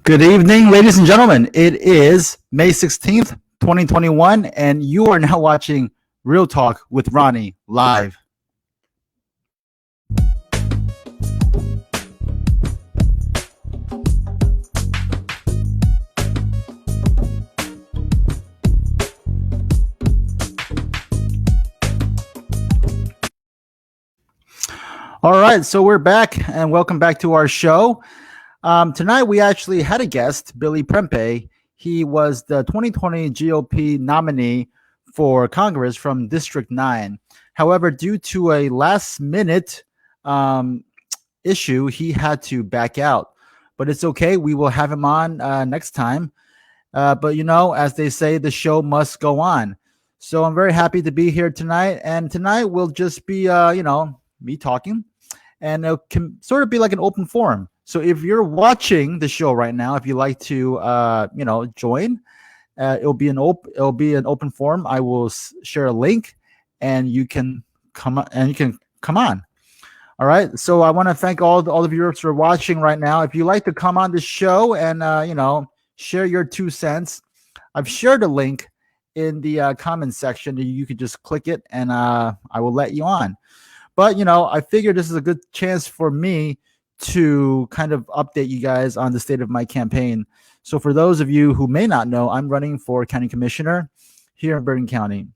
Good evening, ladies and gentlemen. It is May 16th, 2021, and you are now watching Real Talk with Ronnie live. All right, so we're back, and welcome back to our show. Tonight, we actually had a guest, Billy Prempeh. He was the 2020 GOP nominee for Congress from District 9. However, due to a last-minute issue, he had to back out. But it's okay. We will have him on next time. But, as they say, the show must go on. So I'm very happy to be here tonight. And tonight will just be, me talking. And it can sort of be like an open forum. So if you're watching the show right now, if you like to, join, it'll be an open forum. I will share a link, and you can come on. All right. So I want to thank all the viewers who are watching right now. If you like to come on the show and share your 2 cents, I've shared a link in the comment section. You could just click it, and I will let you on. But, I figured this is a good chance for me to kind of update you guys on the state of my campaign. So for those of you who may not know, I'm running for county commissioner here in Bergen County.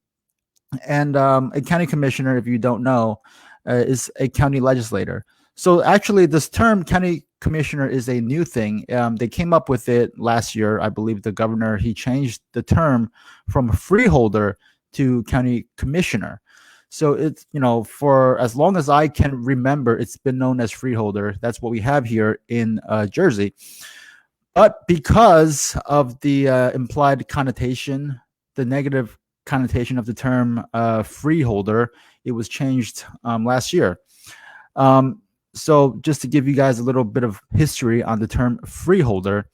And a county commissioner, if you don't know, is a county legislator. So actually, this term county commissioner is a new thing. They came up with it last year. I believe the governor, he changed the term from freeholder to county commissioner. So it's, for as long as I can remember, it's been known as freeholder. That's what we have here in Jersey. But because of the implied connotation, the negative connotation of the term freeholder, it was changed last year. So just to give you guys a little bit of history on the term freeholder.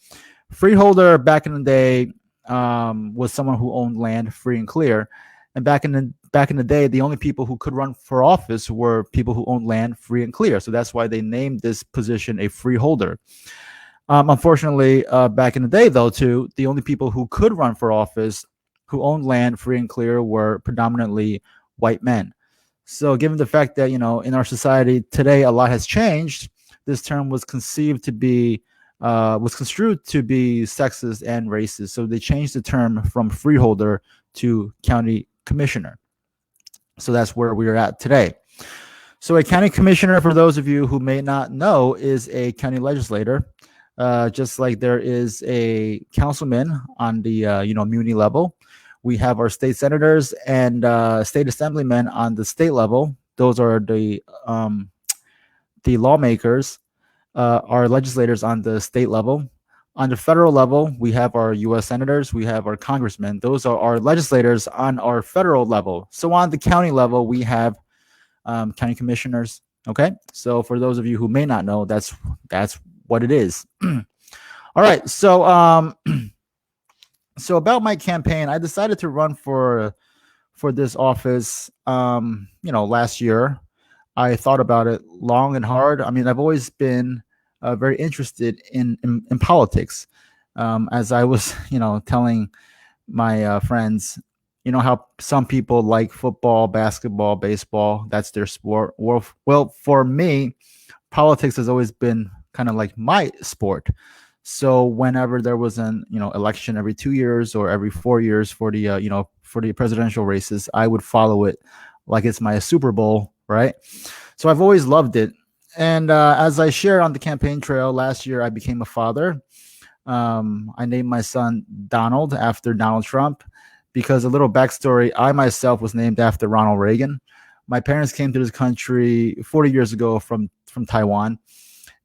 Freeholder back in the day was someone who owned land free and clear. And back in the day, the only people who could run for office were people who owned land free and clear. So that's why they named this position a freeholder. Unfortunately, back in the day, though, too, the only people who could run for office who owned land free and clear were predominantly white men. So given the fact that, in our society today, a lot has changed, this term was construed to be sexist and racist. So they changed the term from freeholder to county commissioner. So that's where we're at today. So a county commissioner, for those of you who may not know, is a county legislator, just like there is a councilman on the muni level. We have our state senators and state assemblymen on the state level. Those are the lawmakers, our legislators on the state level. On the federal level, we have our U.S. senators, we have our congressmen. Those are our legislators on our federal level. So on the county level, we have county commissioners. Okay, so for those of you who may not know, that's what it is. All right, so so about my campaign, I decided to run for this office. Last year, I thought about it long and hard. I mean, I've always been very interested in politics. As I was, telling my friends, how some people like football, basketball, baseball, that's their sport. Well, for me, politics has always been kind of like my sport. So whenever there was an, election every 2 years or every 4 years for the, for the presidential races, I would follow it like it's my Super Bowl, right? So I've always loved it. And as I shared on the campaign trail last year, I became a father. I named my son Donald after Donald Trump because a little backstory, I myself was named after Ronald Reagan. My parents came to this country 40 years ago from Taiwan.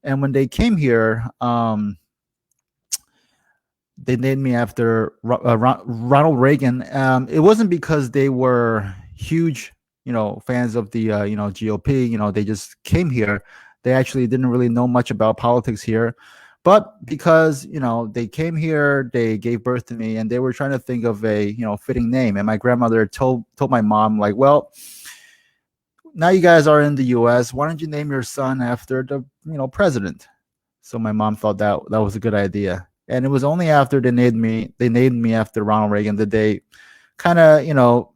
And when they came here, they named me after Ronald Reagan. It wasn't because they were huge fans of the, GOP, they just came here. They actually didn't really know much about politics here. But because, they came here, they gave birth to me, and they were trying to think of a, fitting name. And my grandmother told my mom, like, well, now you guys are in the U.S. Why don't you name your son after the, president? So my mom thought that was a good idea. And it was only after they named me after Ronald Reagan that they kind of,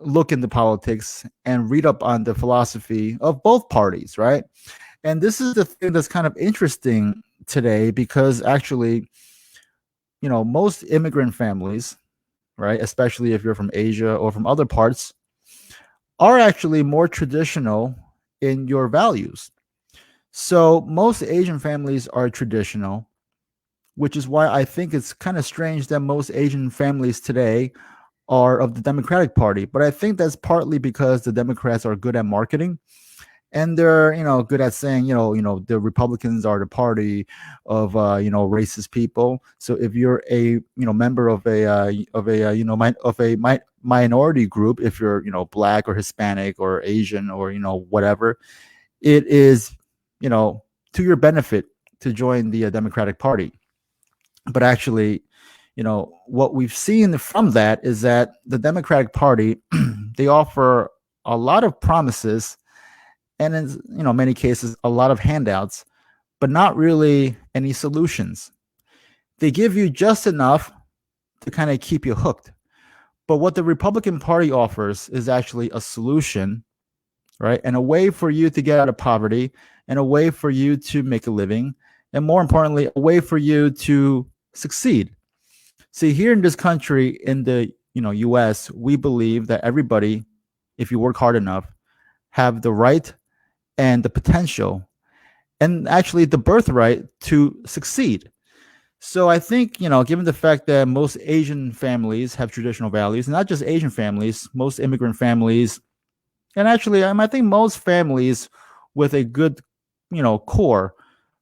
look into politics and read up on the philosophy of both parties, right? And this is the thing that's kind of interesting today because actually, most immigrant families, right, especially if you're from Asia or from other parts, are actually more traditional in your values. So most Asian families are traditional, which is why I think it's kind of strange that most Asian families today are of the Democratic Party. But I think that's partly because the Democrats are good at marketing and they're good at saying the Republicans are the party of racist people. So if you're a member of a minority group, if you're black or Hispanic or Asian or whatever, it is to your benefit to join the Democratic Party. But actually, what we've seen from that is that the Democratic Party they offer a lot of promises and in many cases a lot of handouts, but not really any solutions. They give you just enough to kind of keep you hooked. But what the Republican Party offers is actually a solution, right? And a way for you to get out of poverty, and a way for you to make a living, and more importantly, a way for you to succeed. See, here in this country, in the US, we believe that everybody, if you work hard enough, have the right and the potential and actually the birthright to succeed. So I think, given the fact that most Asian families have traditional values, not just Asian families, most immigrant families, and actually I think most families with a good, core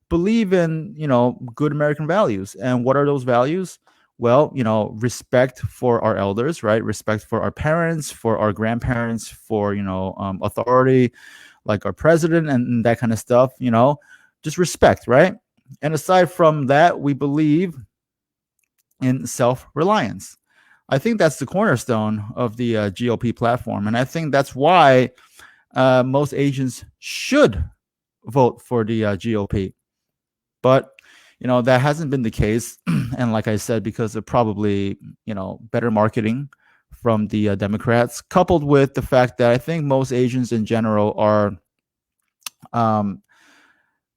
believe in, good American values. And what are those values? Well, respect for our elders, right? Respect for our parents, for our grandparents, for, authority, like our president and that kind of stuff, just respect, right? And aside from that, we believe in self-reliance. I think that's the cornerstone of the GOP platform. And I think that's why most Asians should vote for the GOP. But, that hasn't been the case. And like I said, because of probably, better marketing from the Democrats, coupled with the fact that I think most Asians in general are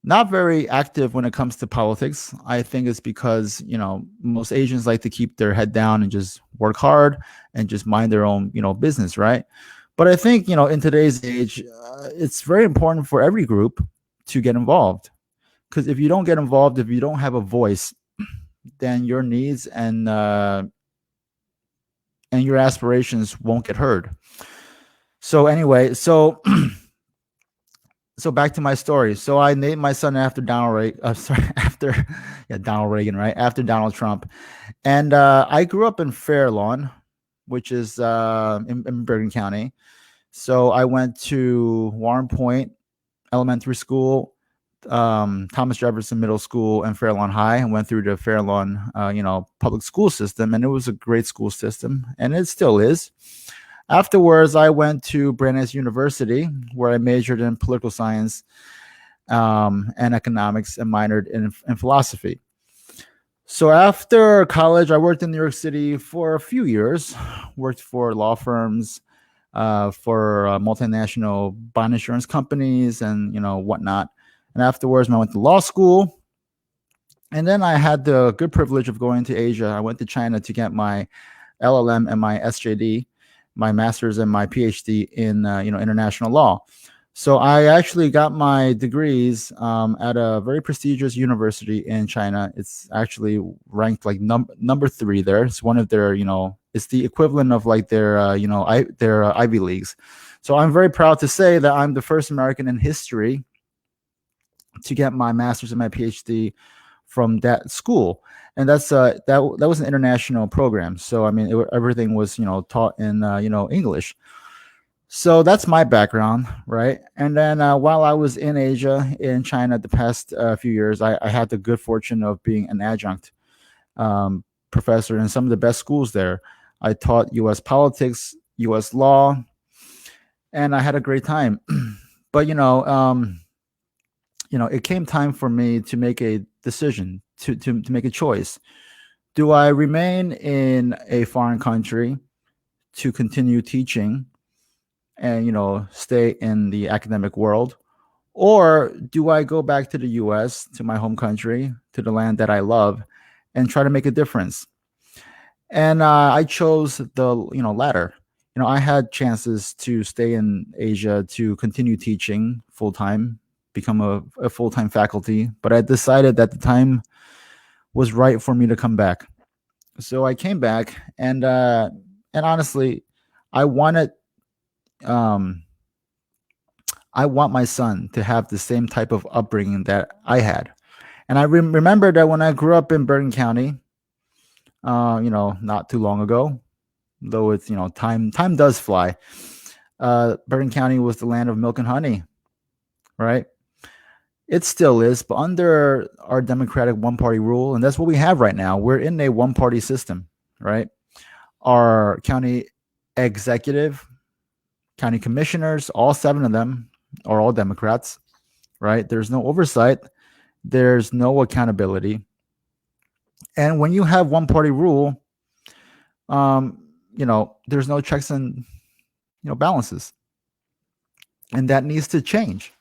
not very active when it comes to politics. I think it's because, most Asians like to keep their head down and just work hard and just mind their own, business, right? But I think, in today's age, it's very important for every group to get involved. Because if you don't get involved, if you don't have a voice, then your needs and your aspirations won't get heard. So anyway, so back to my story. So I named my son after Donald Reagan. After Donald Reagan, right? After Donald Trump. And I grew up in Fair Lawn, which is in Bergen County. So I went to Warren Point Elementary School, Thomas Jefferson Middle School, and Fair Lawn High, and went through the Fair Lawn, public school system, and it was a great school system, and it still is. Afterwards, I went to Brandeis University, where I majored in political science and economics, and minored in philosophy. So after college, I worked in New York City for a few years, worked for law firms, for multinational bond insurance companies, and whatnot. And afterwards, I went to law school. And then I had the good privilege of going to Asia. I went to China to get my LLM and my SJD, my master's and my PhD in international law. So I actually got my degrees at a very prestigious university in China. It's actually ranked like number 3 there. It's one of their, it's the equivalent of like their, their Ivy Leagues. So I'm very proud to say that I'm the first American in history to get my master's and my PhD from that school. And that's that was an international program. So I mean, everything was taught in English. So that's my background, right? And then while I was in Asia, in China, the past few years, I had the good fortune of being an adjunct professor in some of the best schools there. I taught U.S. politics, U.S. law, and I had a great time. But it came time for me to make a decision to make a choice. Do I remain in a foreign country to continue teaching and stay in the academic world, or do I go back to the US, to my home country, to the land that I love, and try to make a difference? And I chose the latter. I had chances to stay in Asia to continue teaching full time, become a full time faculty, but I decided that the time was right for me to come back. So I came back, and honestly, I wanted um, I want my son to have the same type of upbringing that I had. And I remember that when I grew up in Bergen County, not too long ago, though it's time does fly. Bergen County was the land of milk and honey, right? It still is, but under our democratic one-party rule, and that's what we have right now. We're in a one-party system, right? Our county executive, county commissioners, all 7 of them are all Democrats, right? There's no oversight. There's no accountability. And when you have one-party rule, there's no checks and balances, and that needs to change.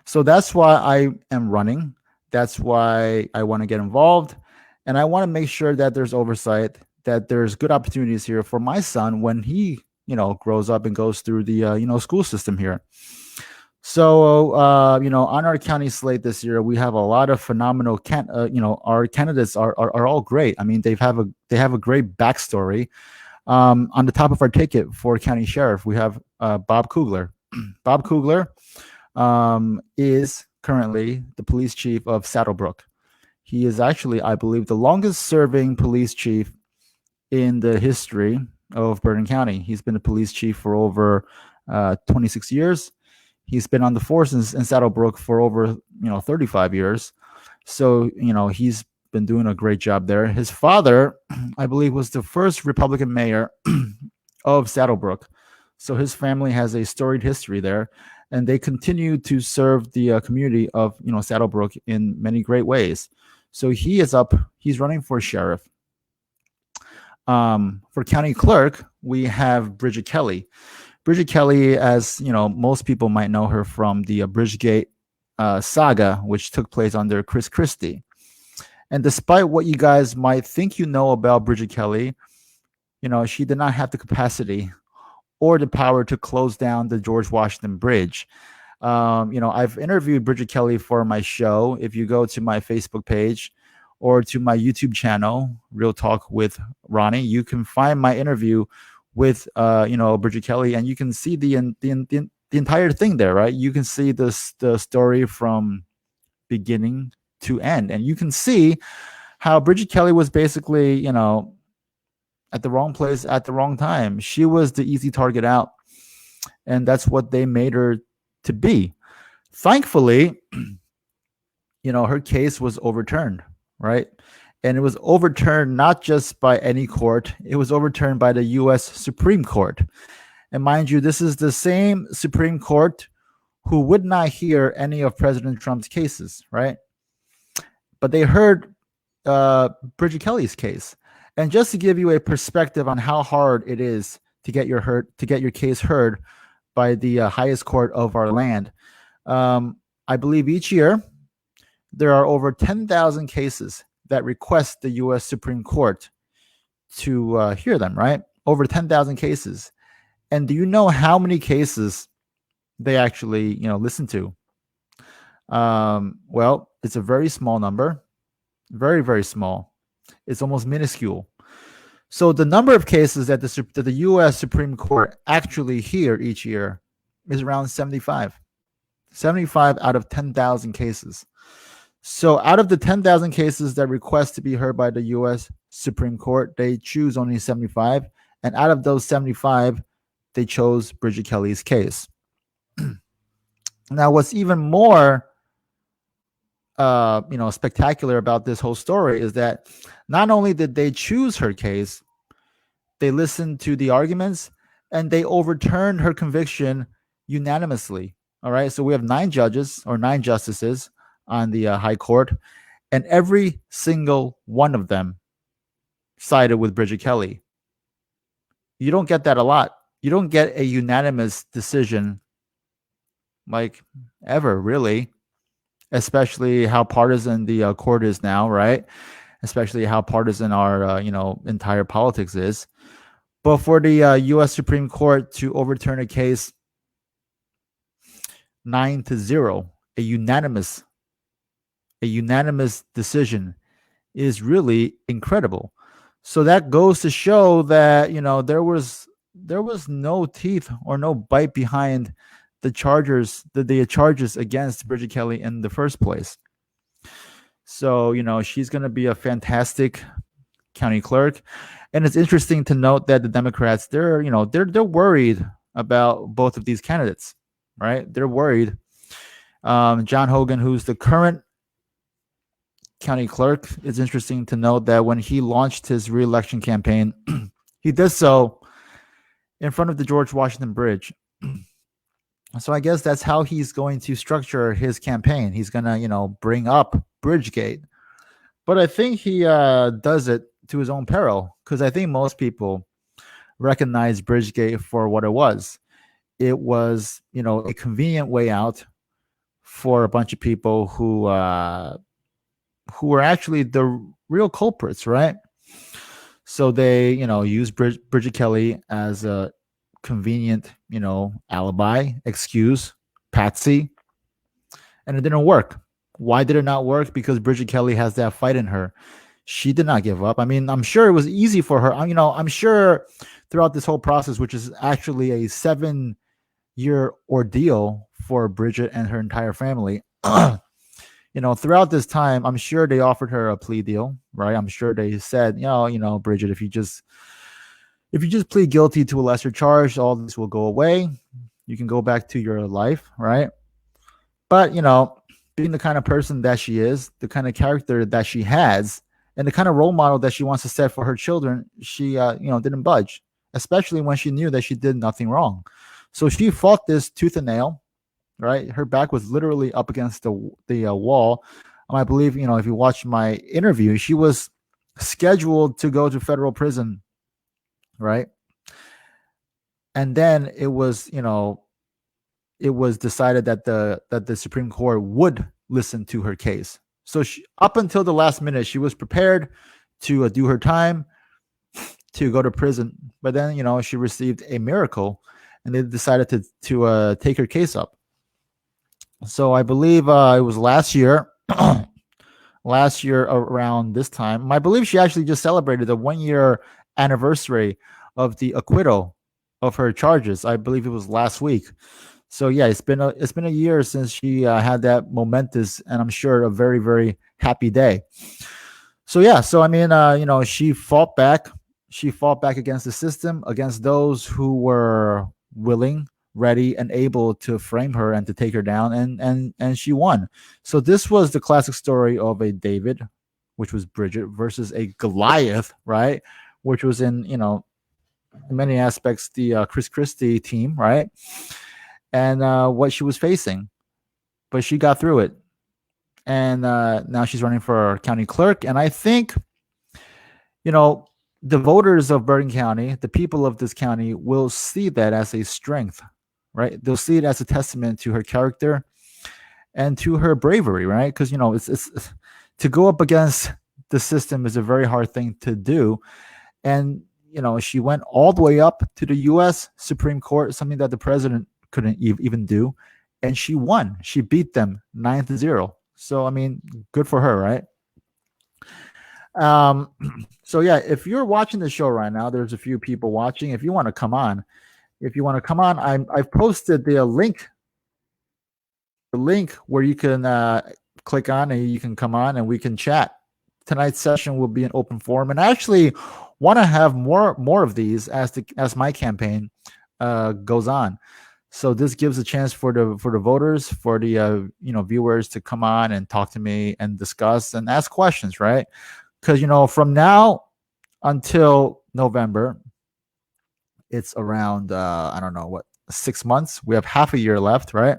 So that's why I am running. That's why I want to get involved, and I want to make sure that there's oversight, that there's good opportunities here for my son when he grows up and goes through the school system here. So on our county slate this year, we have a lot of phenomenal our candidates are all great. I mean, they have a great backstory. On the top of our ticket for county sheriff, we have Bob Kugler. Bob Kugler is currently the police chief of Saddlebrook. He is actually, I believe, the longest serving police chief in the history of Bergen County. He's been a police chief for over 26 years. He's been on the force in Saddlebrook for over 35 years. So he's been doing a great job there. His father, I believe, was the first Republican mayor of Saddlebrook. So his family has a storied history there, and they continue to serve the community of Saddlebrook in many great ways. So he's running for sheriff. For county clerk, we have Bridget Kelly. Bridget Kelly, as most people might know her from the Bridgegate saga, which took place under Chris Christie. And despite what you guys might think about Bridget Kelly, she did not have the capacity or the power to close down the George Washington Bridge. I've interviewed Bridget Kelly for my show. If you go to my Facebook page or to my YouTube channel, Real Talk with Ronnie, you can find my interview with Bridget Kelly, and you can see the entire thing there, right? You can see the story from beginning to end, and you can see how Bridget Kelly was basically at the wrong place at the wrong time. She was the easy target out, and that's what they made her to be. Thankfully, her case was overturned, right? And it was overturned not just by any court, it was overturned by the U.S. Supreme Court. And mind you, this is the same Supreme Court who would not hear any of President Trump's cases, right? But they heard Bridget Kelly's case. And just to give you a perspective on how hard it is to get your case heard by the highest court of our land, I believe each year there are over 10,000 cases that request the U.S. Supreme Court to hear them, right? Over 10,000 cases. And do you know how many cases they actually, listen to? Well, it's a very small number, very, very small. It's almost minuscule. So the number of cases that the U.S. Supreme Court actually hear each year is around 75. 75 out of 10,000 cases. So out of the 10,000 cases that request to be heard by the U.S. Supreme Court, they choose only 75. And out of those 75, they chose Bridget Kelly's case. Now, what's even more spectacular about this whole story is that not only did they choose her case, they listened to the arguments and they overturned her conviction unanimously. All right. So we have 9 judges or 9 justices on the high court, and every single one of them sided with Bridget Kelly. You don't get that a lot. You don't get a unanimous decision like ever, really, especially how partisan the court is now, right? Especially how partisan our entire politics is. But for the U.S. Supreme Court to overturn a case 9-0, a unanimous decision, is really incredible. So that goes to show that there was no teeth or no bite behind the charges against Bridget Kelly in the first place. So she's going to be a fantastic county clerk, and it's interesting to note that the Democrats they're worried about both of these candidates, right? They're worried. John Hogan, who's the current county clerk, it's interesting to note that when he launched his re-election campaign, he did so in front of the George Washington Bridge. So I guess that's how he's going to structure his campaign. He's going to, bring up Bridgegate. But I think he does it to his own peril, because I think most people recognize Bridgegate for what it was. It was, a convenient way out for a bunch of people who were actually the real culprits, right? So they, used Bridget Kelly as a convenient, alibi, excuse, patsy, and it didn't work. Why did it not work? Because Bridget Kelly has that fight in her. She did not give up. I mean, I'm sure it was easy for her. I'm sure throughout this whole process, which is actually a 7-year ordeal for Bridget and her entire family, throughout this time, I'm sure they offered her a plea deal, right? I'm sure they said, Bridget, if you just plead guilty to a lesser charge, all this will go away. You can go back to your life, right? But, being the kind of person that she is, the kind of character that she has, and the kind of role model that she wants to set for her children, she, didn't budge, especially when she knew that she did nothing wrong. So she fought this tooth and nail, right? Her back was literally up against the wall. I believe, if you watch my interview, she was scheduled to go to federal prison, right? And then it was decided that the Supreme Court would listen to her case. So up until the last minute, she was prepared to do her time, to go to prison. But then, she received a miracle, and they decided to take her case up. So I believe it was last year around this time. I believe she actually just celebrated the 1-year anniversary of the acquittal of her charges. I believe it was last week. So yeah, it's been a year since she had that momentous, and I'm sure a very, very happy day. So yeah, so I mean, she fought back. She fought back against the system, against those who were willing, ready, and able to frame her and to take her down, and she won. So this was the classic story of a David, which was Bridget, versus a Goliath, right? Which was in many aspects the Chris Christie team, right? And what she was facing, but she got through it, and now she's running for county clerk. And I think, the voters of Bergen County, the people of this county, will see that as a strength, right? They'll see it as a testament to her character and to her bravery, right? Because it's to go up against the system is a very hard thing to do, and she went all the way up to the U.S. Supreme Court, something that the president couldn't even do, and she won. She beat them 9-0. So I mean, good for her, right? So yeah, if you're watching the show right now, there's a few people watching. If you want to come on, I've posted the link where you can click on and you can come on and we can chat. Tonight's session will be an open forum, and I actually want to have more of these as my campaign goes on. So this gives a chance for the voters, for the viewers to come on and talk to me and discuss and ask questions, right? Because from now until November, it's around I don't know what, 6 months. We have half a year left, right?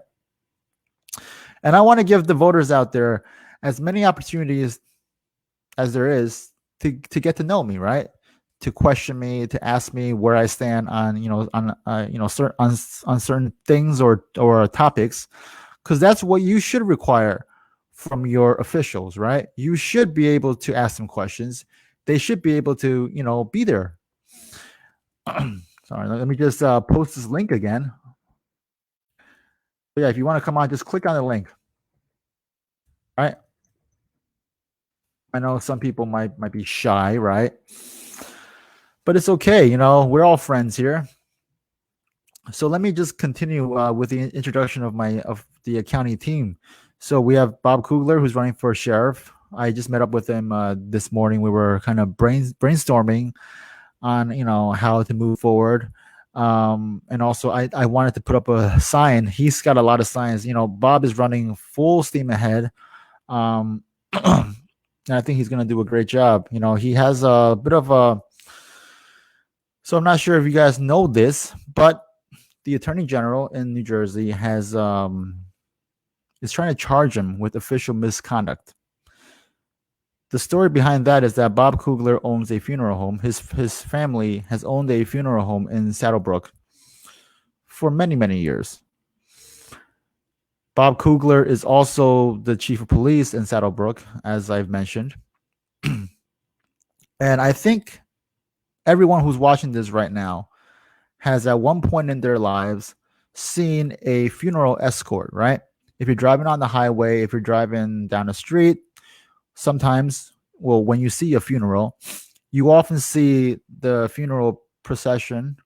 And I want to give the voters out there as many opportunities as there is to get to know me, right? To question me, to ask me where I stand on on certain things or topics, because that's what you should require from your officials, right? You should be able to ask them questions. They should be able to be there. Sorry, let me just post this link again. But yeah, if you want to come on, just click on the link. All right. I know some people might be shy, right? But it's okay. We're all friends here. So let me just continue with the introduction of the county team. So we have Bob Kugler, who's running for sheriff. I just met up with him this morning. We were kind of brainstorming on how to move forward. And also I wanted to put up a sign. He's got a lot of signs. Bob is running full steam ahead. And I think he's going to do a great job. He has a bit of a. So I'm not sure if you guys know this, but the Attorney General in New Jersey is trying to charge him with official misconduct. The story behind that is that Bob Kugler owns a funeral home. His family has owned a funeral home in Saddlebrook for many, many years. Bob Kugler is also the chief of police in Saddlebrook, as I've mentioned. And I think everyone who's watching this right now has at one point in their lives seen a funeral escort, right? If you're driving on the highway, if you're driving down the street, sometimes, when you see a funeral, you often see the funeral procession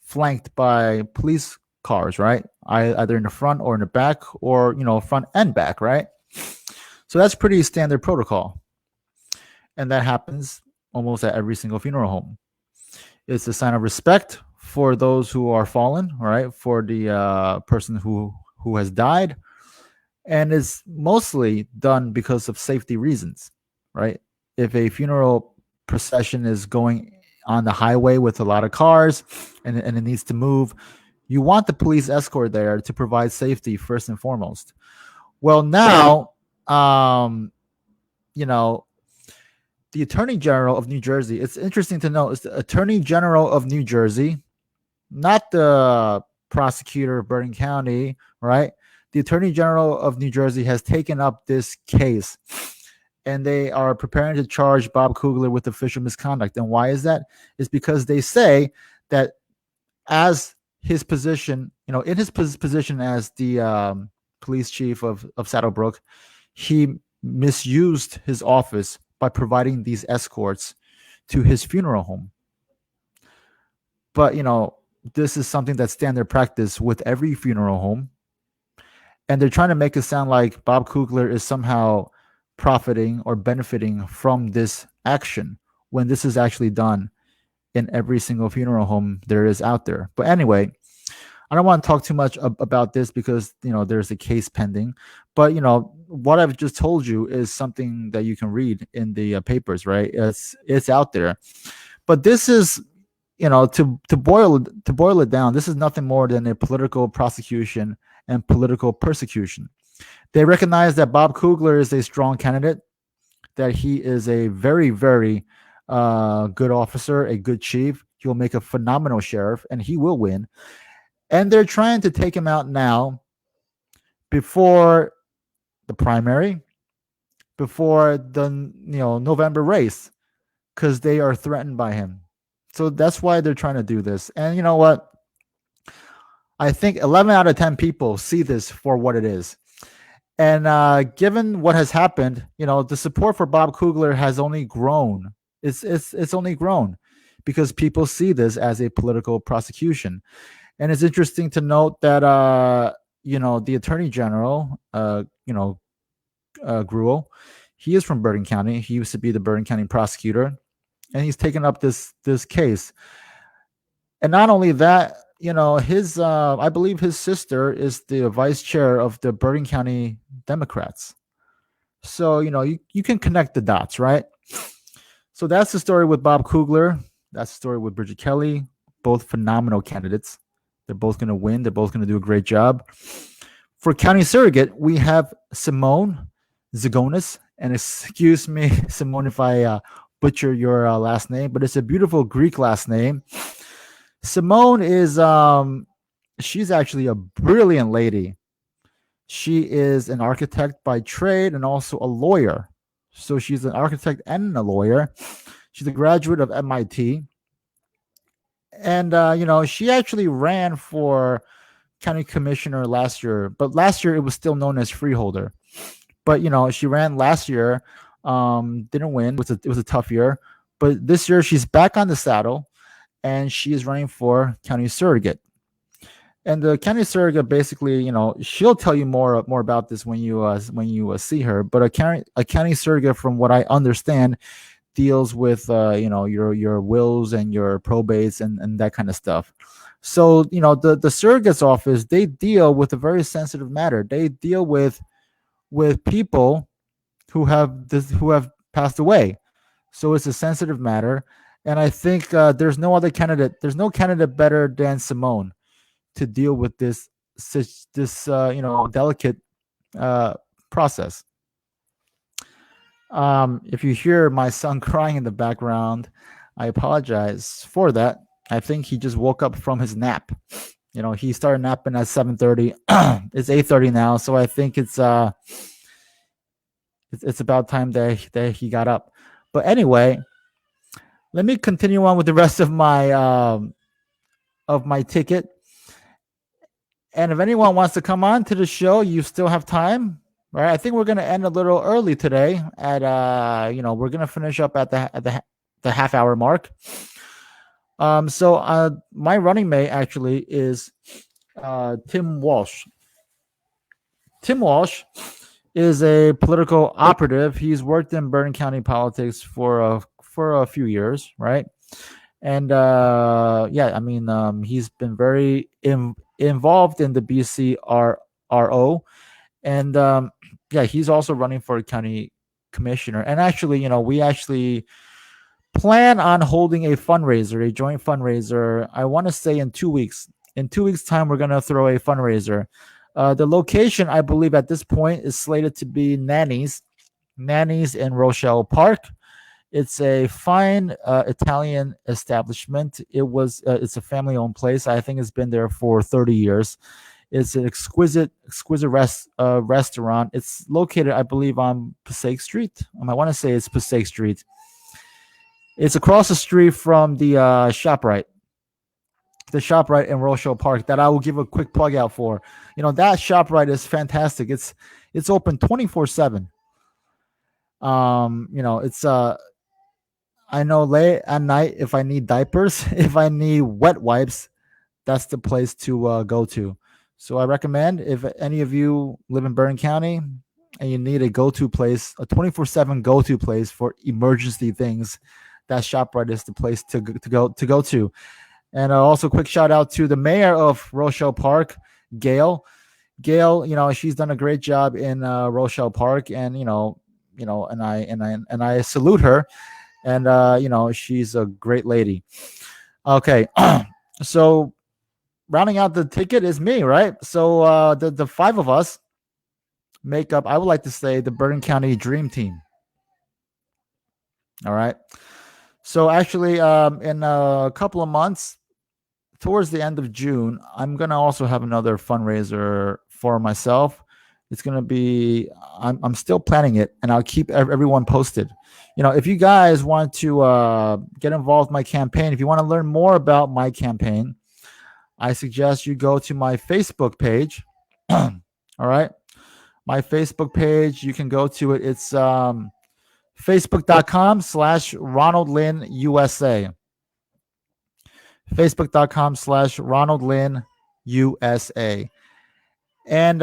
flanked by police cars, right? Either in the front or in the back, or front and back, right? So that's pretty standard protocol, and that happens almost at every single funeral home. It's a sign of respect for those who are fallen, right? For the person who has died, and is mostly done because of safety reasons, right? If a funeral procession is going on the highway with a lot of cars and it needs to move, you want the police escort there to provide safety first and foremost. Well, now, the Attorney General of New Jersey, it's interesting to know, it's the Attorney General of New Jersey, not the prosecutor of Bergen County, right? The Attorney General of New Jersey has taken up this case, and they are preparing to charge Bob Kugler with official misconduct. And why is that? It's because they say that as his position, in his position as the police chief of Saddlebrook, he misused his office by providing these escorts to his funeral home. But, this is something that's standard practice with every funeral home. And they're trying to make it sound like Bob Kugler is somehow profiting or benefiting from this action, when this is actually done in every single funeral home there is out there. But anyway, I don't want to talk too much about this because, there's a case pending. But, what I've just told you is something that you can read in the papers, right? It's out there. But this is, to boil it down, this is nothing more than a political prosecution and political persecution. They recognize that Bob Kugler is a strong candidate, that he is a very, very good officer, a good chief. He'll make a phenomenal sheriff, and he will win. And they're trying to take him out now before the primary, before the November race, because they are threatened by him. So that's why they're trying to do this. And you know what? I think 11 out of 10 people see this for what it is. And given what has happened, the support for Bob Kugler has only grown. It's only grown because people see this as a political prosecution. And it's interesting to note that the Attorney General, Gruel, he is from Bergen County. He used to be the Bergen County prosecutor, and he's taken up this case. And not only that, his I believe his sister is the vice chair of the Bergen County Democrats. So you can connect the dots, right? So that's the story with Bob Kugler. That's the story with Bridget Kelly. Both phenomenal candidates. They're both going to win. They're both going to do a great job. For county surrogate, we have Simone. Zagonis. And excuse me, Simone, if I butcher your last name, but it's a beautiful Greek last name. Simone is she's actually a brilliant lady. She is an architect by trade and also a lawyer. So she's an architect and a lawyer. She's a graduate of MIT. And, she actually ran for county commissioner last year, but last year it was still known as freeholder. But, she ran last year, didn't win. It was a tough year. But this year she's back on the saddle and she is running for county surrogate. And the county surrogate basically, she'll tell you more about this when you see her. But a county surrogate, from what I understand, deals with your wills and your probates and that kind of stuff. So the surrogate's office, they deal with a very sensitive matter. They deal with people who have passed away. So it's a sensitive matter, and I think there's no candidate better than Simone to deal with this delicate process. If you hear my son crying in the background, I apologize for that. I think he just woke up from his nap. He started napping at 7:30. It's 8:30 now, so I think it's about time that he got up. But anyway, let me continue on with the rest of my ticket. And if anyone wants to come on to the show, you still have time. Right, I think we're going to end a little early today. At we're going to finish up at the half hour mark. So my running mate actually is Tim Walsh. Tim Walsh is a political operative. He's worked in Bergen County politics for a few years, right? And he's been very involved in the BC RO. And he's also running for county commissioner. And actually, we actually plan on holding a fundraiser, a joint fundraiser. I want to say in 2 weeks. In 2 weeks' time, we're going to throw a fundraiser. The location, I believe, at this point is slated to be Nanny's in Rochelle Park. It's a fine Italian establishment. It's a family-owned place. I think it's been there for 30 years. It's an exquisite restaurant. It's located, I believe, on Passaic Street. I want to say it's Passaic Street. It's across the street from the ShopRite. The ShopRite in Rochelle Park that I will give a quick plug out for. That ShopRite is fantastic. It's open 24/7. It's I know late at night, if I need diapers, if I need wet wipes, that's the place to go to. So I recommend, if any of you live in Bergen County and you need a go-to place, a 24/7 go-to place for emergency things, that ShopRite is the place to go to. And also, quick shout out to the mayor of Rochelle Park, Gail. Gail, she's done a great job in Rochelle Park, and and I salute her. And she's a great lady. Okay, so rounding out the ticket is me, right? So the five of us make up, I would like to say, the Bergen County Dream Team. All right. So actually, in a couple of months, towards the end of June, I'm going to also have another fundraiser for myself. It's going to be, I'm still planning it, and I'll keep everyone posted. If you guys want to get involved in my campaign, if you want to learn more about my campaign, I suggest you go to my Facebook page. All right. My Facebook page, you can go to it. It's facebook.com/Ronald Lin USA. Facebook.com/Ronald Lin USA. And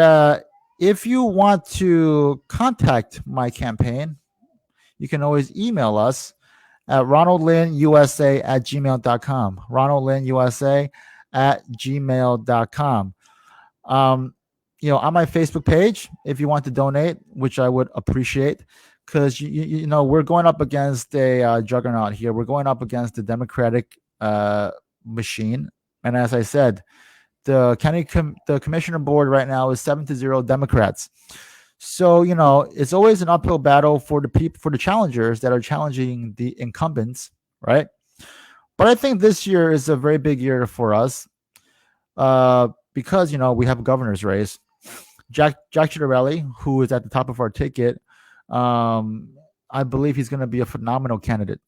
if you want to contact my campaign, you can always email us at ronaldlinusa@gmail.com. ronaldlinusa@gmail.com. On my Facebook page, if you want to donate, which I would appreciate, because we're going up against a juggernaut here. We're going up against the Democratic machine, and as I said, the commissioner board right now is 7-0 Democrats. So, it's always an uphill battle for the people, for the challengers that are challenging the incumbents, right? But I think this year is a very big year for us, because we have a governor's race. Jack Ciattarelli, who is at the top of our ticket, um, I believe he's going to be a phenomenal candidate.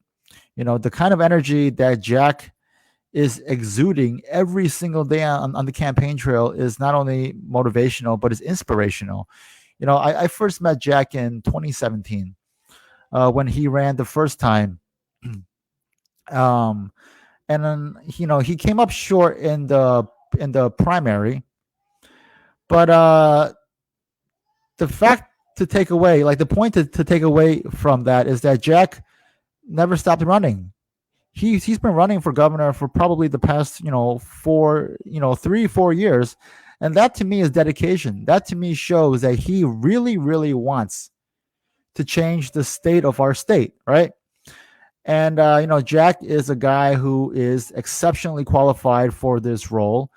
The kind of energy that Jack is exuding every single day on the campaign trail is not only motivational but is inspirational. I first met Jack in 2017, when he ran the first time. um, and then he came up short in the primary, but the fact to take away, like the point to take away from that, is that Jack never stopped running. He's been running for governor for probably the past 3-4 years, and that to me is dedication. That to me shows that he really really wants to change the state of our state, right? And Jack is a guy who is exceptionally qualified for this role.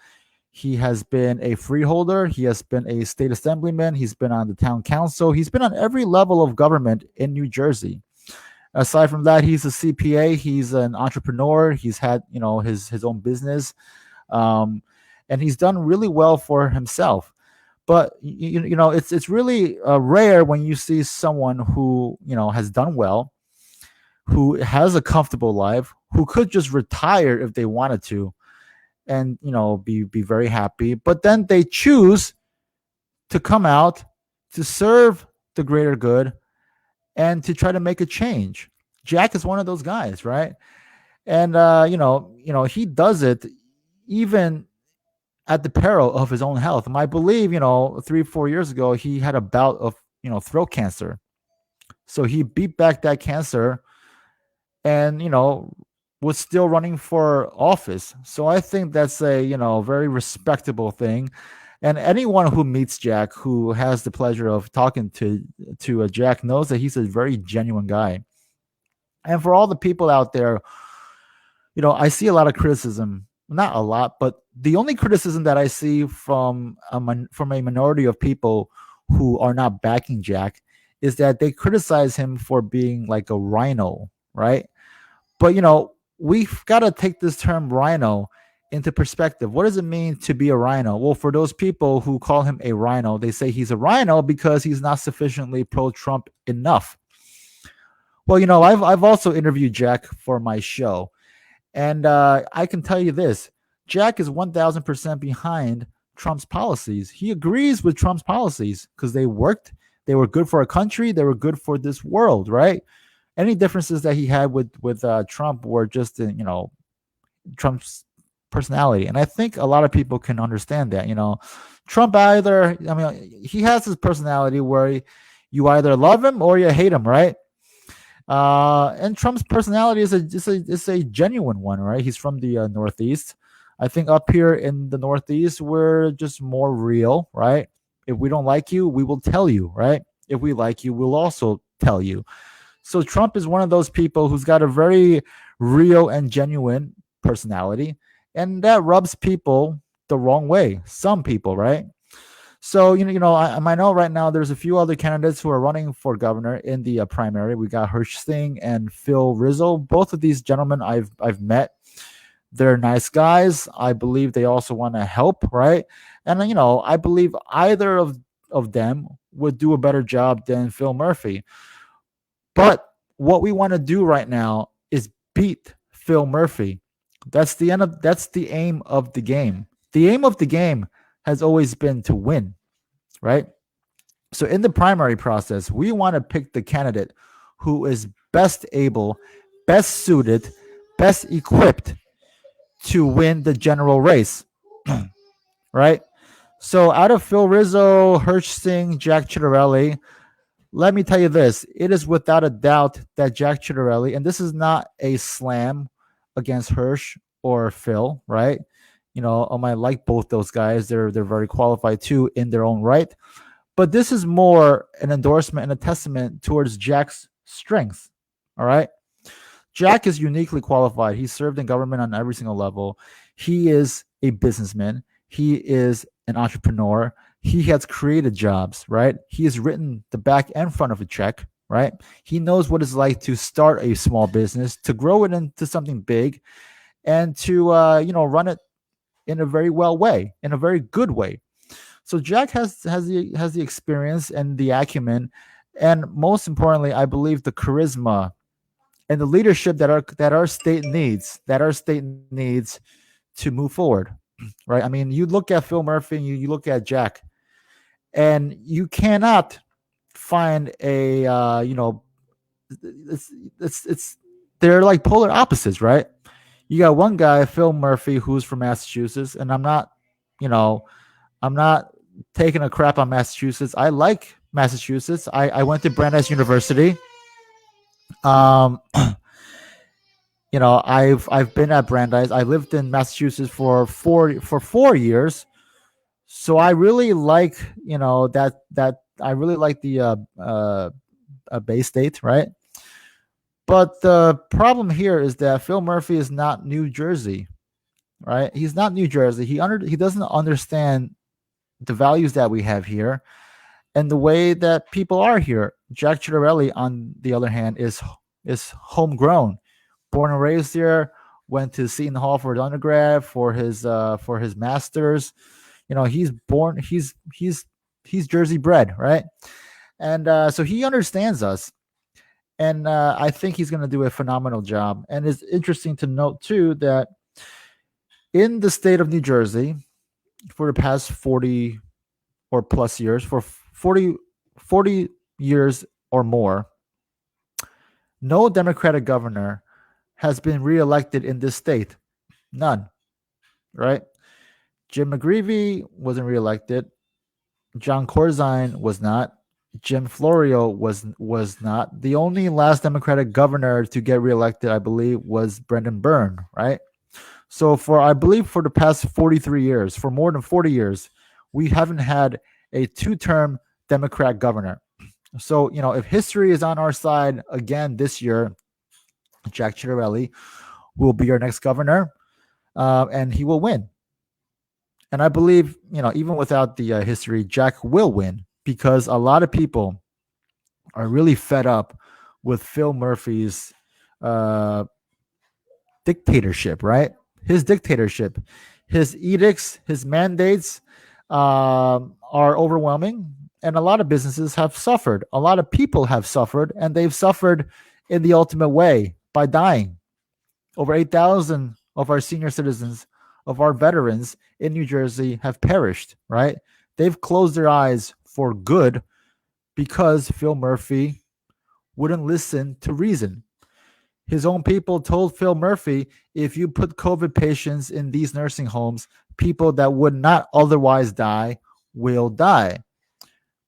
He has been a freeholder. He has been a state assemblyman. He's been on the town council. He's been on every level of government in New Jersey. Aside from that, he's a CPA. He's an entrepreneur. He's had his own business, um, and he's done really well for himself. But it's really rare when you see someone who has done well, who has a comfortable life, who could just retire if they wanted to, and be very happy. But then they choose to come out to serve the greater good and to try to make a change. Jack is one of those guys, right? And he does it even at the peril of his own health. And I believe 3-4 years ago he had a bout of throat cancer, so he beat back that cancer, and was still running for office. So I think that's a very respectable thing. And anyone who meets Jack, who has the pleasure of talking to Jack, knows that he's a very genuine guy. And for all the people out there, I see a lot of criticism. Not a lot, but the only criticism that I see from from a minority of people who are not backing Jack is that they criticize him for being like a rhino, right? But we've got to take this term rhino into perspective. What does it mean to be a rhino? Well, for those people who call him a rhino, they say he's a rhino because he's not sufficiently pro-Trump enough. Well, I've also interviewed Jack for my show, and I can tell you this: Jack is 1,000% behind Trump's policies. He agrees with Trump's policies because they worked. They were good for our country. They were good for this world, right? Any differences that he had with Trump were just in Trump's personality, and I think a lot of people can understand that. Trump he has his personality where you either love him or you hate him, right? And Trump's personality is a genuine one, right? He's from the Northeast. I think up here in the Northeast, we're just more real, right? If we don't like you, we will tell you, right? If we like you, we'll also tell you. So Trump is one of those people who's got a very real and genuine personality, and that rubs people the wrong way. Some people, right? So I know right now there's a few other candidates who are running for governor in the primary. We got Hirsch Singh and Phil Rizzo. Both of these gentlemen I've met. They're nice guys. I believe they also want to help, right? And I believe either of them would do a better job than Phil Murphy. But what we want to do right now is beat Phil Murphy. That's the aim of the game. The aim of the game has always been to win, right? So in the primary process, we want to pick the candidate who is best able, best suited, best equipped to win the general race, right? So out of Phil Rizzo, Hirsch Singh, Jack Ciattarelli, let me tell you this: it is without a doubt that Jack Ciattarelli, and this is not a slam against Hirsch or Phil, right? I might like both those guys. They're very qualified too in their own right. But this is more an endorsement and a testament towards Jack's strength. All right. Jack is uniquely qualified. He served in government on every single level. He is a businessman. He is an entrepreneur. He has created jobs, right? He has written the back and front of a check, right? He knows what it's like to start a small business, to grow it into something big, and to run it in a very well way, in a very good way. So Jack has the experience and the acumen, and most importantly, I believe the charisma and the leadership that our state needs, to move forward, right? I mean, you look at Phil Murphy and you look at Jack, and you cannot find a it's it's they're like polar opposites, right? You got one guy, Phil Murphy, who's from Massachusetts, and you know, I'm not taking a crap on Massachusetts. I like Massachusetts. I went to Brandeis University. Um, I've been at Brandeis. I lived in Massachusetts for 4 years. So I really like, that I really like the Bay State, right? But the problem here is that Phil Murphy is not New Jersey, right? He's not New Jersey. He doesn't understand the values that we have here and the way that people are here. Jack Ciarelli, on the other hand, is homegrown, born and raised here. Went to Seton Hall for his undergrad, for his masters. He's born. He's Jersey bred, right? And so he understands us, and I think he's going to do a phenomenal job. And it's interesting to note too that in the state of New Jersey, for the past 40 or plus years, for 40 years or more, no Democratic governor has been reelected in this state. None, right? Jim McGreevey wasn't reelected. John Corzine was not. Jim Florio was not. The only last Democratic governor to get reelected, I believe, was Brendan Byrne, right? So I believe for the past 43 years, for more than 40 years, we haven't had a two-term Democrat governor. So, if history is on our side again this year, Jack Ciarelli will be our next governor, and he will win. And I believe, even without the history, Jack will win, because a lot of people are really fed up with Phil Murphy's dictatorship, right? His dictatorship, his edicts, his mandates are overwhelming. And a lot of businesses have suffered. A lot of people have suffered, and they've suffered in the ultimate way by dying. Over 8,000 of our senior citizens, of our veterans in New Jersey have perished, right? They've closed their eyes for good because Phil Murphy wouldn't listen to reason. His own people told Phil Murphy, if you put COVID patients in these nursing homes, people that would not otherwise die will die.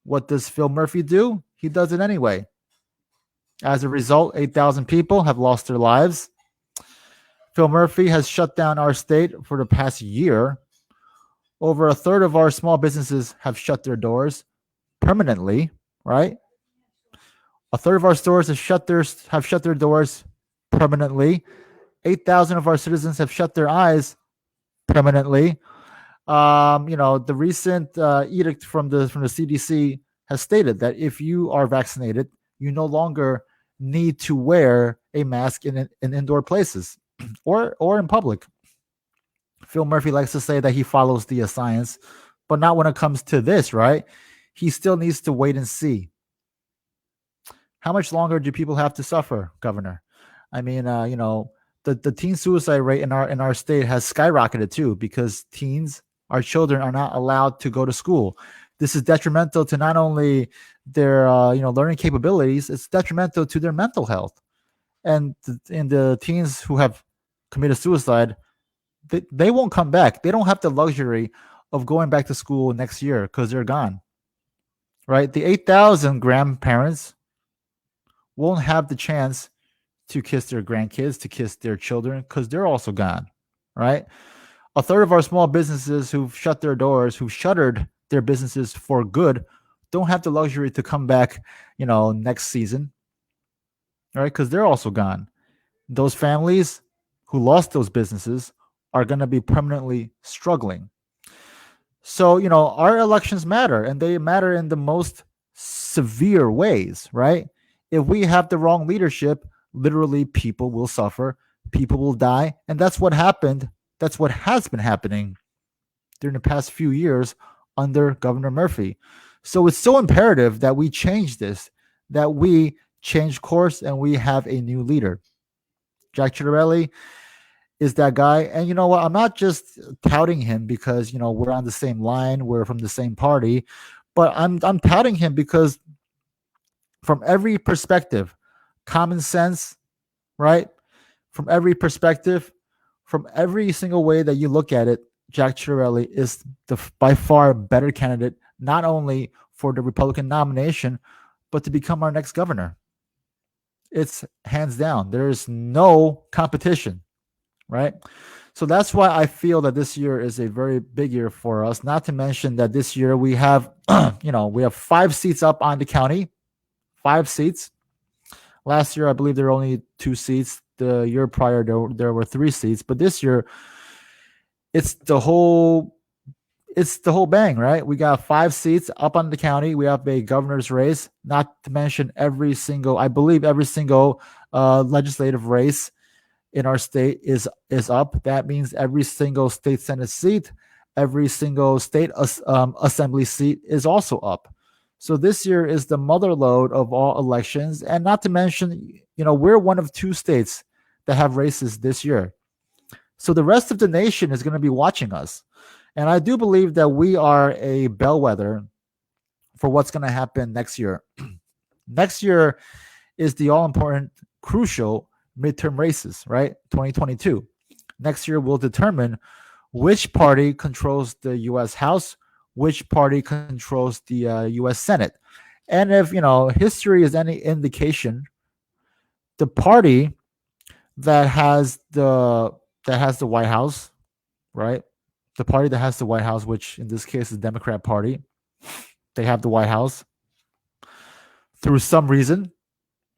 What does Phil Murphy do? He does it anyway. As a result, 8,000 people have lost their lives. Phil Murphy has shut down our state for the past year. Over a third of our small businesses have shut their doors permanently, right? A third of our stores have shut their doors permanently. 8,000 of our citizens have shut their eyes permanently. The recent edict from the CDC has stated that if you are vaccinated, you no longer need to wear a mask in indoor places or in public. Phil Murphy likes to say that he follows the science, but not when it comes to this, right? He still needs to wait and see. How much longer do people have to suffer, Governor? I mean, the teen suicide rate in our state has skyrocketed too, because our children, are not allowed to go to school. This is detrimental to not only their learning capabilities, it's detrimental to their mental health. And the teens who have committed suicide, they won't come back. They don't have the luxury of going back to school next year because they're gone. Right? The 8,000 grandparents won't have the chance to kiss their grandkids, to kiss their children, because they're also gone. Right? A third of our small businesses who've shut their doors, who've shuttered their businesses for good, don't have the luxury to come back, next season. Right? Because they're also gone. Those families who lost those businesses are going to be permanently struggling. So, our elections matter, and they matter in the most severe ways, right? If we have the wrong leadership, literally people will suffer, people will die. And that's what happened. That's what has been happening during the past few years under Governor Murphy. So it's so imperative that we change this, that we change course and we have a new leader. Jack Ciattarelli is that guy. And you know what? I'm not just touting him because, we're on the same line, we're from the same party, but I'm touting him because from every perspective, common sense, right? From every perspective, from every single way that you look at it, Jack Ciattarelli is the by far better candidate, not only for the Republican nomination, but to become our next governor. It's hands down. There is no competition, right? So that's why I feel that this year is a very big year for us. Not to mention that this year we have, we have 5 seats up on the county, 5 seats. Last year, I believe there were only 2 seats. The year prior, there were 3 seats. But this year, it's the whole bang, right? We got 5 seats up on the county. We have a governor's race, not to mention every single legislative race in our state is up. That means every single state Senate seat, every single state assembly seat is also up. So this year is the motherlode of all elections. And not to mention, we're one of 2 states that have races this year. So the rest of the nation is going to be watching us. And I do believe that we are a bellwether for what's going to happen next year. Next year is the all-important, crucial midterm races, right? 2022. Next year will determine which party controls the U.S. House, which party controls the U.S. Senate. And if, history is any indication, the party that has the White House, right? The party that has the White House, which in this case is the Democrat Party, they have the White House. Through some reason,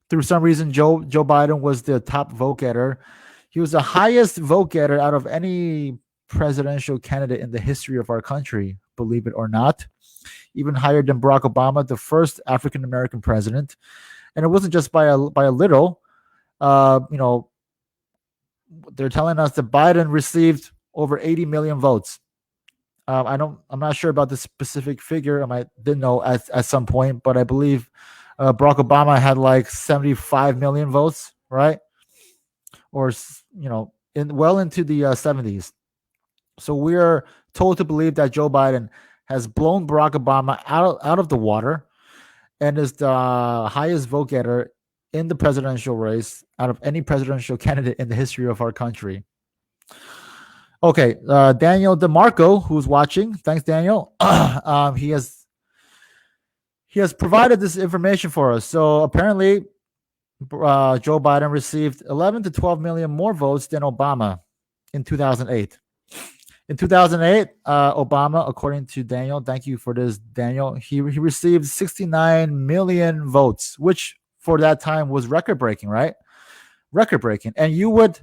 Joe Biden was the top vote getter. He was the highest vote getter out of any presidential candidate in the history of our country, believe it or not. Even higher than Barack Obama, the first African American president. And it wasn't just by a little. They're telling us that Biden received over 80 million votes. I'm not sure about the specific figure. I didn't know at some point, but I believe Barack Obama had like 75 million votes, right? Or into the 70s. So we are told to believe that Joe Biden has blown Barack Obama out of the water and is the highest vote getter in the presidential race out of any presidential candidate in the history of our country. Okay, Daniel DeMarco, who's watching, thanks, Daniel. He has provided this information for us. So apparently, Joe Biden received 11 to 12 million more votes than Obama in 2008. In 2008, Obama, according to Daniel, thank you for this, Daniel, he received 69 million votes, which for that time was record-breaking, right? Record-breaking. And you would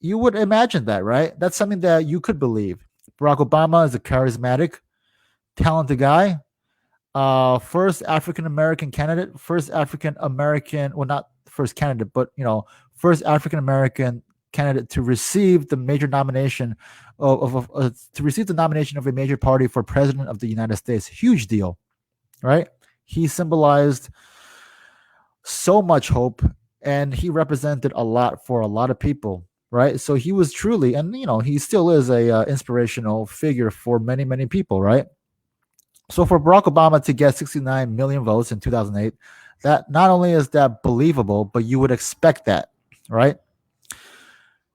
imagine that, right? That's something that you could believe. Barack Obama is a charismatic, talented guy. First African-American candidate, first African-American, well, not first candidate, but, first African-American candidate to receive the major nomination to receive the nomination of a major party for president of the United States. Huge deal, right? He symbolized so much hope, and he represented a lot for a lot of people, right? So he was truly, and he still is a inspirational figure for many, many people, right? So for Barack Obama to get 69 million votes in 2008, that not only is that believable, but you would expect that, right?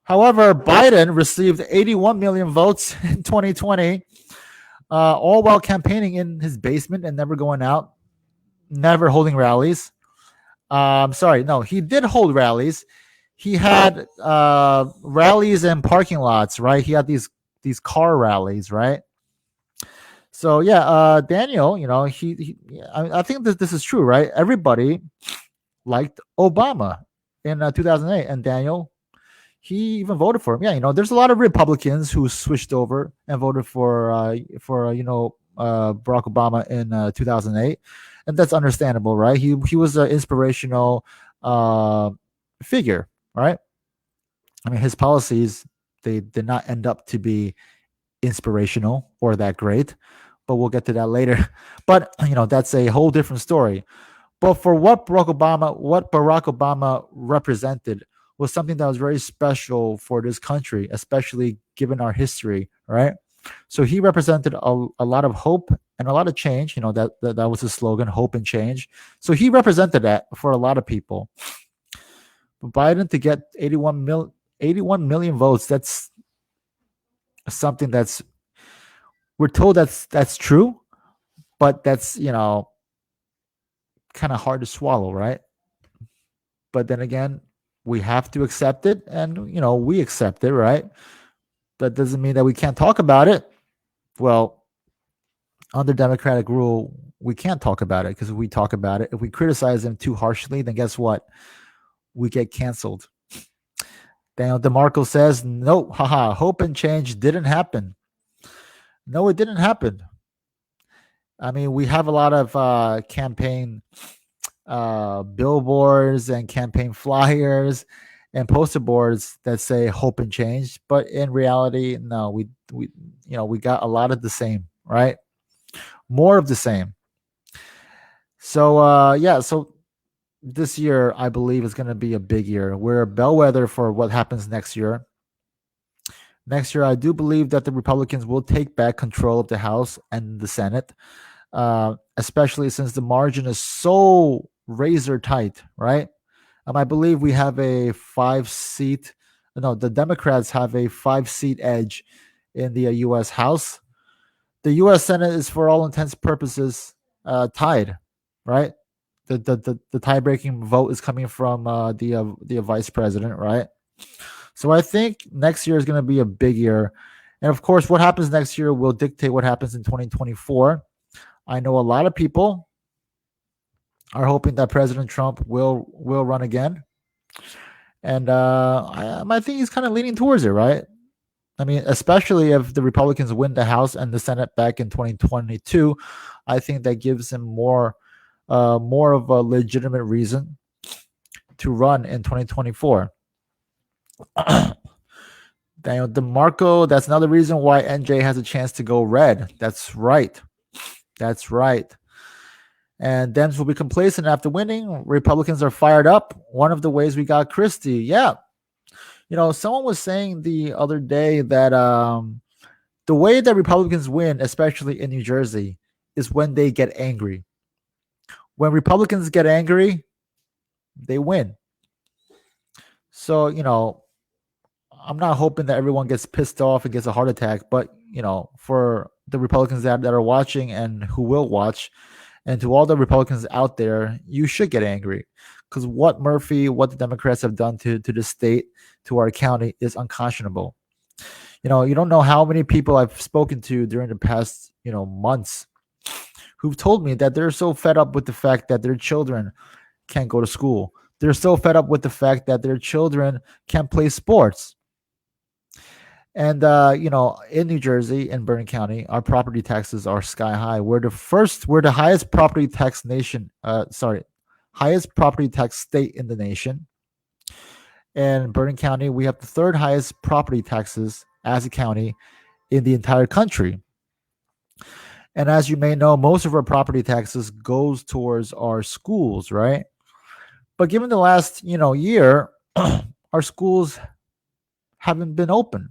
However, Biden received 81 million votes in 2020, all while campaigning in his basement and never going out, never holding rallies. He did hold rallies. He had rallies in parking lots, right? He had these car rallies, right? So yeah, Daniel, I think that this is true, right? Everybody liked Obama in 2008, and Daniel, he even voted for him. Yeah, there's a lot of Republicans who switched over and voted for Barack Obama in 2008, and that's understandable, right? He was an inspirational uh, figure, right? I mean, his policies, they did not end up to be inspirational or that great, but we'll get to that later. But that's a whole different story. But for what Barack Obama represented was something that was very special for this country, especially given our history, right? So he represented a lot of hope and a lot of change. That was his slogan, hope and change. So he represented that for a lot of people. But Biden to get 81 million votes, that's something that's, we're told that's true, but that's kind of hard to swallow, right? But then again, we have to accept it, and we accept it, right? That doesn't mean that we can't talk about it. Well, under democratic rule, we can't talk about it, because if we talk about it, if we criticize them too harshly, then guess what? We get canceled. Daniel DeMarco says, no, haha, hope and change didn't happen. No, it didn't happen. I mean, we have a lot of campaign billboards and campaign flyers and poster boards that say hope and change, but in reality, no, we got a lot of the same, right? More of the same. So so this year I believe is going to be a big year. We're a bellwether for what happens next year. Next year, I do believe that the Republicans will take back control of the House and the Senate, especially since the margin is so razor tight, right? I believe we have a 5-seat. No, the Democrats have a 5-seat edge in the U.S. House. The U.S. Senate is, for all intents and purposes, tied, right? The tie-breaking vote is coming from the vice president, right? So I think next year is going to be a big year. And of course, what happens next year will dictate what happens in 2024. I know a lot of people are hoping that President Trump will run again. And I think he's kind of leaning towards it, right? I mean, especially if the Republicans win the House and the Senate back in 2022, I think that gives him more of a legitimate reason to run in 2024. Daniel DeMarco, that's another reason why NJ has a chance to go red. That's right. That's right. And Dems will be complacent after winning. Republicans are fired up. One of the ways we got Christie. Yeah. Someone was saying the other day that the way that Republicans win, especially in New Jersey, is when they get angry. When Republicans get angry, they win. So, I'm not hoping that everyone gets pissed off and gets a heart attack, but for the Republicans that are watching and who will watch, and to all the Republicans out there, you should get angry, because what the Democrats have done to the state, to our county, is unconscionable. You don't know how many people I've spoken to during the past months who've told me that they're so fed up with the fact that their children can't go to school. They're so fed up with the fact that their children can't play sports. And, in New Jersey and Bergen County, our property taxes are sky high. We're the highest property tax highest property tax state in the nation. And Bergen County, we have the third highest property taxes as a county in the entire country. And as you may know, most of our property taxes goes towards our schools, right? But given the last, year, our schools haven't been open.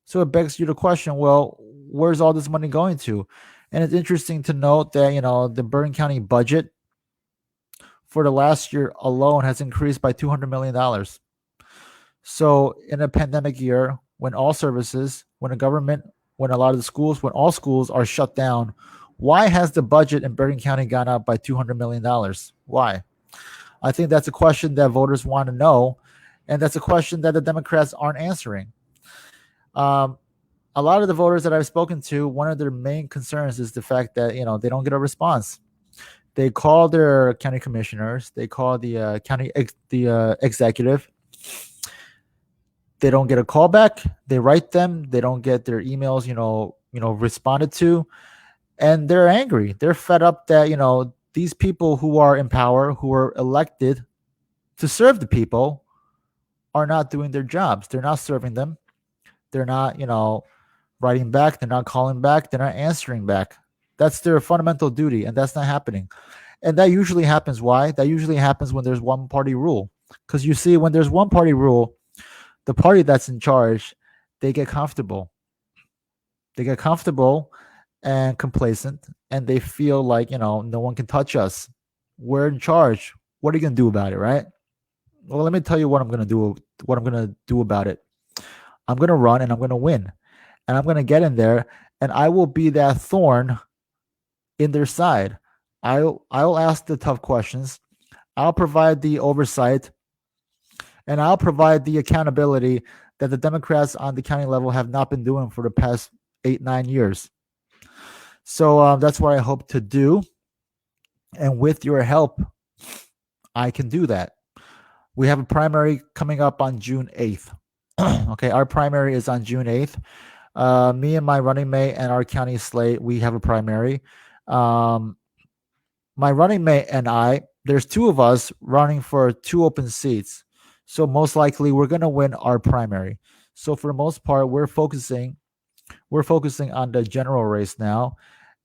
So it begs you to question, well, where's all this money going to? And it's interesting to note that, the Bergen County budget for the last year alone has increased by $200 million. So in a pandemic year, when all services, when a lot of the schools, when all schools are shut down, why has the budget in Bergen County gone up by $200 million? Why? I think that's a question that voters want to know. And that's a question that the Democrats aren't answering. A lot of the voters that I've spoken to, one of their main concerns is the fact that, they don't get a response. They call their county commissioners, they call the county executive, They don't get a call back. They write them. They don't get their emails, responded to, and they're angry. They're fed up that these people who are in power, who are elected to serve the people, are not doing their jobs. They're not serving them. They're not, writing back. They're not calling back. They're not answering back. That's their fundamental duty, and that's not happening. And that usually happens. Why? That usually happens when there's one party rule. Because you see, when there's one party rule, the party that's in charge, they get comfortable. They get comfortable and complacent, and they feel like, no one can touch us. We're in charge. What are you going to do about it, right? Well, let me tell you what I'm going to do. What I'm going to do about it. I'm going to run and I'm going to win. And I'm going to get in there, and I will be that thorn in their side. I'll ask the tough questions. I'll provide the oversight, and I'll provide the accountability that the Democrats on the county level have not been doing for the past 8-9 years. So that's what I hope to do. And with your help, I can do that. We have a primary coming up on June 8th. Okay, our primary is on June 8th. Me and my running mate and our county slate, we have a primary. My running mate and I, there's two of us running for 2 open seats. So most likely we're going to win our primary. So for the most part, we're focusing on the general race now.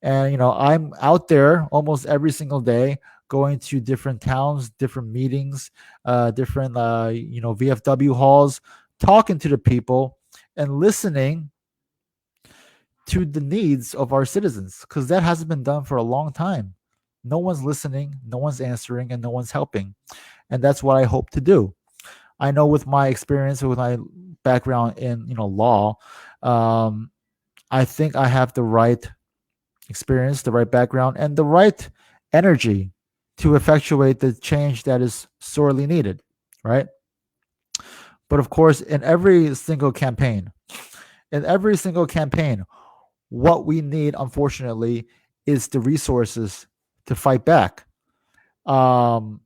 And, I'm out there almost every single day, going to different towns, different meetings, different, VFW halls, talking to the people and listening to the needs of our citizens, because that hasn't been done for a long time. No one's listening, no one's answering, and no one's helping. And that's what I hope to do. I know with my experience, with my background in law, I think I have the right experience, the right background, and the right energy to effectuate the change that is sorely needed, right? But of course, in every single campaign, what we need, unfortunately, is the resources to fight back. And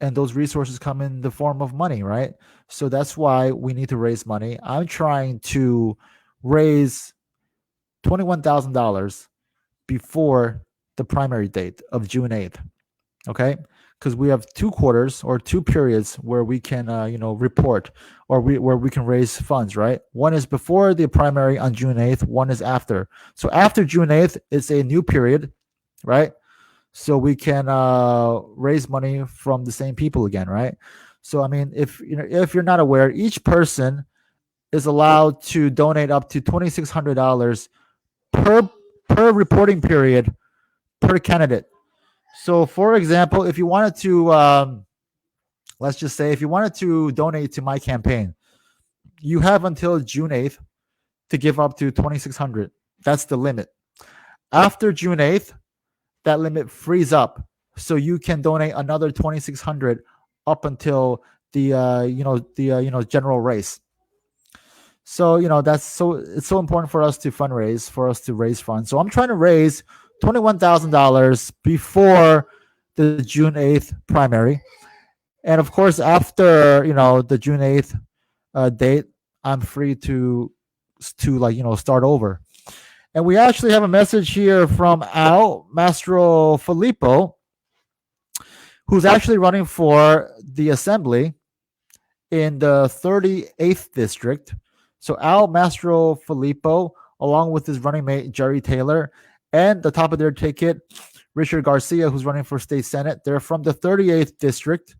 those resources come in the form of money, right? So that's why we need to raise money. I'm trying to raise $21,000 before the primary date of June 8th. Okay, because we have 2 quarters or 2 periods where we can, report, or where we can raise funds. Right, one is before the primary on June 8th. One is after. So after June 8th, it's a new period, right? So we can raise money from the same people again, right? So I mean, if you're not aware, each person is allowed to donate up to $2,600 per reporting period per candidate. So, for example, if you wanted to, let's just say, if you wanted to donate to my campaign, you have until June 8th to give up to $2,600. That's the limit. After June 8th, that limit frees up, so you can donate another $2,600 up until the general race. So it's so important for us to fundraise, for us to raise funds. So I'm trying to raise $21,000 before the June 8th primary. And of course, after the June 8th date, I'm free to start over. And we actually have a message here from Al Mastrofilipo, who's actually running for the assembly in the 38th district. So Al Mastrofilipo, along with his running mate Jerry Taylor, and the top of their ticket, Richard Garcia, who's running for state senate. They're from the 38th district.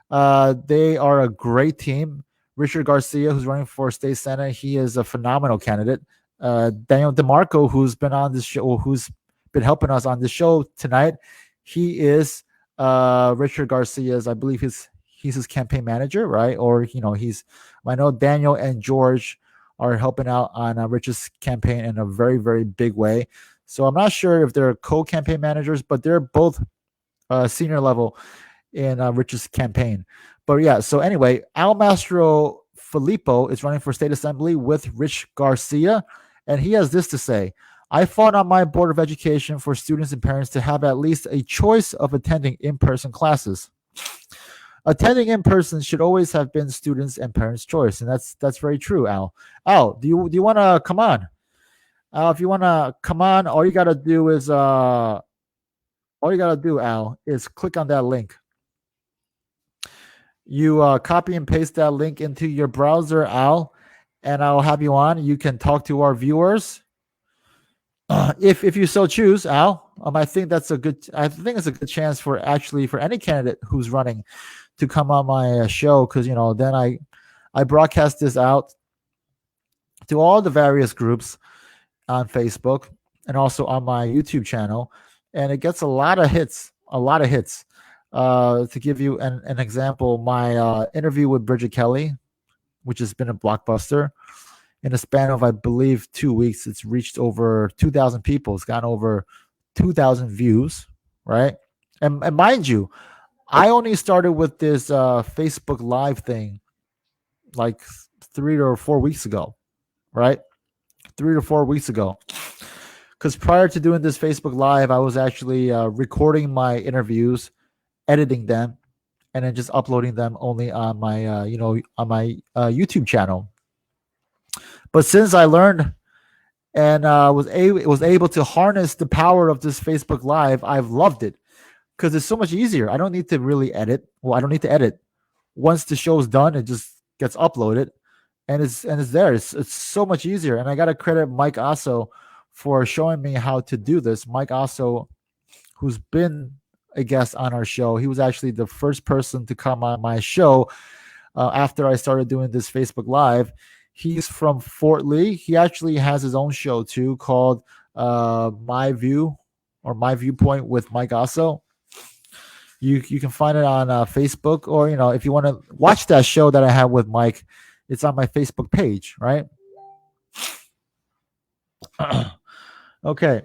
They are a great team. Richard Garcia, who's running for state senate, he is a phenomenal candidate. Daniel DeMarco, who's been on this show, who's been helping us on the show tonight, he is Richard Garcia's, I believe he's his campaign manager, right? Or I know Daniel and George are helping out on Rich's campaign in a very, very big way. So I'm not sure if they're co-campaign managers, but they're both senior level in Rich's campaign. But yeah, so anyway, Al Mastrofilipo is running for state assembly with Rich Garcia, and he has this to say: I fought on my board of education for students and parents to have at least a choice of attending in-person classes. Attending in person should always have been students' and parents' choice, and that's very true, Al. Al, do you want to come on? Al, if you want to come on, all you gotta do, Al, is click on that link. You copy and paste that link into your browser, Al, and I'll have you on. You can talk to our viewers if you so choose, Al. I think that's a good. I think it's a good chance for any candidate who's running to come on my show, because then I broadcast this out to all the various groups on Facebook and also on my YouTube channel, and it gets a lot of hits. A lot of hits. To give you an example, my interview with Bridget Kelly, which has been a blockbuster, in a span of, I believe, 2 weeks, it's reached over 2,000 people. It's gotten over 2,000 views, right? And mind you, I only started with this Facebook Live thing like 3 or 4 weeks ago, right? 3 to 4 weeks ago. Because prior to doing this Facebook Live, I was actually recording my interviews, editing them, and then just uploading them only on my YouTube channel. But since I learned and was able to harness the power of this Facebook Live, I've loved it because it's so much easier. I don't need to really edit. Well, I don't need to edit. Once the show's done, it just gets uploaded, and it's there. It's so much easier. And I gotta credit Mike Asso for showing me how to do this. Mike Asso, who's been a guest on our show, he was actually the first person to come on my show after I started doing this Facebook Live. He's from Fort Lee. He actually has his own show too, called My View or My Viewpoint with Mike Asso. You can find it on Facebook, or if you want to watch that show that I have with Mike, it's on my Facebook page, right? Okay.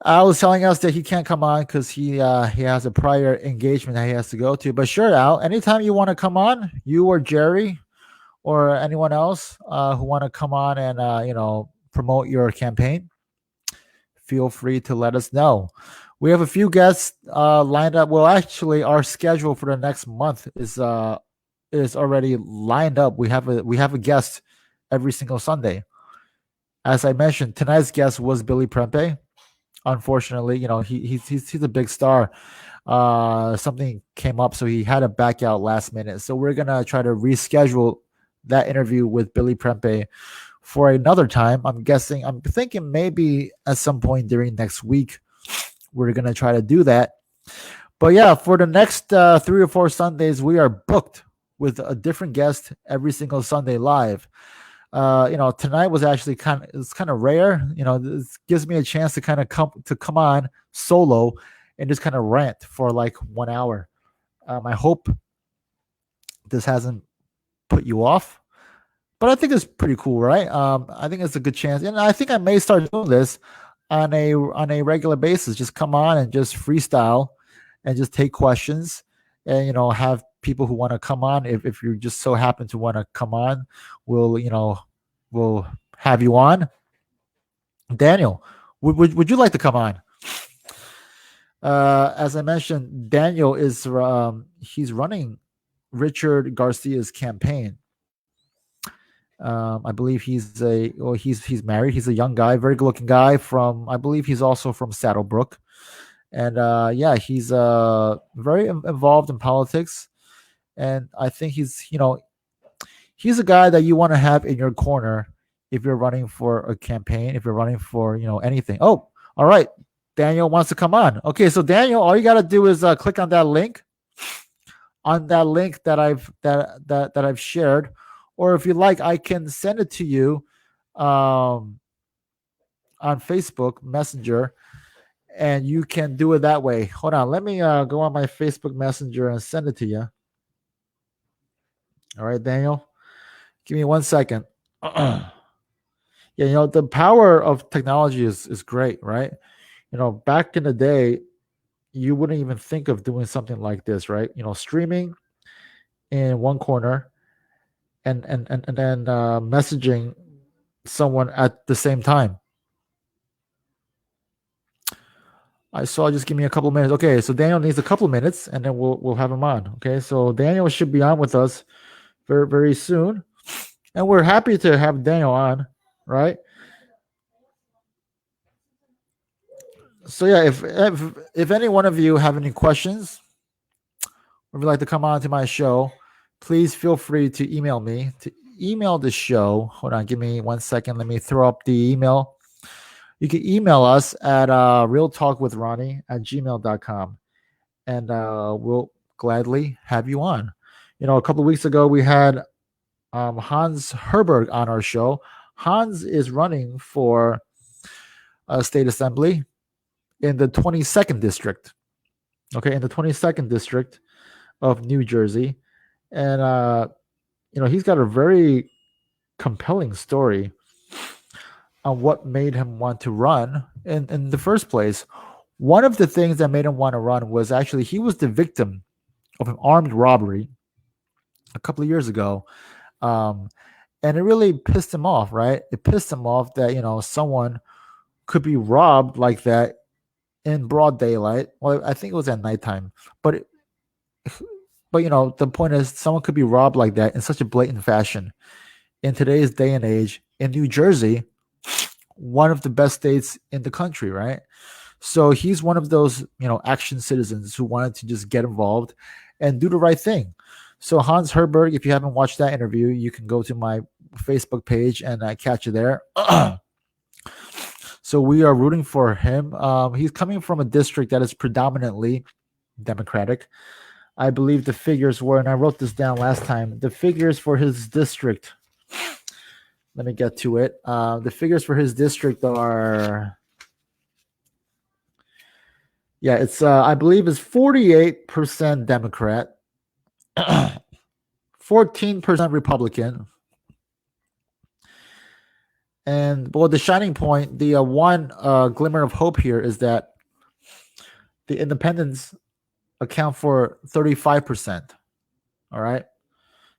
Al was telling us that he can't come on because he has a prior engagement that he has to go to. But sure, Al, anytime you want to come on, you or Jerry or anyone else who want to come on and promote your campaign, feel free to let us know. We have a few guests lined up. Well, actually, our schedule for the next month is already lined up. We have a guest every single Sunday. As I mentioned, tonight's guest was Billy Prempeh. Unfortunately, he's a big star. Something came up, so he had to back out last minute. So we're gonna try to reschedule that interview with Billy Prempeh for another time. I'm thinking maybe at some point during next week we're gonna try to do that. But yeah, for the next 3 or 4 Sundays, we are booked with a different guest every single Sunday live. Tonight was actually kind of rare. This gives me a chance to come on solo and just kind of rant for like 1 hour. I hope this hasn't put you off, but I think it's pretty cool, right? I think it's a good chance, and I think I may start doing this on a regular basis. Just come on and just freestyle and just take questions, and have people who want to come on. If you just so happen to want to come on, we'll have you on. Daniel, would you like to come on? As I mentioned, Daniel is he's running Richard Garcia's campaign. I believe he's married. He's a young guy, very good looking guy I believe he's also from Saddlebrook. And he's very involved in politics. And I think he's a guy that you want to have in your corner if you're running for a campaign, if you're running for, anything. Oh, all right. Daniel wants to come on. Okay, so Daniel, all you got to do is click on that link that I've shared, or if you like, I can send it to you on Facebook Messenger, and you can do it that way. Hold on, let me go on my Facebook Messenger and send it to you. All right, Daniel, give me 1 second. Yeah, the power of technology is great, right? Back in the day, you wouldn't even think of doing something like this, right? Streaming in one corner and then messaging someone at the same time. I saw. Just give me a couple of minutes. Okay, so Daniel needs a couple of minutes, and then we'll have him on. Okay, so Daniel should be on with us very very soon, and we're happy to have Daniel on, right? So yeah, if any one of you have any questions, or would like to come on to my show, please feel free to email me. To email the show, hold on, give me 1 second. Let me throw up the email. You can email us at realtalkwithronnie@gmail.com, and we'll gladly have you on. A couple of weeks ago, we had Hans Herberg on our show. Hans is running for state assembly in the 22nd district. Okay, in the 22nd district of New Jersey. And, he's got a very compelling story on what made him want to run in the first place. One of the things that made him want to run was actually he was the victim of an armed robbery a couple of years ago. And it really pissed him off, right? It pissed him off that, someone could be robbed like that in broad daylight. Well, I think it was at nighttime, but the point is someone could be robbed like that in such a blatant fashion in today's day and age in New Jersey, one of the best states in the country, right? So he's one of those, action citizens who wanted to just get involved and do the right thing. So Hans Herberg, if you haven't watched that interview, you can go to my Facebook page and catch it there. So we are rooting for him. He's coming from a district that is predominantly Democratic. I believe the figures were, and I wrote this down last time, the figures for his district. Let me get to it. The figures for his district are, it's I believe it's 48% Democrat, 14% Republican. And the shining point, the one glimmer of hope here is that the independents account for 35%. All right.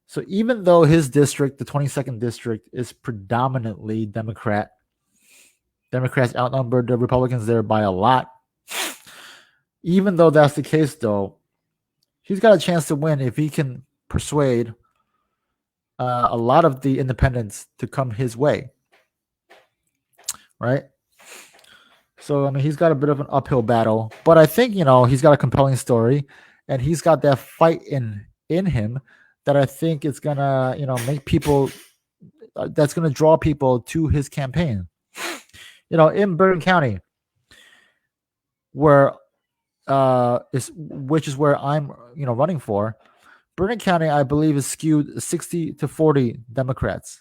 So even though his district, the 22nd district, is predominantly Democrats outnumber the Republicans there by a lot. Even though that's the case, though, he's got a chance to win if he can persuade a lot of the independents to come his way. Right? So, he's got a bit of an uphill battle, but I think, he's got a compelling story, and he's got that fight in him that I think it's going to, make people, that's going to draw people to his campaign. In Bergen County, which is where I'm, running for, Bergen County, I believe, is skewed 60 to 40 Democrats.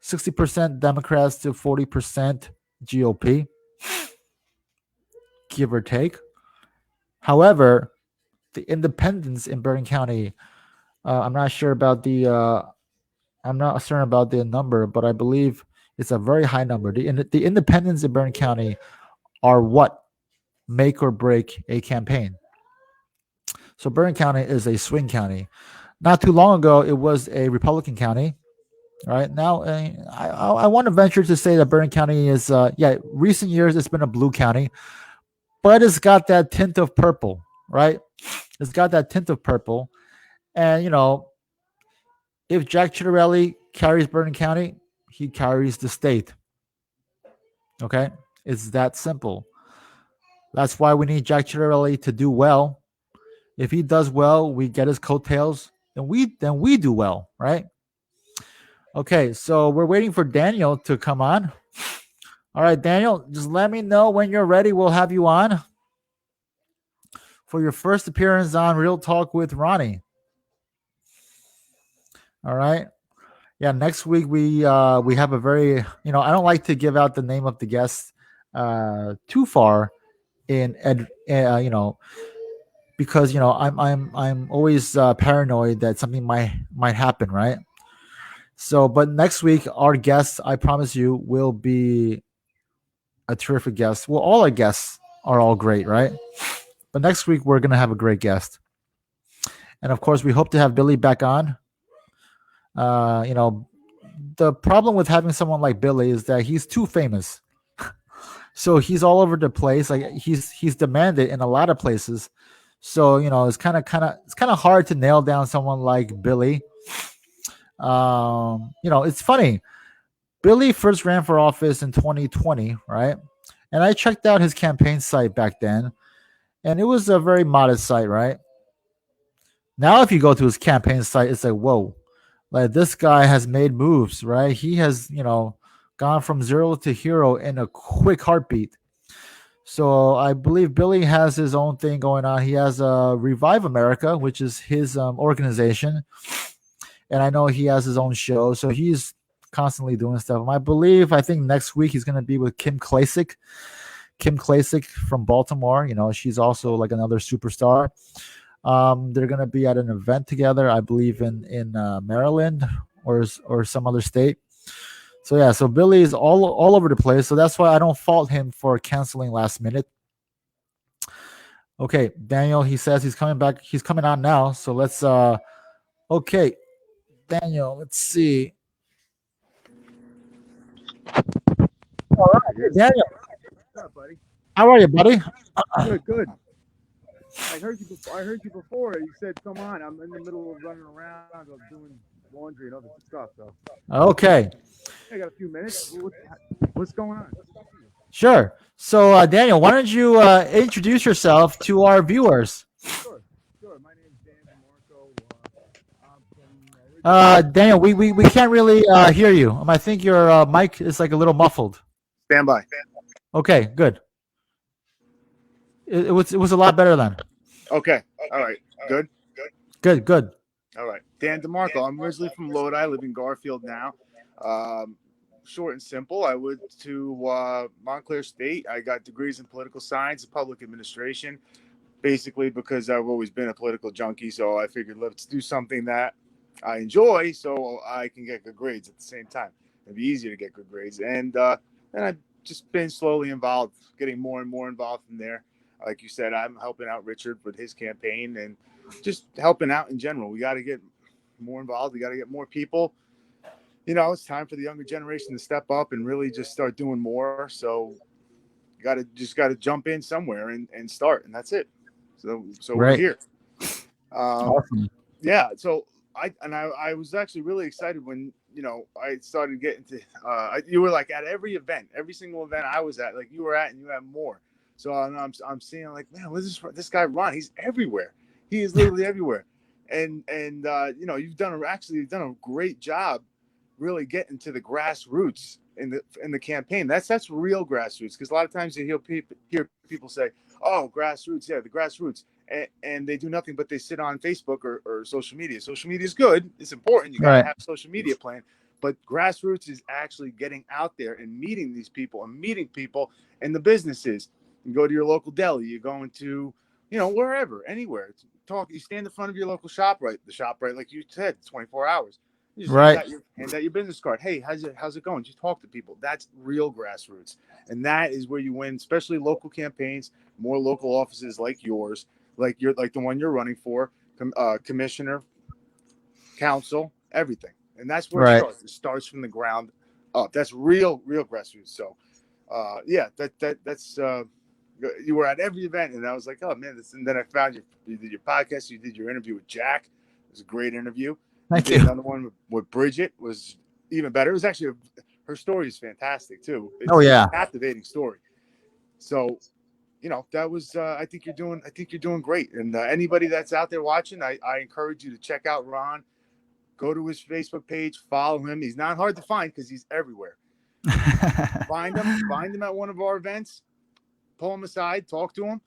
60% Democrats to 40% GOP, give or take. However, the independents in Bergen County, I'm not certain about the number, but I believe it's a very high number. The independents in Bergen County are what make or break a campaign. So Bergen County is a swing county. Not too long ago, it was a Republican county. Right now, I want to venture to say that Bergen County is, recent years it's been a blue county, but it's got that tint of purple, right? It's got that tint of purple. And, if Jack Ciattarelli carries Bergen County, he carries the state. Okay? It's that simple. That's why we need Jack Ciattarelli to do well. If he does well, we get his coattails, and we do well, right? Okay, so we're waiting for Daniel to come on. All right, Daniel, just let me know when you're ready. We'll have you on for your first appearance on Real Talk with Ronnie. All right. Yeah, next week we have a very, I don't like to give out the name of the guest too far because I'm always paranoid that something might happen, right? So, but next week, our guest, I promise you, will be a terrific guest. Well, all our guests are all great, right? But next week, we're going to have a great guest. And of course, we hope to have Billy back on. The problem with having someone like Billy is that he's too famous. So he's all over the place. Like he's demanded in a lot of places. So it's kind of hard to nail down someone like Billy. It's funny. Billy first ran for office in 2020, right? And I checked out his campaign site back then, and it was a very modest site, right? Now, if you go to his campaign site, it's like, whoa, like this guy has made moves, right? He has, gone from zero to hero in a quick heartbeat. So I believe Billy has his own thing going on. He has Revive America, which is his organization, and I know he has his own show. So he's constantly doing stuff. I think next week he's going to be with Kim Klacik. Kim Klacik from Baltimore. She's also like another superstar. They're going to be at an event together, I believe in Maryland or some other state. So yeah, so Billy is all over the place. So that's why I don't fault him for canceling last minute. Okay, Daniel, he says he's coming back. He's coming on now. So let's okay, Daniel, let's see. All right, hey, Daniel, What's up, buddy? how are you, buddy? Good, good. I heard you. I heard you before. You said, "Come on, I'm in the middle of running around, I'm doing laundry and other stuff." So Okay, I got a few minutes. What's going on? sure. So Daniel, why don't you introduce yourself to our viewers? Sure, sure. My name's Dan DeMarco. I'm from originally. Daniel, we can't really hear you. I think your mic is like a little muffled. Stand by. Okay, good. It was a lot better then. Okay. All right. Good. Good, good. All right. Dan DeMarco. I'm originally from Lodi. I live in Garfield now. Um, Short and simple. I went to Montclair State. I got degrees in political science and public administration. Basically, because I've always been a political junkie, so I figured let's do something that I enjoy, so I can get good grades at the same time. It'd be easier to get good grades, and I've just been slowly involved, getting more and more involved in there. Like you said, I'm helping out Richard with his campaign and just helping out in general. We got to get more involved. We got to get more people. It's time for the younger generation to step up and really just start doing more. So you got to jump in somewhere and start, and that's it. So we're Right. here. Awesome. Yeah. So I was actually really excited when I started getting to. You were like at every event, every single event I was at, like you were at, and you had more. So I'm seeing like, man, what is this guy Ron? He's everywhere. He is literally everywhere. And you've done a great job really getting to the grassroots in the campaign. That's real grassroots, because a lot of times you hear people say, "Oh, grassroots, yeah, the grassroots," and they do nothing but they sit on Facebook or social media. Social media is good; it's important. You got to Right. have a social media plan, but grassroots is actually getting out there and meeting these people and meeting people and the businesses. You go to your local deli. You're going to, wherever, anywhere. Talk. You stand in front of your local ShopRite. The ShopRite, like you said, 24 hours. You just Right. hand out your business card. Hey, how's it going? Just talk to people. That's real grassroots, and that is where you win, especially local campaigns, more local offices like yours, like the one you're running for, commissioner, council, everything, and that's where it Right. starts. It starts from the ground up. That's real grassroots. So, yeah, that's. You were at every event, and I was like, "Oh man!" And then I found you did your podcast. You did your interview with Jack. It was a great interview. You Thank did you. another one with Bridget. Was even better. It was actually her story is fantastic too. Oh It's yeah. a captivating story. So that was. I think you're doing great. And anybody that's out there watching, I encourage you to check out Ron. Go to his Facebook page, follow him. He's not hard to find because he's everywhere. Find him at one of our events, pull him aside, talk to him,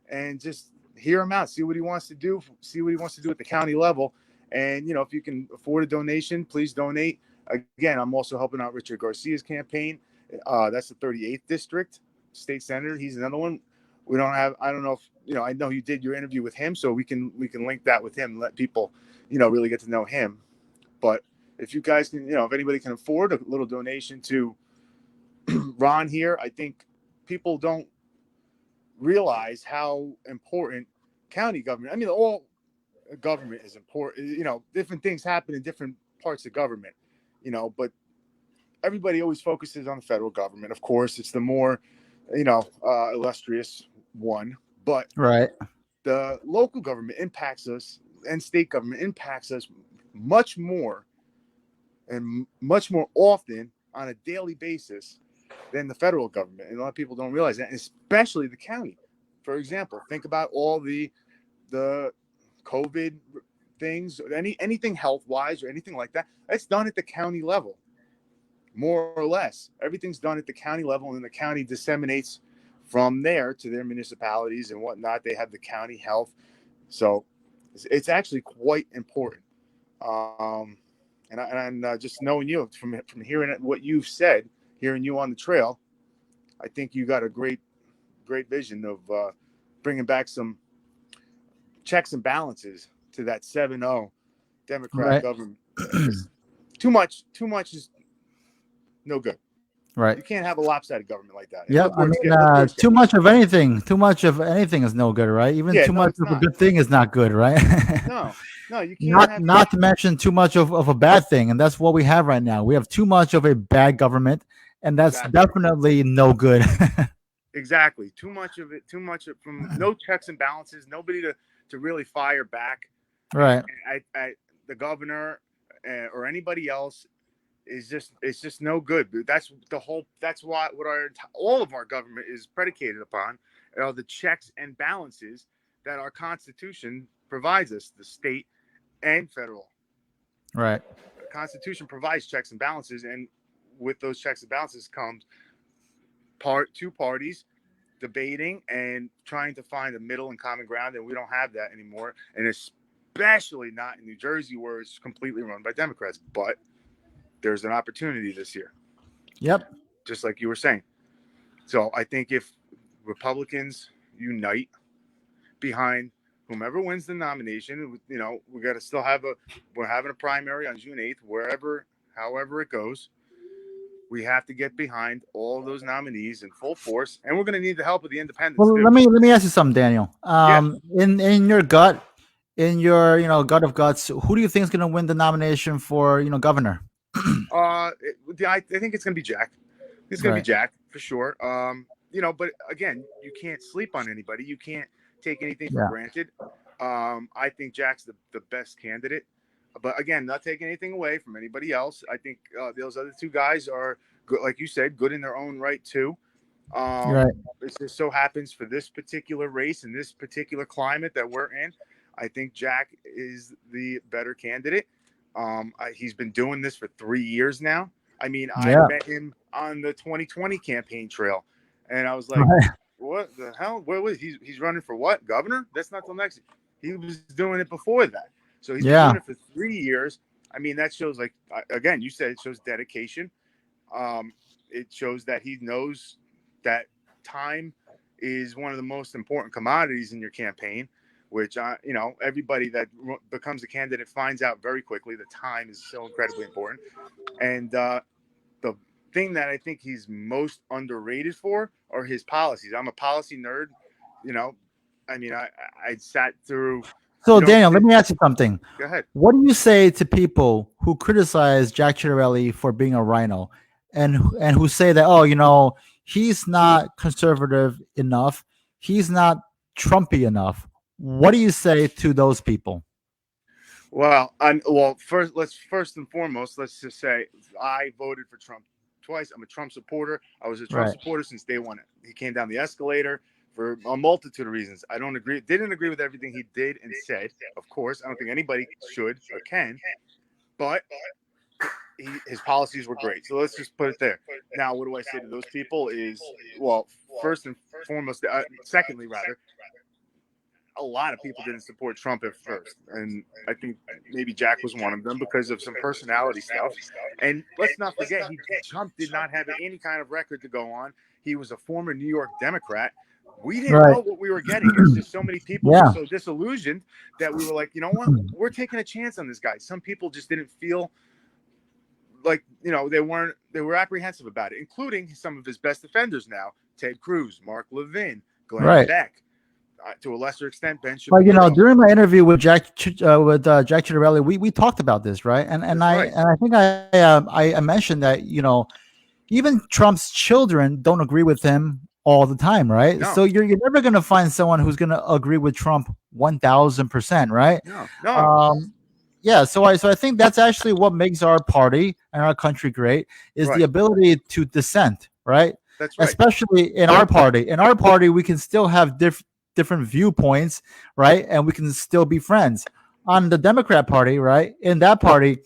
and just hear him out. See what he wants to do. See what he wants to do at the county level. And if you can afford a donation, please donate. Again, I'm also helping out Richard Garcia's campaign. That's the 38th district state senator. He's another one. We don't have. I don't know if I know you did your interview with him, so we can link that with him and let people really get to know him. But if you guys can, if anybody can afford a little donation to Ron here, I think people don't realize how important county government. I mean, all government is important. Different things happen in different parts of government. But everybody always focuses on the federal government. Of course, it's the more illustrious one. But Right. the local government impacts us, and state government impacts us much more and much more often on a daily basis than the federal government. And a lot of people don't realize that, especially the county. For example, think about all the COVID things, anything health wise or anything like that. That's done at the county level, more or less. Everything's done at the county level, and then the county disseminates from there to their municipalities and whatnot. They have the county health, so it's actually quite important. Um, and just knowing you from hearing what you've said, hearing you on the trail, I think you got a great vision of bringing back some checks and balances to that 7-0 Democrat Right. government. Because too much is no good. Right. You can't have a lopsided government like that. And Yep. I mean, too much of anything. Too much of anything is no good, right? Even Yeah, too no, much it's of a not. good thing is not good, right? No, you can't not have. not to mention too much of a bad thing, and that's what we have right now. We have too much of a bad government, and that's Exactly. definitely no good. Exactly. Too much of it. Too much of, from no checks and balances. Nobody to really fire back. Right. The governor or anybody else is just it's just no good. That's the whole. That's what our all of our government is predicated upon are the checks and balances that our Constitution provides us, the state and federal. Right. The Constitution provides checks and balances, and with those checks and balances comes two parties debating and trying to find a middle and common ground, and we don't have that anymore, and especially not in New Jersey where it's completely run by Democrats. But there's an opportunity this year, Yep. just like you were saying. So I think if Republicans unite behind whomever wins the nomination, we got to still we're having a primary on June 8th, however it goes. We have to get behind all of those nominees in full force, and we're going to need the help of the independents Well, too. let me ask you something, Daniel. Yeah. In your gut, in your gut of guts, who do you think is going to win the nomination for governor? I think it's going to be Jack. It's going to be Right. Jack for sure. But again, you can't sleep on anybody. You can't take anything for Yeah. granted. I think Jack's the best candidate. But again, not taking anything away from anybody else. I think those other two guys are good, like you said, good in their own right too. Right. It just so happens for this particular race and this particular climate that we're in, I think Jack is the better candidate. He's been doing this for 3 years now. I mean, I Yeah. met him on the 2020 campaign trail, and I was like, Right. "What the hell? Where was he's running for what? Governor? That's not till next year." He was doing it before that, so he's been Yeah. doing it for 3 years. I mean, that shows again, you said it shows dedication. It shows that he knows that time is one of the most important commodities in your campaign, which everybody that becomes a candidate finds out very quickly. The time is so incredibly important, and the thing that I think he's most underrated for are his policies. I'm a policy nerd, you know. I mean, I sat through. So, You don't Daniel, sit, let me ask you something. Go ahead. What do you say to people who criticize Jack Ciattarelli for being a rhino, and who say that, he's not conservative enough, he's not Trumpy enough? What do you say to those people? First and foremost, let's just say I voted for Trump twice. I'm a Trump supporter. I was a Trump Right. supporter since day one. He came down the escalator for a multitude of reasons. Didn't agree with everything he did and said. Of course, I don't think anybody should or can, but his policies were great. So let's just put it there. Now, what do I say to those people is, first and foremost, secondly, rather, a lot of people didn't support Trump at first. And I think maybe Jack was one of them because of some personality stuff. And let's not forget, Trump did not have any kind of record to go on. He was a former New York Democrat. We didn't Right. know what we were getting. It's just so many people Yeah. were so disillusioned that we were like, you know what? We're taking a chance on this guy. Some people just didn't feel like, they were apprehensive about it, including some of his best defenders now: Ted Cruz, Mark Levin, Glenn Right. Beck, to a lesser extent, Ben Shapiro. But during my interview with Jack Ciattarelli, we talked about this, right? And That's I right. and I think I mentioned that even Trump's children don't agree with him all the time, right? No, So you're never going to find someone who's going to agree with Trump 1000%, right? no. Um, yeah, so I think that's actually what makes our party and our country great is the Right. ability to dissent, right? That's right. Especially in our party. In our party, we can still have different viewpoints, right? And we can still be friends. On the Democrat Party, right? In that party,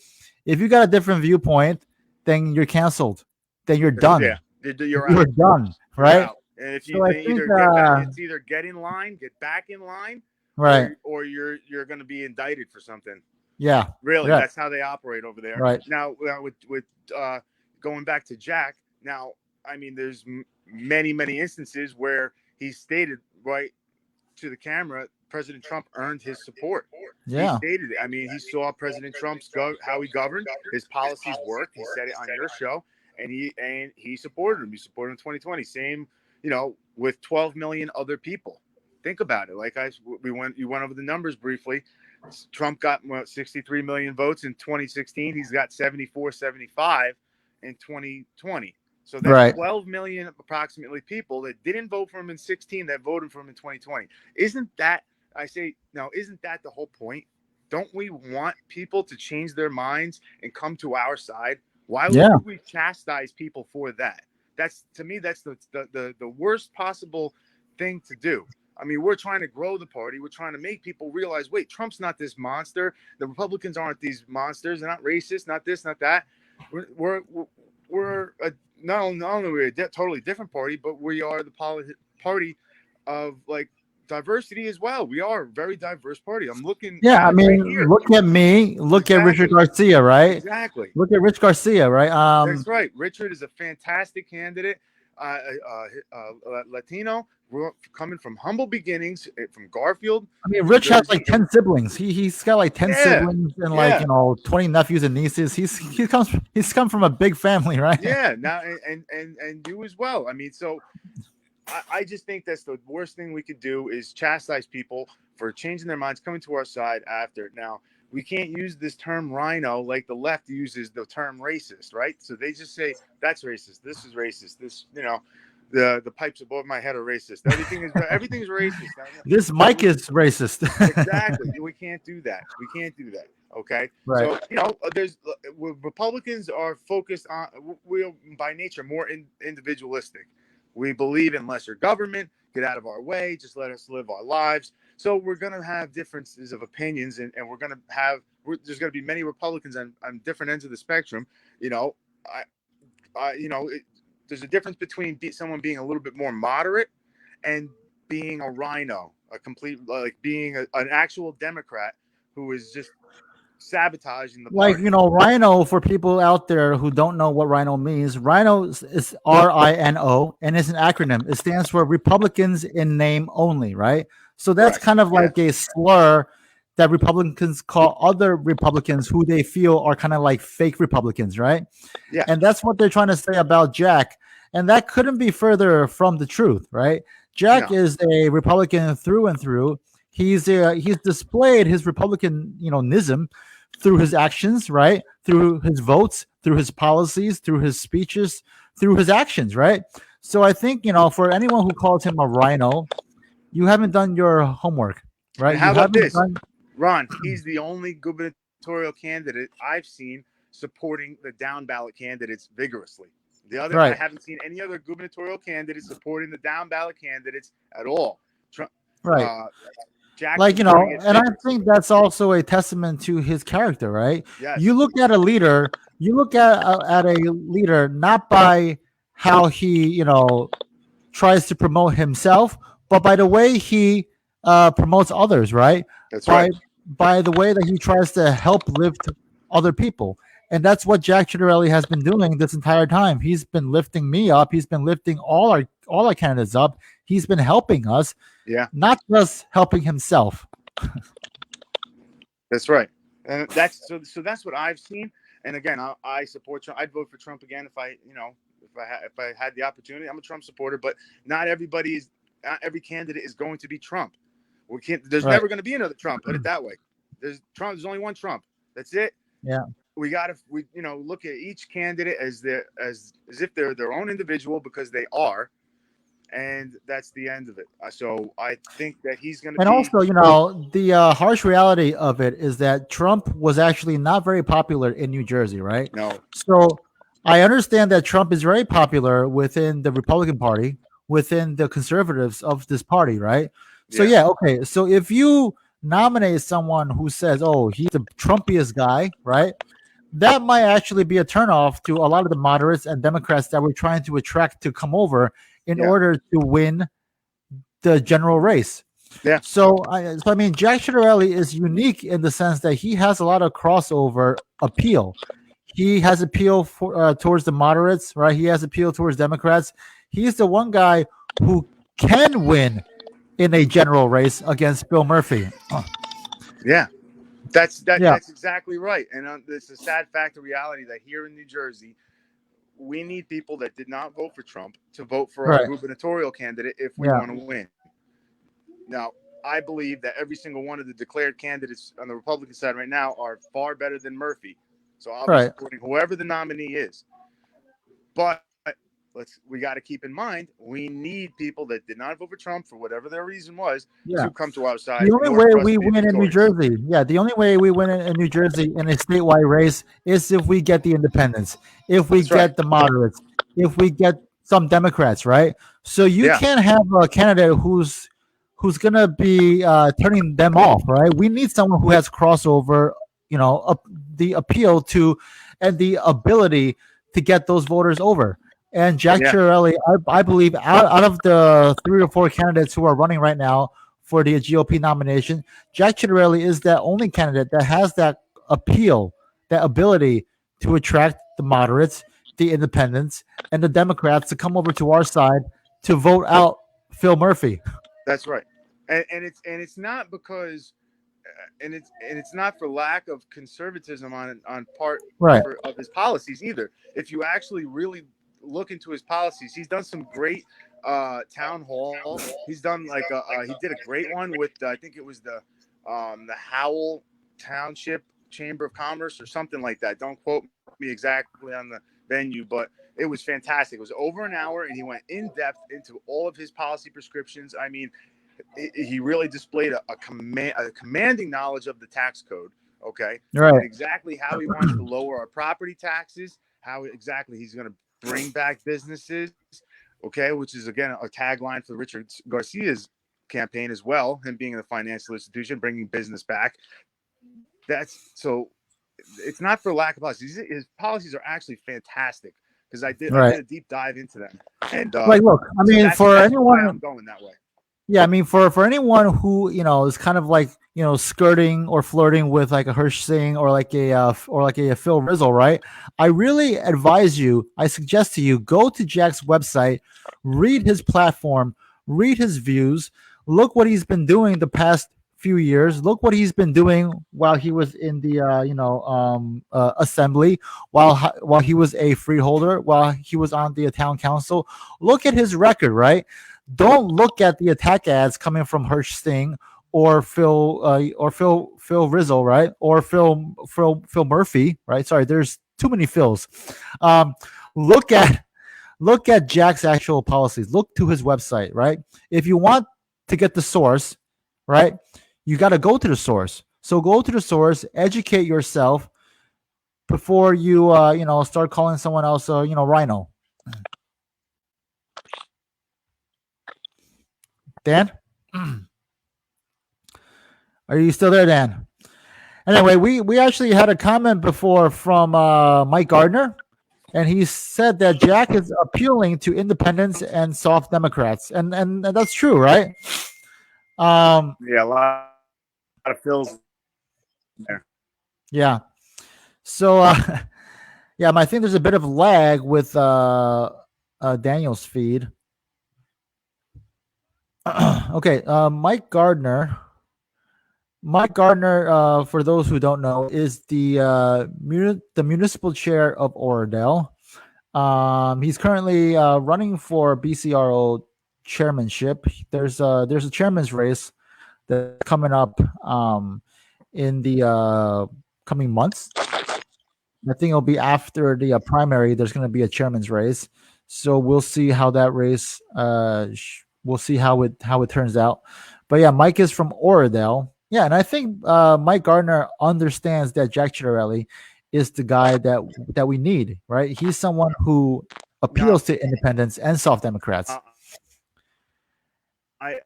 if you got a different viewpoint, then you're canceled. Then you're Yeah, done. you're You're out. done, You're right? out. And if you So I think, either get back, it's either get in line, get back in line, right, or you're going to be indicted for something. yeah, Really, yeah, that's how they operate over there. right, Now, with going back to Jack. Now, I mean, there's many instances where he stated right to the camera, President Trump earned his support. He yeah, stated it. I mean, he saw President Trump's how he governed, his policies worked. He said it on your show, and he supported him. He supported him in 2020. Same, with 12 million other people. Think about it. Like you went over the numbers briefly. Trump got 63 million votes in 2016. He's got 74, 75 in 2020. So that's right. 12 million approximately people that didn't vote for him in 16 that voted for him in 2020. Isn't that, I say, no, isn't that the whole point? Don't we want people to change their minds and come to our side? Why Yeah, would we chastise people for that? That's, to me, that's the worst possible thing to do. I mean, we're trying to grow the party. We're trying to make people realize, wait, Trump's not this monster. The Republicans aren't these monsters. They're not racist, not this, not that. We're not only we're a totally different party, but we are the party of like diversity as well. We are a very diverse party. I'm looking yeah. at I it right mean, here. look at me. Look at Richard Exactly. Garcia, right? Exactly. Look at Rich Garcia, right? That's right. Richard is a fantastic candidate. Latino, coming from humble beginnings, from Garfield, I mean, New Rich has Jersey. like 10 siblings. He's got like 10 siblings and like Yeah, 20 nephews and nieces. He's come from a big family, right? yeah. Now and you as well. I mean, so I just think that's the worst thing we could do is chastise people for changing their minds, coming to our side after. Now, we can't use this term rhino like the left uses the term racist, right? So they just say that's racist. This is racist. This, the pipes above my head are racist. Everything's racist. This So Mike is racist. exactly, we can't do that. We can't do that. Okay, Right. so there's Republicans are focused on, we're by nature more individualistic. We believe in lesser government, get out of our way, just let us live our lives. So we're going to have differences of opinions, and there's going to be many Republicans on different ends of the spectrum. You know, there's a difference between someone being a little bit more moderate and being a rhino, a complete, like being an actual Democrat who is just sabotaging the Like, party. Rhino, for people out there who don't know what Rhino means, Rhino is RINO and it's an acronym. It stands for Republicans in Name Only, right? So that's Right. kind of Yes. like a slur that Republicans call other Republicans who they feel are kind of like fake Republicans, right? Yeah. And that's what they're trying to say about Jack. And that couldn't be further from the truth, right? Jack No. is a Republican through and through. He's displayed his Republicanism through his actions, right? Through his votes, through his policies, through his speeches, through his actions, right? So I think, for anyone who calls him a rhino, you haven't done your homework, right? And You how about haven't this, done. Ron? He's the only gubernatorial candidate I've seen supporting the down ballot candidates vigorously. I Right. haven't seen any other gubernatorial candidates supporting the down ballot candidates at all. Right. Jack Like, supporting it and I vigorously. think that's also a testament to his character, right? Yes. You look at a leader, not by how he, tries to promote himself, but by the way he promotes others, right? That's By right. by the way that he tries to help lift other people. And that's what Jack Ciattarelli has been doing this entire time. He's been lifting me up. He's been lifting all our candidates up. He's been helping us, Yeah. not just helping himself. That's right. And that's so that's what I've seen. And again, I support Trump. I'd vote for Trump again if I had the opportunity. I'm a Trump supporter, but not every candidate is going to be Trump. We can't. There's Right. never going to be another Trump. Put it that way. There's only one Trump. That's it. Yeah. We look at each candidate as if they're their own individual, because they are. and that's the end of it. So I think that he's going to And be also, the harsh reality of it is that Trump was actually not very popular in New Jersey, right? no, So I understand that Trump is very popular within the Republican Party, within the conservatives of this party, right? So yeah, yeah, okay. So if you nominate someone who says, "Oh, he's the Trumpiest guy," right? That might actually be a turnoff to a lot of the moderates and Democrats that we're trying to attract to come over in yeah, order to win the general race. yeah, So I mean, Jack Ciattarelli is unique in the sense that he has a lot of crossover appeal. He has appeal towards the moderates, right? He has appeal towards Democrats. He's the one guy who can win in a general race against Bill Murphy. yeah. Yeah, That's exactly right. And it's a sad fact of reality that here in New Jersey, we need people that did not vote for Trump to vote for our right. gubernatorial candidate if we Yeah, want to win. Now, I believe that every single one of the declared candidates on the Republican side right now are far better than Murphy. So I'll be right. supporting whoever the nominee is. But we got to keep in mind we need people that did not vote for Trump for whatever their reason was Yeah. to come to our The side in only order way for us we to be win in New victorious. Jersey, yeah, the only way we win in New Jersey in a statewide race is if we get the independents, if we That's right. get the moderates, if we get some Democrats, right? So you Yeah. can't have a candidate who's gonna be turning them off, right? We need someone who has crossover, the appeal to and the ability to get those voters over. And Jack Yeah. Chiarelli, I believe, out of the 3 or 4 candidates who are running right now for the GOP nomination, Jack Ciattarelli is that only candidate that has that appeal, that ability to attract the moderates, the independents, and the Democrats to come over to our side to vote out Phil Murphy. That's right. And it's not because and it's not for lack of conservatism on part Right. of his policies either. If you actually really look into his policies, he's done some great town halls. He's done he did a great one with I think it was the Howell Township Chamber of Commerce or something like that. Don't quote me exactly on the venue, but it was fantastic. It was over an hour, and he went in depth into all of his policy prescriptions. I mean, he really displayed a commanding knowledge of the tax code, okay, and Right. exactly how he wants to lower our property taxes, how exactly he's going to bring back businesses, okay, which is again a tagline for Richard Garcia's campaign as well, him being in the financial institution, bringing business back. That's so. It's not for lack of policies. His policies are actually fantastic because I Right. did a deep dive into them, and Like, look, I so mean, for that's why anyone, I'm going that way. yeah, I mean, for anyone who is kind of like skirting or flirting with like a Hirsch Singh or like a Phil Rizzo, right? I really advise you. I suggest to you go to Jack's website, read his platform, read his views, look what he's been doing the past few years. Look what he's been doing while he was in the assembly, while he was a freeholder, while he was on the town council. Look at his record, right? Don't look at the attack ads coming from Hirsch Sting or Phil Rizzo, right? Or Phil Murphy, right? Sorry, there's too many Phils. Um, look at Jack's actual policies. Look to his website, right? If you want to get the source, right, you got to go to the source. So go to the source, educate yourself before you start calling someone else rhino. Dan, are you still there, Dan? Anyway, we actually had a comment before from Mike Gardner, and he said that Jack is appealing to independents and soft Democrats, and that's true, right? Yeah, a lot of fills there. Yeah. So yeah, I think there's a bit of lag with Daniel's feed. Okay, Mike Gardner, for those who don't know, is the municipal chair of Oradell. He's currently running for BCRO chairmanship. There's a chairman's race that's coming up in the coming months. I think it'll be after the primary. There's going to be a chairman's race. So we'll see how that race. We'll see how it turns out. But yeah, Mike is from Oradell. Yeah, and I think Mike Gardner understands that Jack Ciattarelli is the guy that we need. Right? He's someone who No, appeals to independents and soft Democrats. uh, I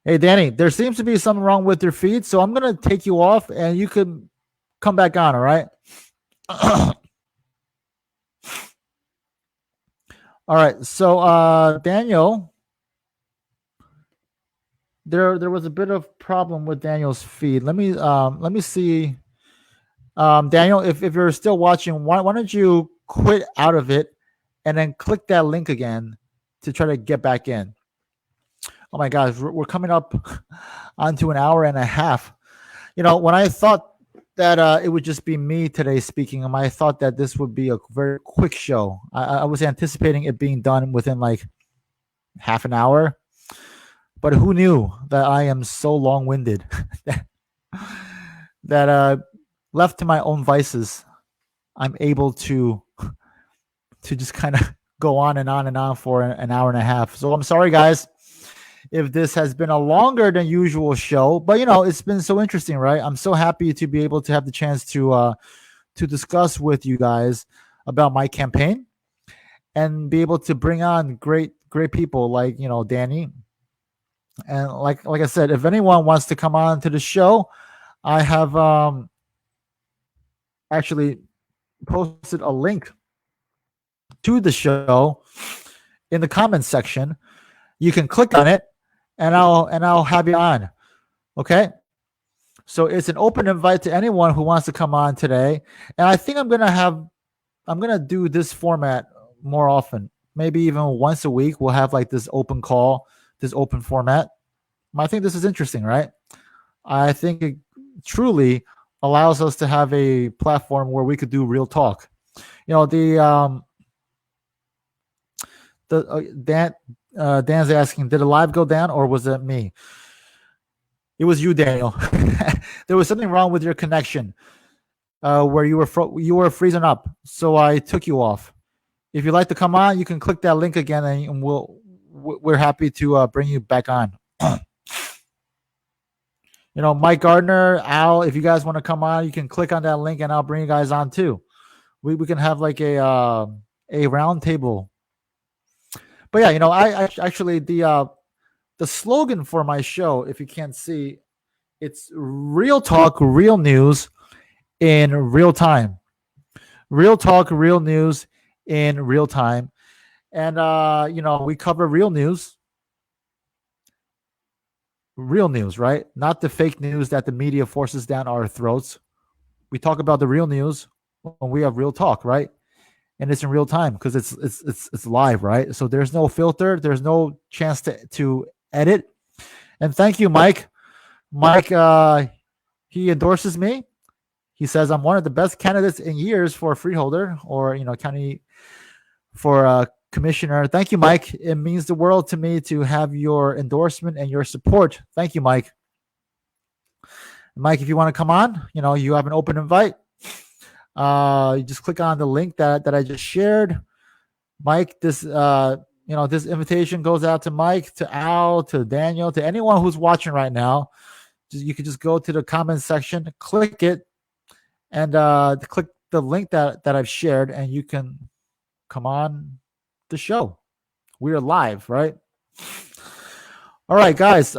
Hey, Danny, there seems to be something wrong with your feed, so I'm gonna take you off, and you can come back on. All right. All right. So, Daniel, there was a bit of problem with Daniel's feed. Let me see. Daniel, if you're still watching, why don't you quit out of it and then click that link again to try to get back in? Oh my gosh, we're coming up onto an hour and a half. When I thought that it would just be me today speaking, I thought that this would be a very quick show. I was anticipating it being done within like half an hour, but who knew that I am so long-winded that left to my own vices, I'm able to just kind of go on and on and on for an hour and a half. So I'm sorry, guys, if this has been a longer than usual show, but it's been so interesting, right? I'm so happy to be able to have the chance to discuss with you guys about my campaign and be able to bring on great people like Danny. And like I said, if anyone wants to come on to the show, I have actually posted a link to the show in the comments section. You can click on it and I'll have you on. Okay? So it's an open invite to anyone who wants to come on today. And I think I'm gonna do this format more often. Maybe even once a week we'll have like this open call, this open format. I think this is interesting, right? I think it truly allows us to have a platform where we could do real talk. Dan's asking, did the live go down or was it me? It was you, Daniel. There was something wrong with your connection where you were freezing up, so I took you off. If you'd like to come on, you can click that link again, and we're happy to bring you back on. Mike Gardner, Al, if you guys want to come on, you can click on that link, and I'll bring you guys on too. We can have like a round table. But yeah, I actually the slogan for my show, if you can't see, it's real talk, real news in real time. Real talk, real news in real time. And we cover real news, right? Not the fake news that the media forces down our throats. We talk about the real news when we have real talk, right? And it's in real time because it's live, right? So there's no filter, there's no chance to edit. And thank you, Mike. Mike, he endorses me. He says I'm one of the best candidates in years for a freeholder or county for commissioner. Thank you, Mike. It means the world to me to have your endorsement and your support. Thank you, Mike. Mike, if you want to come on, you have an open invite. You just click on the link that I just shared. Mike, this invitation goes out to Mike, to Al, to Daniel, to anyone who's watching right now. You can just go to the comment section, click it, and click the link that I've shared, and you can come on the show. We are live, right? All right, guys.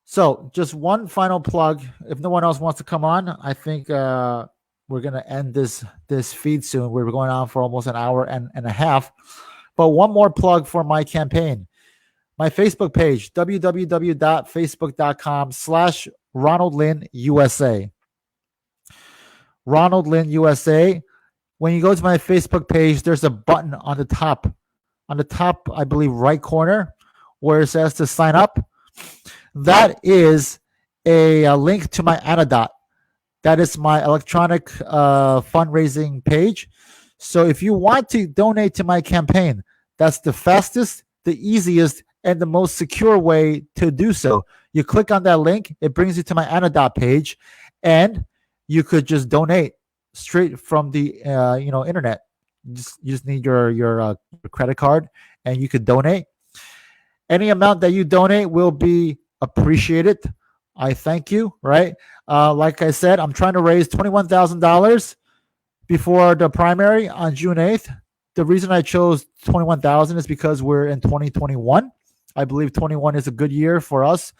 So just one final plug. If no one else wants to come on, I think we're gonna end this feed soon. We're going on for almost an hour and a half. But one more plug for my campaign. My Facebook page, www.facebook.com/Ronald Lin USA. Ronald Lin USA. When you go to my Facebook page, there's a button on the top, I believe, right corner, where it says to sign up. That is a link to my Anadot. That is my electronic fundraising page. So if you want to donate to my campaign, that's the fastest, the easiest, and the most secure way to do so. You click on that link, it brings you to my Anadot page, and you could just donate. straight from the internet. You just need your credit card, and you could donate. Any amount that you donate will be appreciated. I thank you. Right. Like I said, I'm trying to raise $21,000 before the primary on June 8th. The reason I chose 21,000 is because we're in 2021. I believe 21 is a good year for us.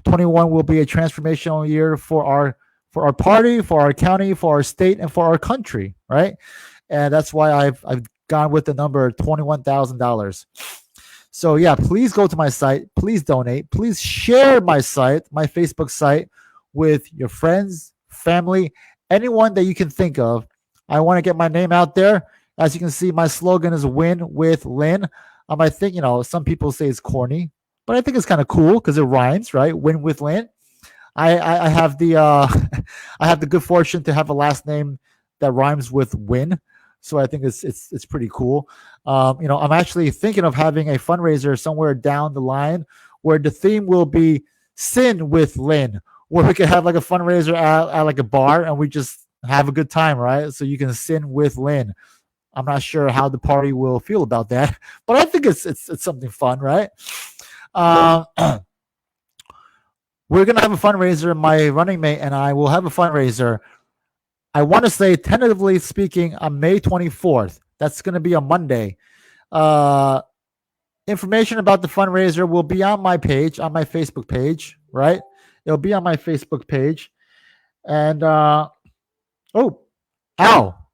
21 will be a transformational year for our party, for our county, for our state, and for our country, right? And that's why I've gone with the number $21,000. So yeah, please go to my site. Please donate. Please share my site, my Facebook site, with your friends, family, anyone that you can think of. I want to get my name out there. As you can see, my slogan is "Win with Lin." I think some people say it's corny, but I think it's kind of cool because it rhymes, right? Win with Lin. I have the I have the good fortune to have a last name that rhymes with win, so I think it's pretty cool. I'm actually thinking of having a fundraiser somewhere down the line where the theme will be "Sin with Lin," where we could have like a fundraiser at like a bar and we just have a good time, right? So you can sin with Lin. I'm not sure how the party will feel about that, but I think it's something fun, right? Um, we're gonna have a fundraiser. My running mate and I will have a fundraiser. I want to say, tentatively speaking, on May 24th. That's gonna be a Monday. Uh, Information about the fundraiser will be on my page, on my Facebook page, right? It'll be on my Facebook page. And oh, Al,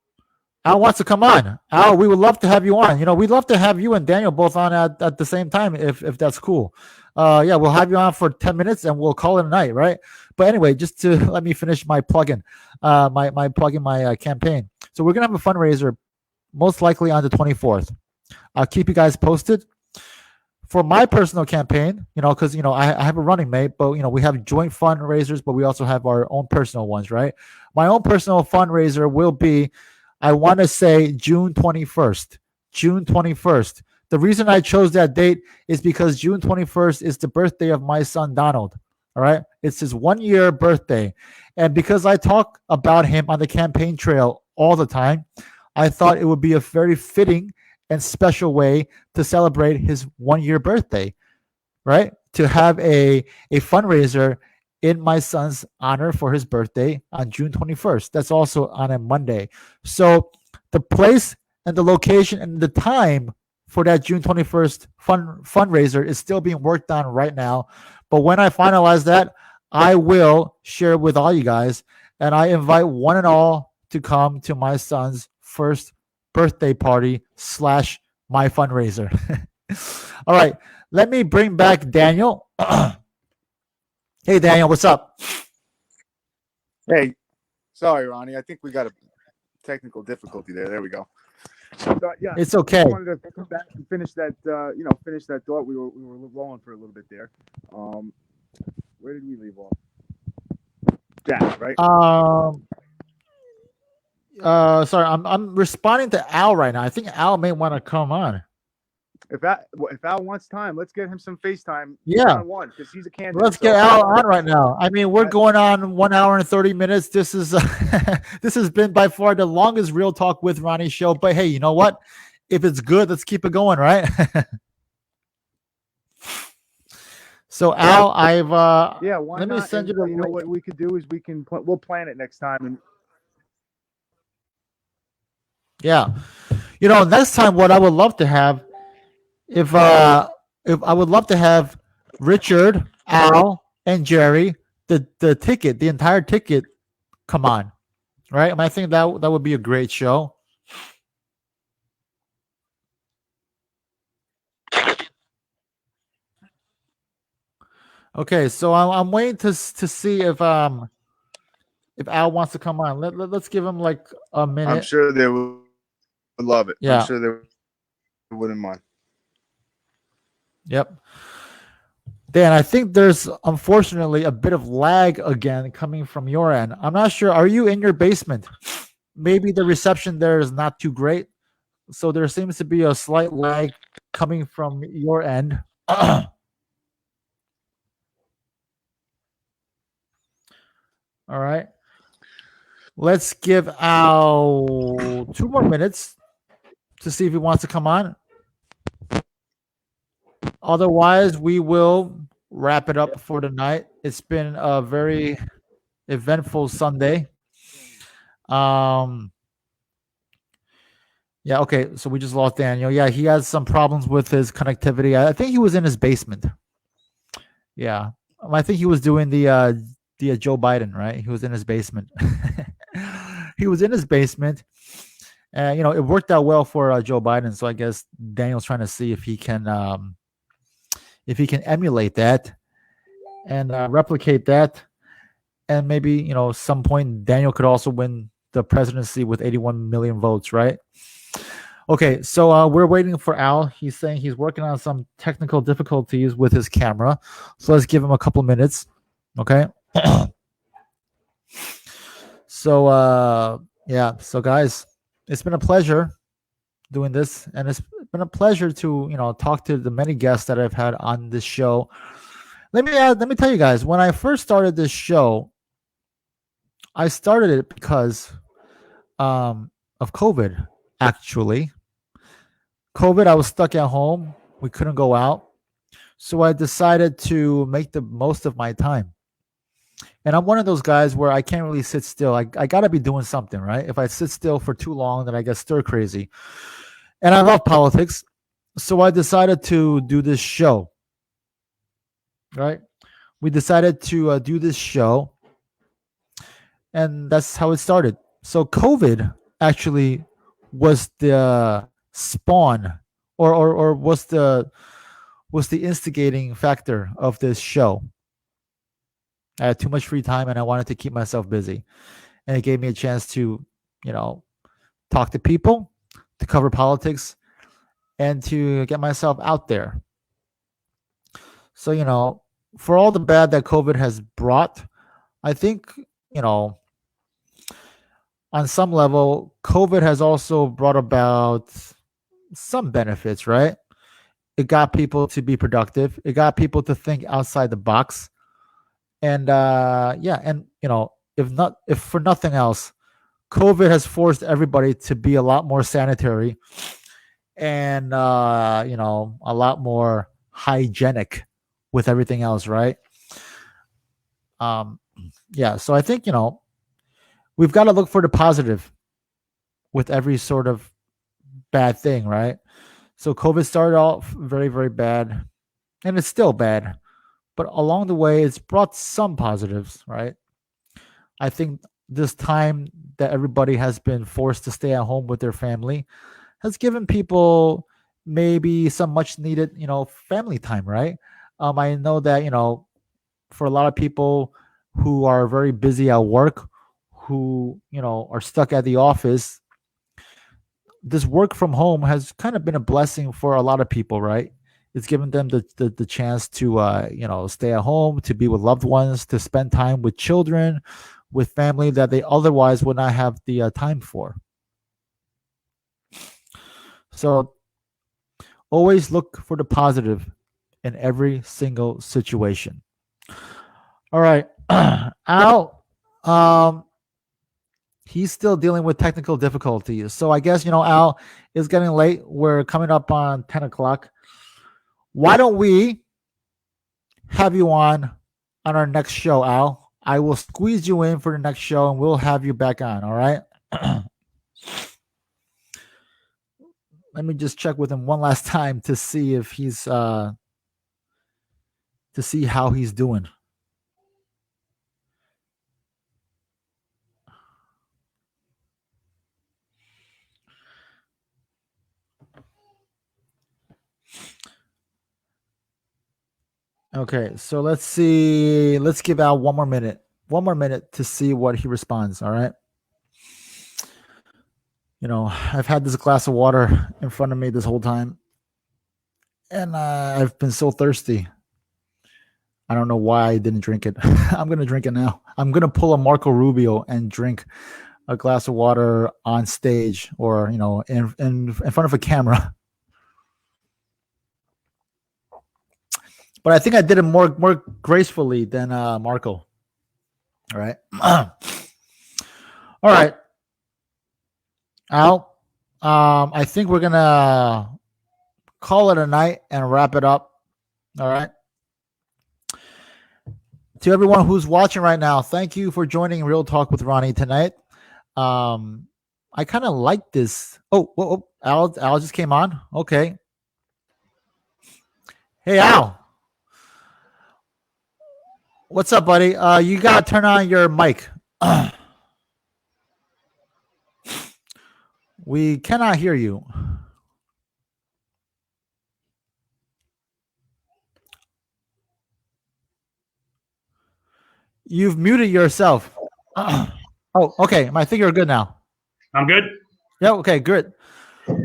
Al wants to come on. Al, we would love to have you on. We'd love to have you and Daniel both on at the same time if that's cool. Yeah, we'll have you on for 10 minutes and we'll call it a night, right? But anyway, just to let me finish my plugin, my plugin, my campaign. So we're gonna have a fundraiser most likely on the 24th. I'll keep you guys posted. For my personal campaign, because I have a running mate, but we have joint fundraisers, but we also have our own personal ones, right? My own personal fundraiser will be, I want to say, June 21st. June 21st. The reason I chose that date is because June 21st is the birthday of my son Donald. All right, it's his 1 year birthday, and because I talk about him on the campaign trail all the time, I thought it would be a very fitting and special way to celebrate his 1 year birthday, right? To have a fundraiser in my son's honor for his birthday on June 21st. That's also on a Monday. So the place and the location and the time for that June 21st fundraiser is still being worked on right now. But when I finalize that, I will share it with all you guys. And I invite one and all to come to my son's first birthday party / my fundraiser. All right, let me bring back Daniel. Hey, Daniel, what's up? Hey, sorry, Ronnie. I think we got a technical difficulty there. There we go. Yeah, It's okay. I wanted to come back and finish that. Finish that thought. We were rolling for a little bit there. Where did we leave off? Jack, right? Sorry, I'm responding to Al right now. I think Al may want to come on. If Al wants time, let's get him some FaceTime. Yeah, one because he's a candidate. let's get Al on right now. I mean, we're going on 1 hour and 30 minutes. This is this has been by far the longest Real Talk with Ronnie show. But hey, you know what? If it's good, let's keep it going, right? So Al, I've why let me not? send you the link. What we could do is we'll plan it next time. And yeah, next time what I would love to have, if I would love to have Richard, Al, and Jerry, the entire ticket, come on, right? I think that would be a great show. Okay, so I'm waiting to see if Al wants to come on. Let's give him like a minute. I'm sure they would love it. Yeah. I'm sure they wouldn't mind. Yep. Dan, I think there's unfortunately a bit of lag again coming from your end. I'm not sure. Are you in your basement? Maybe the reception there is not too great. So there seems to be a slight lag coming from your end. All right. Let's give Al 2 more minutes to see if he wants to come on. Otherwise, we will wrap it up for tonight. It's been a very eventful Sunday. Um, yeah, okay. So we just lost Daniel. Yeah, he has some problems with his connectivity. I think he was in his basement. Yeah, I think he was doing the Joe Biden, right? He was in his basement. He was in his basement, and it worked out well for Joe Biden. So I guess Daniel's trying to see if he can emulate that and replicate that, and maybe some point Daniel could also win the presidency with 81 million votes, right? Okay, so we're waiting for Al. He's saying he's working on some technical difficulties with his camera, so let's give him a couple minutes. Okay. So yeah, so guys, it's been a pleasure doing this, and it's been a pleasure to talk to the many guests that I've had on this show. Let me tell you guys, when I first started this show, I started it because of COVID. Actually, COVID, I was stuck at home. We couldn't go out, so I decided to make the most of my time. And I'm one of those guys where I can't really sit still. I got to be doing something, right? If I sit still for too long, then I get stir crazy. And I love politics. So I decided to do this show, right? We decided to do this show, and that's how it started. So COVID actually was the spawn, or was the instigating factor of this show. I had too much free time and I wanted to keep myself busy. And it gave me a chance to, talk to people, to cover politics, and to get myself out there. So, for all the bad that COVID has brought, I think, you know, on some level, COVID has also brought about some benefits, right? It got people to be productive. It got people to think outside the box. And yeah, and if for nothing else, COVID has forced everybody to be a lot more sanitary and a lot more hygienic with everything else, right? Um, yeah, so I think we've got to look for the positive with every sort of bad thing, right? So COVID started off very, very bad, and it's still bad, but along the way, it's brought some positives, right? I think this time that everybody has been forced to stay at home with their family has given people maybe some much needed, family time, right? I know that, for a lot of people who are very busy at work, who, are stuck at the office, this work from home has kind of been a blessing for a lot of people, right? It's given them the chance to, stay at home, to be with loved ones, to spend time with children, with family that they otherwise would not have the time for. So always look for the positive in every single situation. All right. Al, um, he's still dealing with technical difficulties. So I guess, Al, is getting late. We're coming up on 10 o'clock. Why don't we have you on our next show, Al? I will squeeze you in for the next show and we'll have you back on. All right. Let me just check with him one last time to see if he's to see how he's doing. Okay, so let's see. Let's give Al one more minute. One more minute to see what he responds. All right. I've had this glass of water in front of me this whole time, and I've been so thirsty. I don't know why I didn't drink it. I'm gonna drink it now. I'm gonna pull a Marco Rubio and drink a glass of water on stage, or in front of a camera. But I think I did it more gracefully than Marco. All right. All right, Al. I think we're gonna call it a night and wrap it up. All right. To everyone who's watching right now, thank you for joining Real Talk with Ronnie tonight. I kind of like this. Oh, Al just came on. Okay. Hey, Al. What's up, buddy? You gotta turn on your mic. We cannot hear you. You've muted yourself. Oh, okay. I think you're good now. I'm good. Yeah. Okay. Good.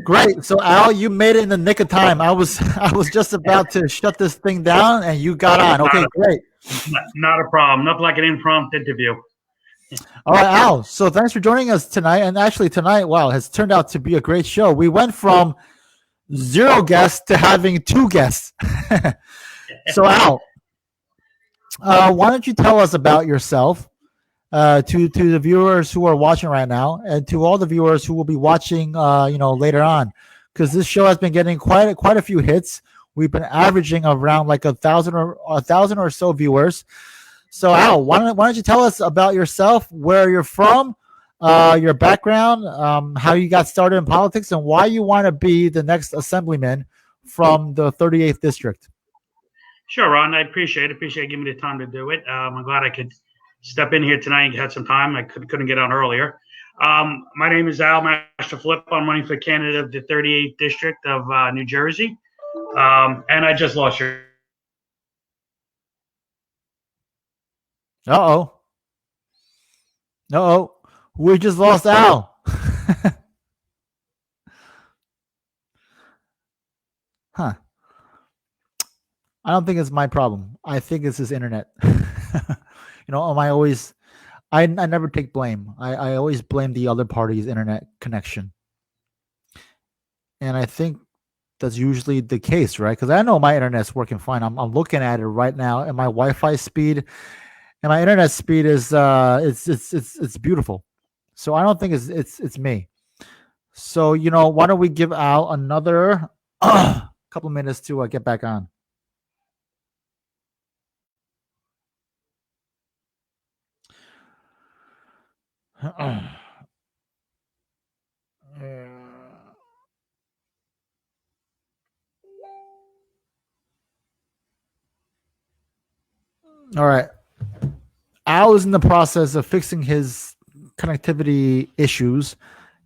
Great. So Al, you made it in the nick of time. I was just about to shut this thing down, and you got on. Okay. Great. Not a problem. Nothing like an impromptu interview. All right, Al. So thanks for joining us tonight. And actually, tonight, wow, has turned out to be a great show. We went from 0 guests to having 2 guests. So Al, why don't you tell us about yourself to the viewers who are watching right now, and to all the viewers who will be watching, later on, because this show has been getting quite a few hits. We've been averaging around like 1,000 or so viewers. So Al, why don't you tell us about yourself, where you're from, your background, how you got started in politics, and why you want to be the next assemblyman from the 38th district? Sure, Ron. I appreciate it. Appreciate giving me the time to do it. I'm glad I could step in here tonight and had some time. I couldn't get on earlier. My name is Al Mastrofilipo. I'm running for candidate of the 38th district of New Jersey. And I just lost your. Uh-oh. We just lost Al. Huh. I don't think it's my problem. I think it's his internet. I never take blame. I always blame the other party's internet connection. And I think that's usually the case, right? Because I know my internet's working fine. I'm looking at it right now, and my Wi-Fi speed and my internet speed is it's beautiful. So I don't think it's me. So why don't we give Al another couple minutes to get back on? All right. Al is in the process of fixing his connectivity issues,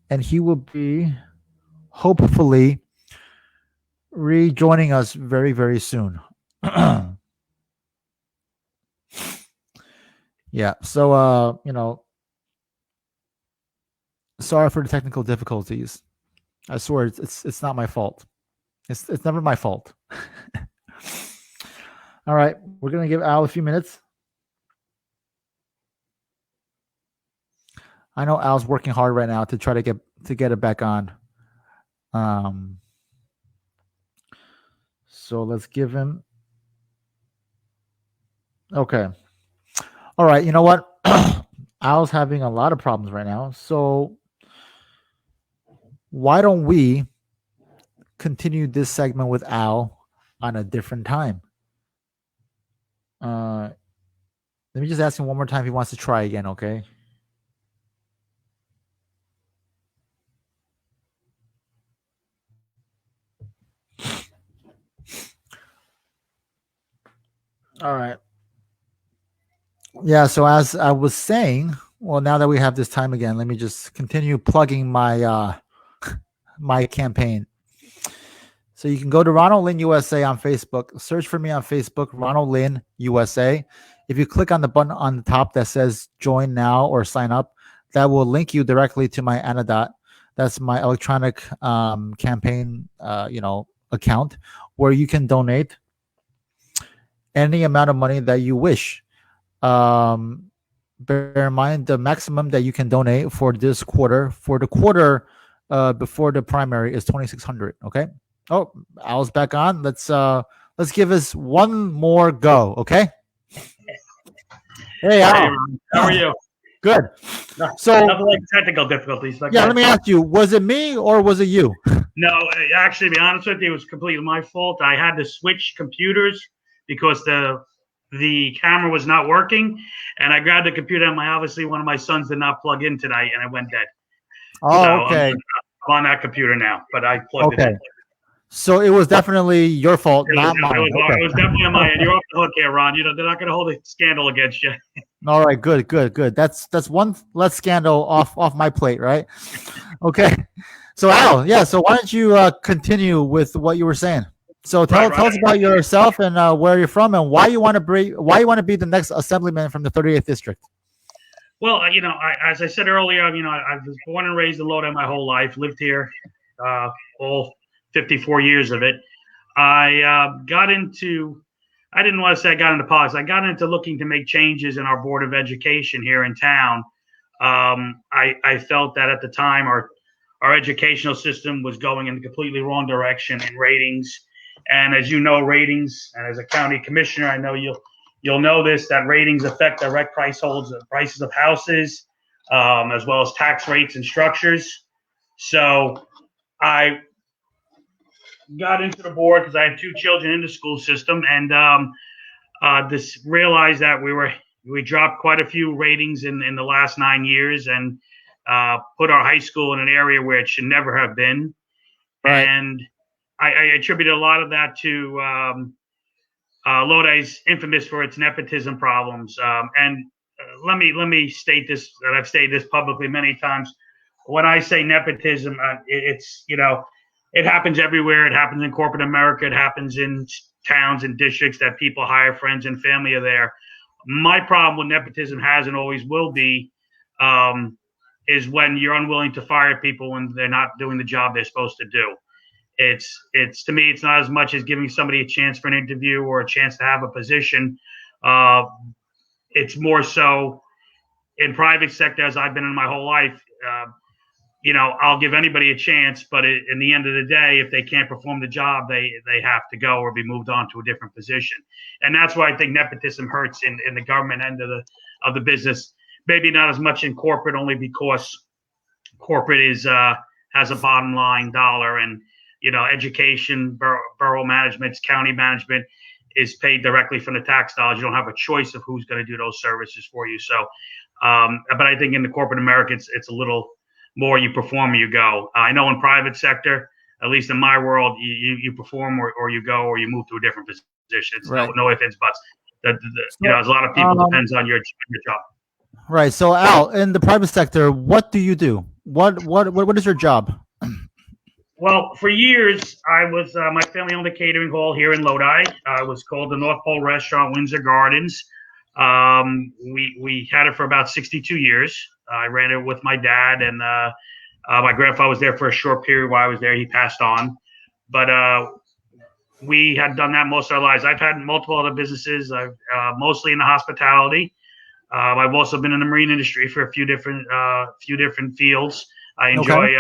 and he will be hopefully rejoining us very, very soon. Yeah. So, sorry for the technical difficulties. I swear it's not my fault. It's never my fault. All right, we're gonna give Al a few minutes. I know Al's working hard right now to try to get it back on. So let's give him. Okay. All right. You know what? Al's having a lot of problems right now. So why don't we continue this segment with Al on a different time? Let me just ask him one more time if he wants to try again, okay? All right. Yeah, so as I was saying, well, now that we have this time again, let me just continue plugging my my campaign. So you can go to Ronald Lin USA on Facebook. Search for me on Facebook, Ronald Lin USA. If you click on the button on the top that says join now or sign up, that will link you directly to my Anadot. That's my electronic campaign account, where you can donate any amount of money that you wish. Bear in mind the maximum that you can donate for this quarter, for the quarter before the primary, is $2,600. Okay. Oh, Al's back on. Let's give us one more go. Okay. Hey, Al. How are you? Good. No, So nothing like technical difficulties. Like yeah, let me ask you: was it me or was it you? No, actually, to be honest with you, it was completely my fault. I had to switch computers because the camera was not working, and I grabbed the computer, and obviously one of my sons did not plug in tonight, and it went dead. So Oh, okay. I'm on that computer now, but I plugged it Okay. in. So it was definitely your fault, not mine. It was definitely on mine. You're off the hook here, Ron. They're not going to hold a scandal against you. All right, good. That's one less scandal off my plate, right? Okay. So Al, yeah. So why don't you continue with what you were saying? So tell us about yourself and where you're from and why you want to be the next assemblyman from the 38th district. Well, as I said earlier, I was born and raised in Lodi my whole life. Lived here all 54 years of it. I didn't want to say I got into politics. I got into looking to make changes in our Board of Education here in town. I felt that at the time our educational system was going in the completely wrong direction in ratings. And as you know, ratings, and as a county commissioner, I know you'll know this, that ratings affect direct prices of houses, as well as tax rates and structures. So I got into the board because I had two children in the school system, and this realized that we dropped quite a few ratings in the last 9 years, and put our high school in an area where it should never have been. Right. And I attributed a lot of that to Lodi's infamous for its nepotism problems. And let me state this, that I've stated this publicly many times. When I say nepotism, it's it happens everywhere. It happens in corporate America. It happens in towns and districts that people hire friends and family are there. My problem with nepotism has and always will be is when you're unwilling to fire people when they're not doing the job they're supposed to do. It's to me, it's not as much as giving somebody a chance for an interview or a chance to have a position. It's more so in private sector, as I've been in my whole life. I'll give anybody a chance, but in the end of the day, if they can't perform the job, they have to go or be moved on to a different position. And that's why I think nepotism hurts in the government end of the business. Maybe not as much in corporate, only because corporate has a bottom line dollar, and education, borough management, county management is paid directly from the tax dollars. You don't have a choice of who's going to do those services for you. So, but I think in the corporate America, it's a little more you perform or you go. I know in private sector, at least in my world, you perform or you go or you move to a different position. It's right. no ifs, ands, buts. There's a lot of people depends on your job. Right. So Al, in the private sector, what do you do? What is your job? Well, for years, I was my family owned a catering hall here in Lodi. It was called the North Pole Restaurant, Windsor Gardens. We had it for about 62 years. I ran it with my dad, and my grandfather was there for a short period while I was there. He passed on, but we had done that most of our lives. I've had multiple other businesses, mostly in the hospitality. I've also been in the marine industry for a few different fields. I enjoy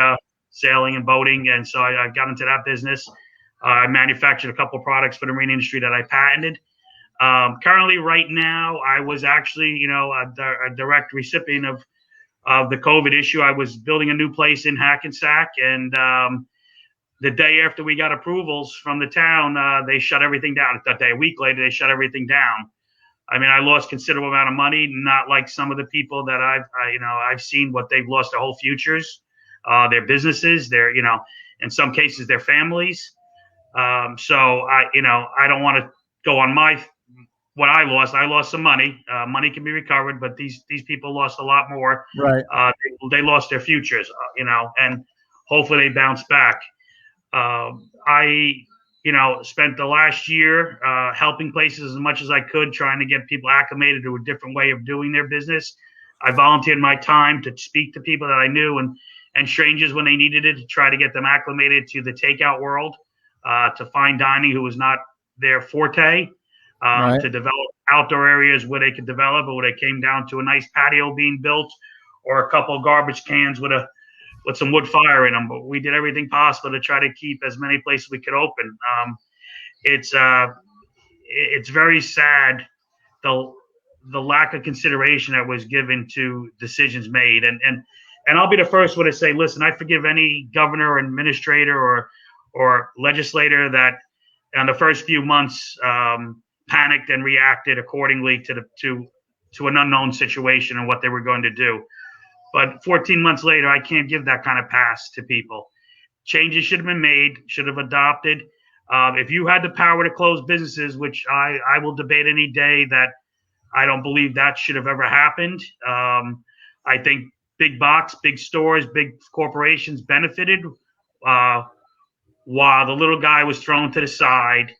sailing and boating, and so I got into that business. I manufactured a couple of products for the marine industry that I patented. Currently, right now, I was actually, a direct recipient of the COVID issue. I was building a new place in Hackensack, and the day after we got approvals from the town, they shut everything down. A week later, they shut everything down. I mean, I lost considerable amount of money, not like some of the people that I've seen what they've lost their whole futures, their businesses, in some cases, their families. So I don't want to go on what I lost. I lost some money. Money can be recovered, but these people lost a lot more. Right. They lost their futures, and hopefully they bounce back. I spent the last year helping places as much as I could, trying to get people acclimated to a different way of doing their business. I volunteered my time to speak to people that I knew and strangers when they needed it, to try to get them acclimated to the takeout world, to fine dining, who was not their forte, to develop outdoor areas where they could develop, or where they came down to a nice patio being built, or a couple of garbage cans with some wood fire in them. But we did everything possible to try to keep as many places we could open. It's very sad, though. the lack of consideration that was given to decisions made. And I'll be the first one to say, listen, I forgive any governor or administrator or legislator that in the first few months panicked and reacted accordingly to an unknown situation and what they were going to do. But 14 months later, I can't give that kind of pass to people. Changes should have been made, should have adopted. If you had the power to close businesses, which I will debate any day, that I don't believe that should have ever happened. I think big box, big stores, big corporations benefited while the little guy was thrown to the side.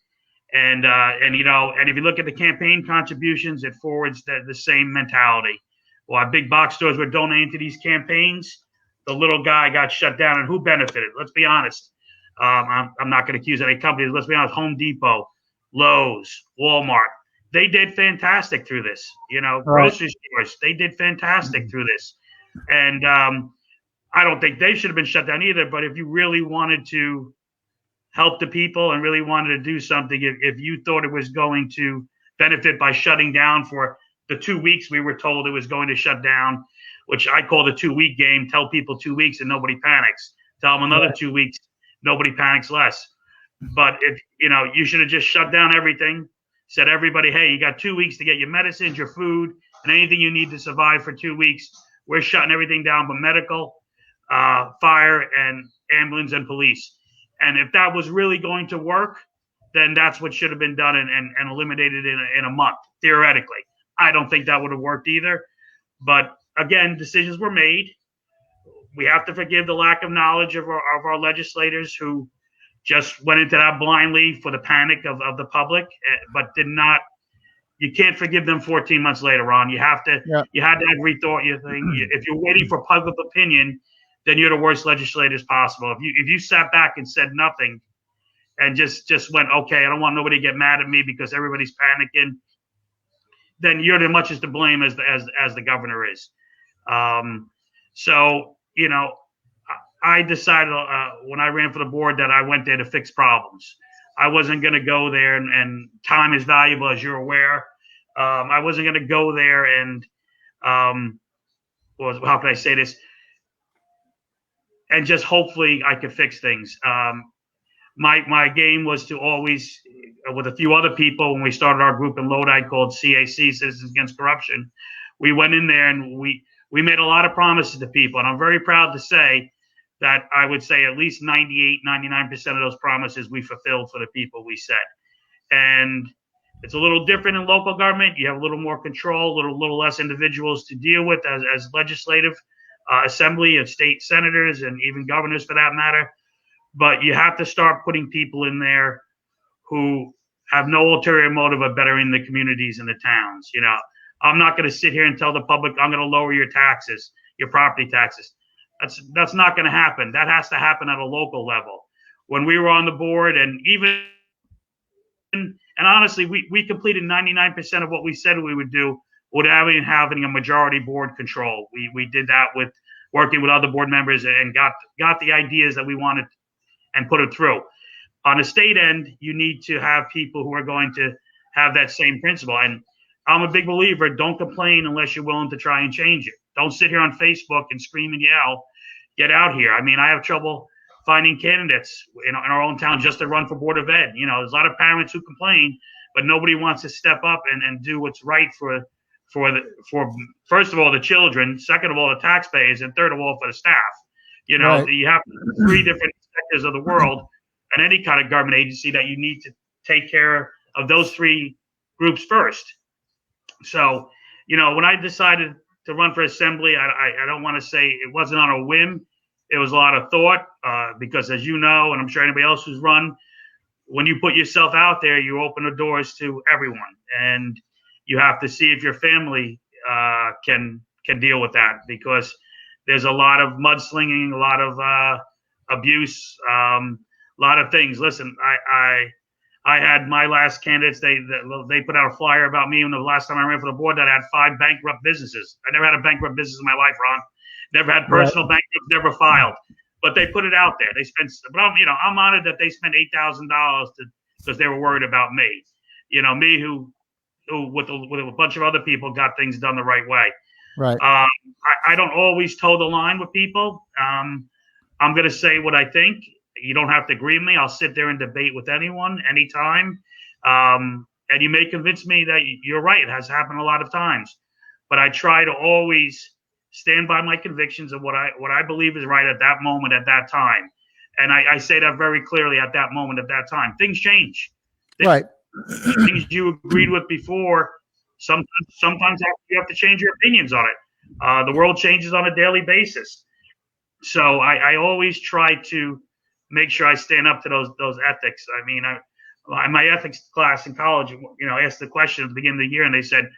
And if you look at the campaign contributions, it forwards the same mentality. While big box stores were donating to these campaigns, the little guy got shut down. And who benefited? Let's be honest. I'm not going to accuse any companies. Let's be honest. Home Depot, Lowe's, Walmart. They did fantastic through this. Grocery stores, they did fantastic through this. And I don't think they should have been shut down either. But if you really wanted to help the people and really wanted to do something, if you thought it was going to benefit by shutting down for the 2 weeks we were told it was going to shut down, which I call the 2-week game, tell people 2 weeks and nobody panics. Tell them another 2 weeks, nobody panics less. But if you should have just shut down everything, said everybody, hey, you got 2 weeks to get your medicines, your food, and anything you need to survive for 2 weeks. We're shutting everything down but medical, fire, and ambulance and police. And if that was really going to work, then that's what should have been done and eliminated in a month, theoretically. I don't think that would have worked either. But again, decisions were made. We have to forgive the lack of knowledge of our legislators who just went into that blindly for the panic of the public, but did not. You can't forgive them 14 months later, Ron. You had to have rethought your thing. If you're waiting for public opinion, then you're the worst legislators possible. If you sat back and said nothing and just went, okay, I don't want nobody to get mad at me because everybody's panicking, then you're as much as to blame as the governor is. I decided when I ran for the board that I went there to fix problems. I wasn't going to go there, and time is valuable, as you're aware. I wasn't going to go there and, how can I say this? And just hopefully I could fix things. My game was to always, with a few other people, when we started our group in Lodi called CAC, Citizens Against Corruption, we went in there and we made a lot of promises to people. And I'm very proud to say that I would say at least 98, 99% of those promises we fulfilled for the people we said. And it's a little different in local government. You have a little more control, a little less individuals to deal with as legislative assembly and state senators and even governors for that matter. But you have to start putting people in there who have no ulterior motive of bettering the communities and the towns. I'm not going to sit here and tell the public I'm going to lower your taxes, your property taxes. That's not going to happen. That has to happen at a local level. When we were on the board, and honestly, we completed 99% of what we said we would do without even having a majority board control. We did that with working with other board members and got the ideas that we wanted and put it through. On the state end, you need to have people who are going to have that same principle. And I'm a big believer, don't complain unless you're willing to try and change it. Don't sit here on Facebook and scream and yell. Get out here. I mean, I have trouble finding candidates in our own town just to run for Board of Ed. There's a lot of parents who complain, but nobody wants to step up and do what's right for first of all the children, second of all the taxpayers, and third of all for the staff. Right. You have 3 different sectors of the world and any kind of government agency that you need to take care of those 3 groups first. So, when I decided to run for assembly, I don't want to say it wasn't on a whim. It was a lot of thought because, as you know, and I'm sure anybody else who's run, when you put yourself out there, you open the doors to everyone, and you have to see if your family can deal with that, because there's a lot of mudslinging, a lot of abuse, a lot of things. Listen, I had my last candidates. They put out a flyer about me when the last time I ran for the board that I had 5 bankrupt businesses. I never had a bankrupt business in my life, Ron. Never had personal bankruptcy, never filed. But they put it out there. They spent, but I'm honored that they spent $8,000 because they were worried about me. Me who who, with a bunch of other people, got things done the right way. Right. I don't always toe the line with people. I'm going to say what I think. You don't have to agree with me. I'll sit there and debate with anyone, anytime. And you may convince me that you're right. It has happened a lot of times. But I try to always stand by my convictions of what I believe is right at that moment, at that time. And I say that very clearly at that moment, at that time. Things change. Right. Things you agreed with before, sometimes you have to change your opinions on it. The world changes on a daily basis. So I always try to make sure I stand up to those ethics. I mean, my ethics class in college, asked the question at the beginning of the year, and they said,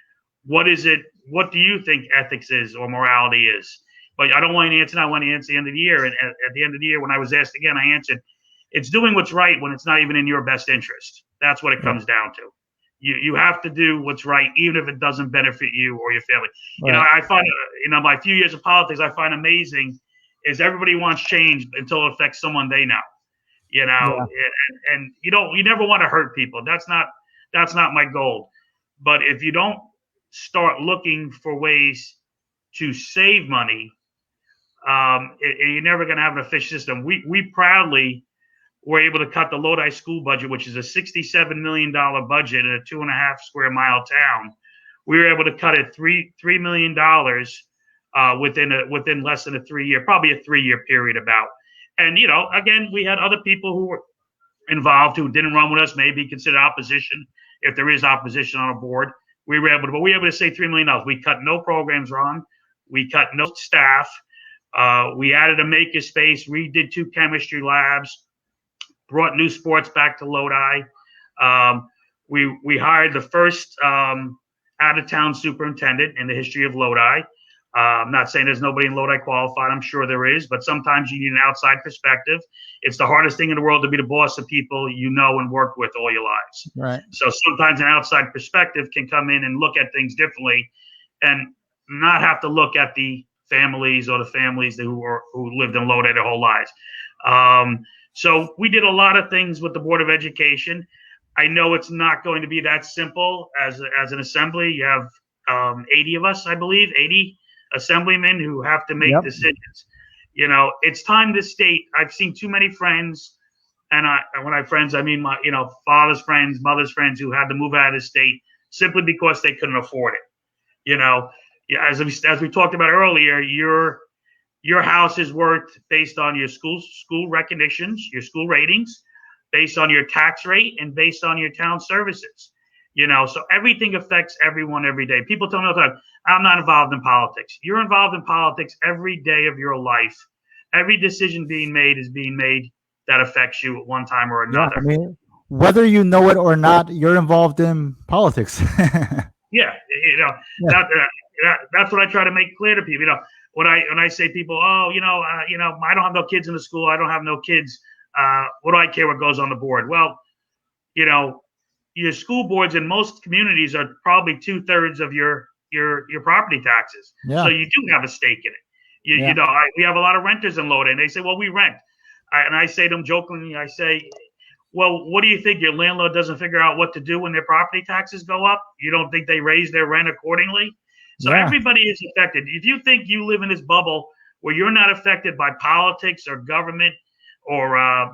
what do you think ethics is or morality is? But I don't want to answer now. I want to answer at the end of the year. And at the end of the year, when I was asked again, I answered, it's doing what's right when it's not even in your best interest. That's what it comes down to. You have to do what's right, even if it doesn't benefit you or your family. Right. I find, my few years of politics, I find amazing is everybody wants change until it affects someone they know. And you never want to hurt people. That's not my goal. But if you don't start looking for ways to save money, you're never going to have an efficient system. We proudly were able to cut the Lodi school budget, which is a $67 million budget in a 2.5 square mile town. We were able to cut it $3 million within less than a 3-year, probably a 3-year period about. And, again, we had other people who were involved who didn't run with us, maybe considered opposition if there is opposition on a board. We were able to save $3 million. We cut no programs, Ron. We cut no staff. We added a maker space, redid 2 chemistry labs, brought new sports back to Lodi. We hired the first out-of-town superintendent in the history of Lodi. I'm not saying there's nobody in Lodi qualified. I'm sure there is, but sometimes you need an outside perspective. It's the hardest thing in the world to be the boss of people you know and work with all your lives. Right. So sometimes an outside perspective can come in and look at things differently and not have to look at the families who lived in Lodi their whole lives. So we did a lot of things with the Board of Education. I know it's not going to be that simple as an assembly. You have 80 of us, I believe, 80 assemblymen who have to make decisions. It's time this state. I've seen too many friends, and when I have friends, I mean my father's friends, mother's friends who had to move out of the state simply because they couldn't afford it. As we talked about earlier, your house is worth based on your school recognitions, your school ratings, based on your tax rate, and based on your town services. So everything affects everyone every day. People tell me all the time, I'm not involved in politics. You're involved in politics every day of your life. Every decision being made is being made that affects you at one time or another. Yeah, I mean, whether you know it or not, you're involved in politics. That's what I try to make clear to people. When I say people, I don't have no kids in the school. I don't have no kids. What do I care what goes on the board? Well, your school boards in most communities are probably 2/3 of your property taxes. Yeah. So you do have a stake in it. We have a lot of renters in Lodi, and they say, well, we rent. And I say to them jokingly, I say, well, what do you think? Your landlord doesn't figure out what to do when their property taxes go up? You don't think they raise their rent accordingly? So everybody is affected. If you think you live in this bubble where you're not affected by politics or government or,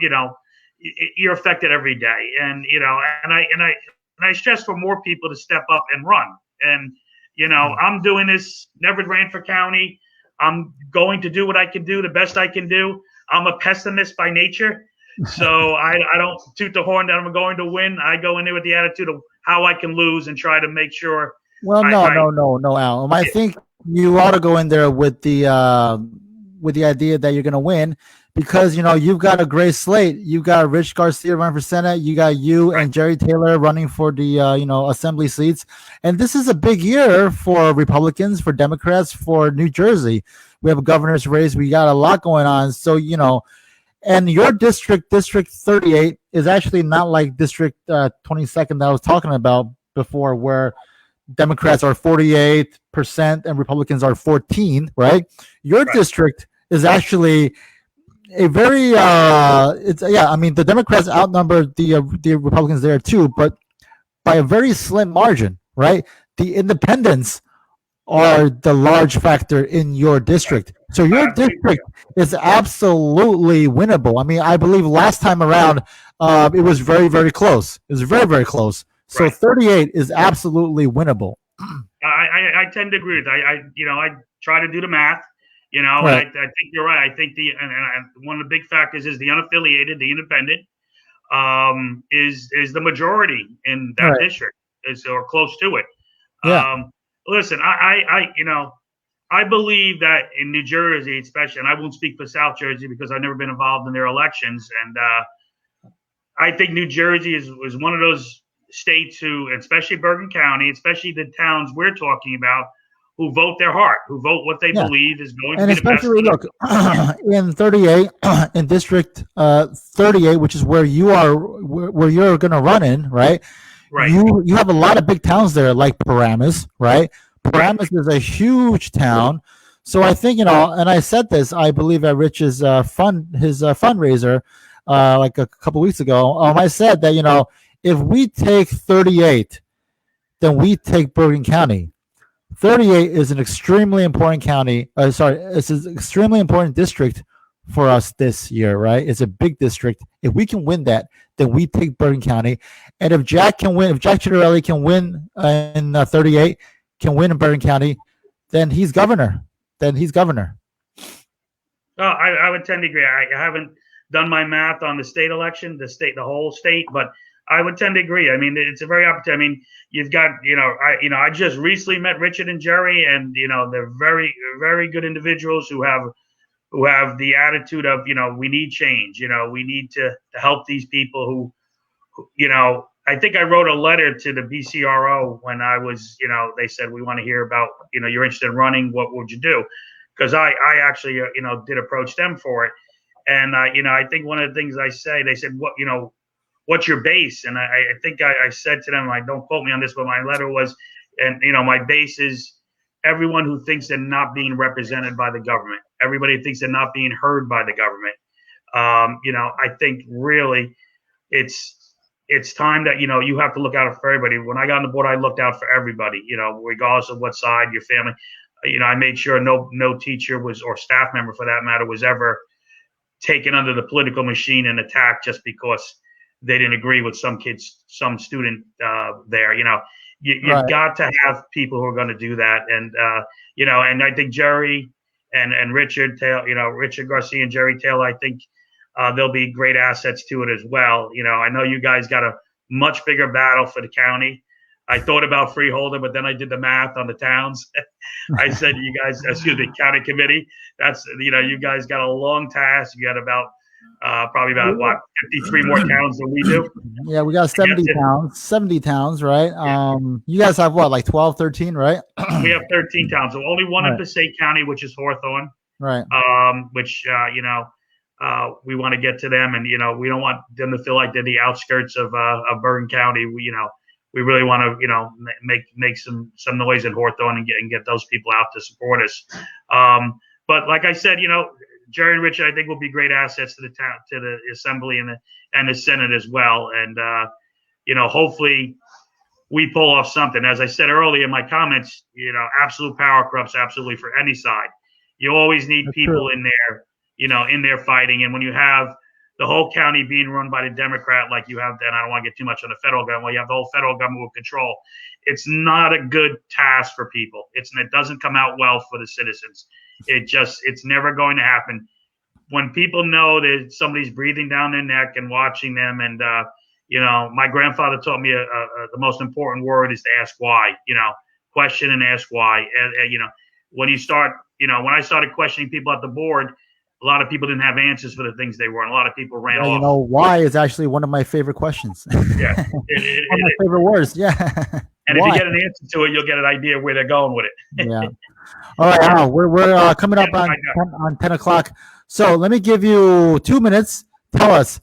you're affected every day. And, I stress for more people to step up and run. And, I'm doing this, never ran for county. I'm going to do what I can do, the best I can do. I'm a pessimist by nature. So I don't toot the horn that I'm going to win. I go in there with the attitude of how I can lose and try to make sure. Well, no, Al. I think you ought to go in there with the idea that you're going to win, because you've got a great slate. You've got Rich Garcia running for Senate. You got you and Jerry Taylor running for the assembly seats, and this is a big year for Republicans, for Democrats, for New Jersey. We have a governor's race. We got a lot going on. So and your district 38 is actually not like district 22nd that I was talking about before, where Democrats are 48% and Republicans are 14%, right? Your district is actually a very the Democrats outnumber the Republicans there too, but by a very slim margin, right? The independents are the large factor in your district. So your district is absolutely winnable. I mean, I believe last time around, it was very, very close. It was very, very close. So Right. 38 is absolutely winnable. I tend to agree with that. I try to do the math, and Right. I think you're right. I think one of the big factors is the unaffiliated, the independent, is the majority in that Right. district, or close to it. Yeah. Listen, I believe that in New Jersey, especially, and I won't speak for South Jersey because I've never been involved in their elections, and I think New Jersey is one of those states who, especially Bergen County, especially the towns we're talking about, who vote their heart, who vote what they Yeah. believe is going to And be the best. especially, look, in 38, in District 38, which is where you are, where you're going to run in, right? Right. You have a lot of big towns there, like Paramus, right? Paramus is a huge town. So I think, and I said this, I believe at Rich's fundraiser, like a couple weeks ago. I said that, if we take 38, then we take Bergen County. 38 is an extremely important county. It's an extremely important district for us this year, right? It's a big district. If we can win that, then we take Bergen County. And if Jack Ciattarelli can win in 38, can win in Bergen County, then he's governor. Oh, I would tend to agree. I haven't done my math on the state election, the whole state, but I would tend to agree. I mean, it's a very opportune. I mean, you've got, I just recently met Richard and Jerry, and they're very, very good individuals who have the attitude of, we need change. We need to help these people who I think I wrote a letter to the BCRO when I was, they said, we want to hear about, you're interested in running. What would you do? Because I actually, did approach them for it. And, I think one of the things they said, what's your base? And I think I said to them, don't quote me on this, but my letter was, and my base is everyone who thinks they're not being represented by the government. Everybody thinks they're not being heard by the government. I think really it's time that, you have to look out for everybody. When I got on the board, I looked out for everybody, regardless of what side, your family. I made sure no teacher was, or staff member for that matter, was ever taken under the political machine and attacked just because they didn't agree with some student there. You've Right. got to have people who are going to do that. And, and I think Jerry and Richard Taylor, Richard Garcia and Jerry Taylor, I think they'll be great assets to it as well. I know you guys got a much bigger battle for the county. I thought about freeholder, but then I did the math on the towns. I said, you guys, county committee, that's, you guys got a long task. You got about probably about 53 more towns than we do. Yeah, we got 70 towns, right? Yeah. You guys have what, like 12, 13, right? We have 13 towns. So only one in Passaic County, which is Hawthorne. Right. Which, we want to get to them, and, we don't want them to feel like they're the outskirts of Bergen County. We really want to, make some noise in Hawthorne and get those people out to support us. But like I said, Jerry and Richard, I think, will be great assets to the town, to the assembly and the Senate as well. And hopefully we pull off something. As I said earlier in my comments, absolute power corrupts absolutely for any side. You always need people in there, in there fighting. And when you have the whole county being run by the Democrat, like you have, then I don't want to get too much on the federal government. Well, you have the whole federal government with control. It's not a good task for people. It doesn't come out well for the citizens. It's never going to happen. When people know that somebody's breathing down their neck and watching them, and my grandfather taught me the most important word is to ask why. Question and ask why. And when you start, when I started questioning people at the board, a lot of people didn't have answers for the things they were, and a lot of people ran off. Why is actually one of my favorite questions. Yeah, one of my favorite words. Yeah. And if you get an answer to it, you'll get an idea where they're going with it. Yeah. All right, Al, we're coming up on 10 o'clock. So let me give you 2 minutes. Tell us,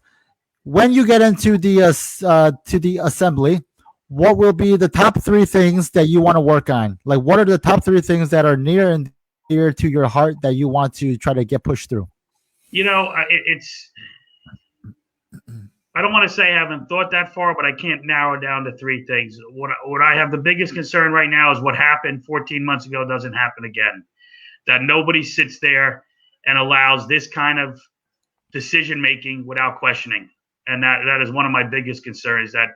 when you get into the assembly, what will be the top 3 things that you want to work on? Like, what are the top 3 things that are near and dear to your heart that you want to try to get pushed through? It's I don't want to say I haven't thought that far, but I can't narrow it down to three things. What I have the biggest concern right now is what happened 14 months ago doesn't happen again. That nobody sits there and allows this kind of decision making without questioning. And that is one of my biggest concerns, that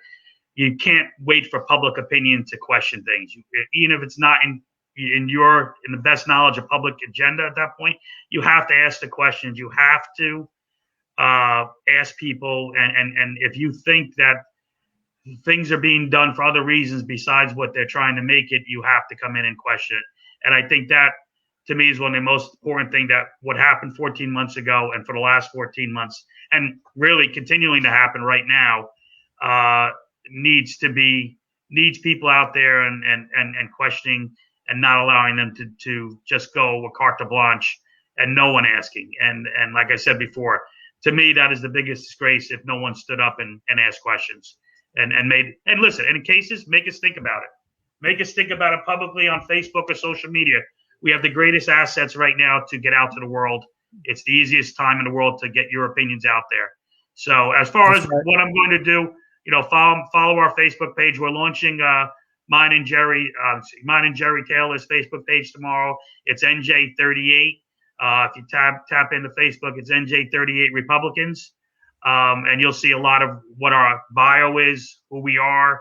you can't wait for public opinion to question things. Even if it's not in the best knowledge of public agenda at that point, you have to ask the questions. You have to ask people, and if you think that things are being done for other reasons besides what they're trying to make it, you have to come in and question it. And I think that, to me, is one of the most important thing, that what happened 14 months ago and for the last 14 months and really continuing to happen right now needs people out there and questioning, and not allowing them to just go with carte blanche and no one asking. And like I said before, to me, that is the biggest disgrace if no one stood up and asked questions and listen. And in cases, make us think about it. Make us think about it publicly on Facebook or social media. We have the greatest assets right now to get out to the world. It's the easiest time in the world to get your opinions out there. So as far as what I'm going to do, follow our Facebook page. We're launching mine and Jerry Taylor's Facebook page tomorrow. It's NJ38. If you tap into Facebook, it's NJ38 Republicans, and you'll see a lot of what our bio is, who we are,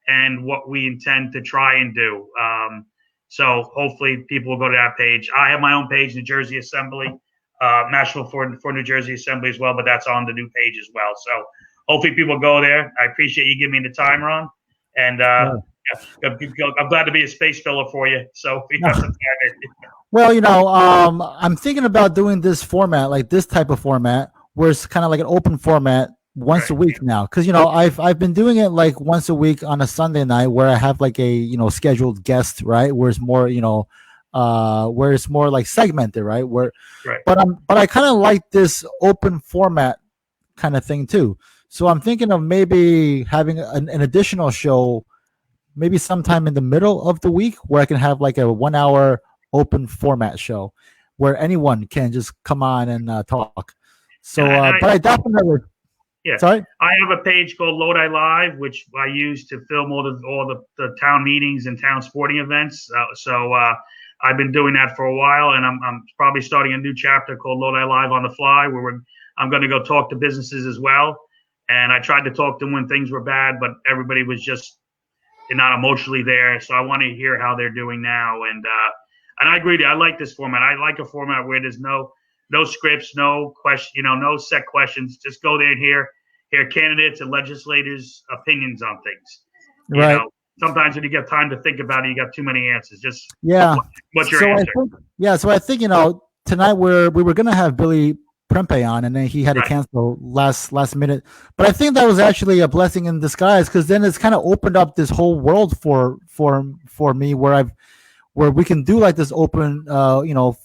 and what we intend to try and do. So hopefully people will go to that page. I have my own page, New Jersey Assembly, National for New Jersey Assembly as well, but that's on the new page as well. So hopefully people go there. I appreciate you giving me the time, Ron, and I'm glad to be a space filler for you. So we got some time. Well, I'm thinking about doing this format, like this type of format, where it's kind of like an open format once a week now. Because I've been doing it like once a week on a Sunday night, where I have like a scheduled guest, right? Where it's more where it's more like segmented, right? But I kind of like this open format kind of thing too. So I'm thinking of maybe having an additional show, maybe sometime in the middle of the week, where I can have like a 1 hour open format show where anyone can just come on and talk. So, but I definitely. Yeah. Sorry? I have a page called Lodi Live, which I use to film all the town meetings and town sporting events. So I've been doing that for a while, and I'm probably starting a new chapter called Lodi Live on the Fly, where I'm going to go talk to businesses as well. And I tried to talk to them when things were bad, but everybody was just not emotionally there. So I want to hear how they're doing now. And I agree with you. I like this format. I like a format where there's no scripts, no question, no set questions. Just go there and hear candidates and legislators' opinions on things. You know, sometimes when you get time to think about it, you got too many answers. Just what's your answer? So I think tonight we were gonna have Billy Prempeh on, and then he had to cancel last minute. But I think that was actually a blessing in disguise, because then it's kind of opened up this whole world for me, where we can do like this open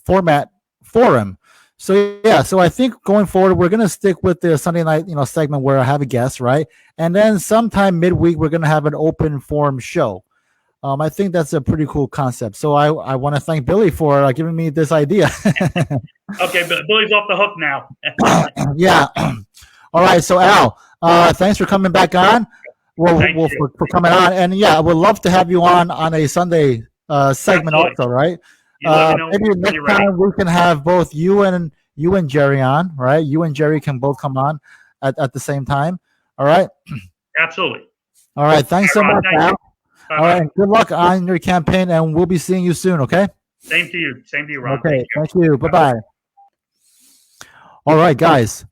format forum. So I think going forward, we're gonna stick with the Sunday night segment where I have a guest, right? And then sometime midweek we're gonna have an open forum show. I think that's a pretty cool concept. So I want to thank Billy for giving me this idea. Okay, Billy's off the hook now. Yeah. All right. So Al, thanks for coming back on. For coming on, and I would love to have you on a Sunday segment also, right? Maybe next time we can have both you and Jerry on, right? You and Jerry can both come on at the same time. All right. Absolutely. All right. Thanks so much, Al. All right. Good luck on your campaign, and we'll be seeing you soon. Okay. Same to you, Ron. Okay. Thank you. Bye-bye. All right, guys.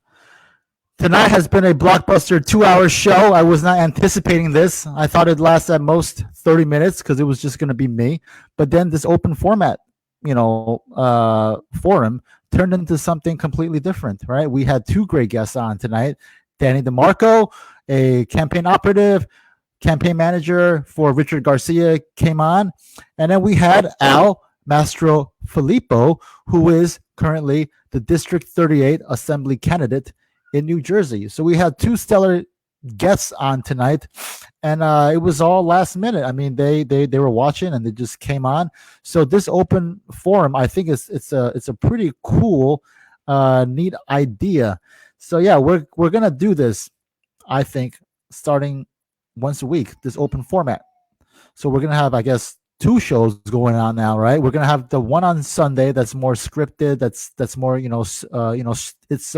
Tonight has been a blockbuster 2-hour show. I was not anticipating this. I thought it'd last at most 30 minutes because it was just going to be me. But then this open format, forum turned into something completely different, right? We had two great guests on tonight. Daniel DeMarco, a campaign operative, campaign manager for Richard Garcia, came on. And then we had Al Mastrofilipo, who is currently the District 38 Assembly candidate in New Jersey. So we had two stellar guests on tonight, and it was all last minute. I mean, they were watching and they just came on. So this open forum, I think it's a pretty cool, neat idea. So yeah, we're gonna do this. I think, starting once a week, this open format. So we're gonna have, I guess, two shows going on now, right? We're gonna have the one on Sunday that's more scripted, that's more, it's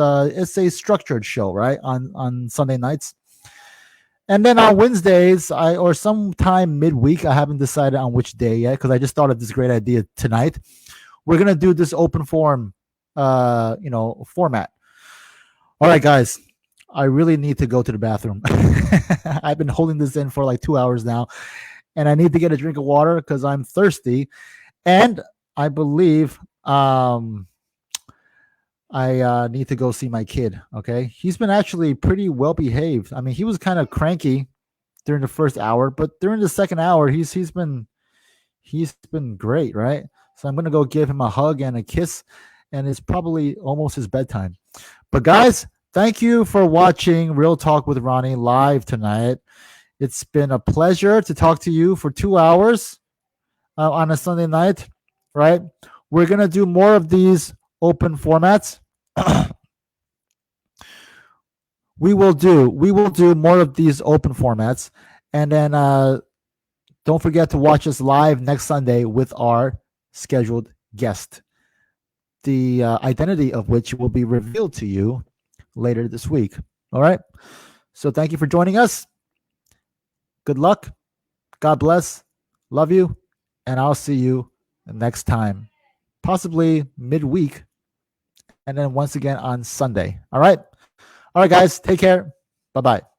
a structured show, right? On Sunday nights. And then on Wednesdays, or sometime midweek, I haven't decided on which day yet because I just thought of this great idea tonight. We're gonna do this open forum, format. All right, guys, I really need to go to the bathroom. I've been holding this in for like 2 hours now, and I need to get a drink of water because I'm thirsty. And I believe I need to go see my kid. Okay, he's been actually pretty well behaved. I mean, he was kind of cranky during the first hour, but during the second hour, he's been great, right? So I'm gonna go give him a hug and a kiss, and it's probably almost his bedtime. But guys, thank you for watching Real Talk with Ronnie live tonight. It's been a pleasure to talk to you for 2 hours on a Sunday night, right? We're gonna do more of these open formats. we will do more of these open formats, and then don't forget to watch us live next Sunday with our scheduled guest, the identity of which will be revealed to you later this week. All right. So thank you for joining us. Good luck. God bless. Love you. And I'll see you next time, possibly midweek, and then once again on Sunday. All right. All right, guys. Take care. Bye-bye.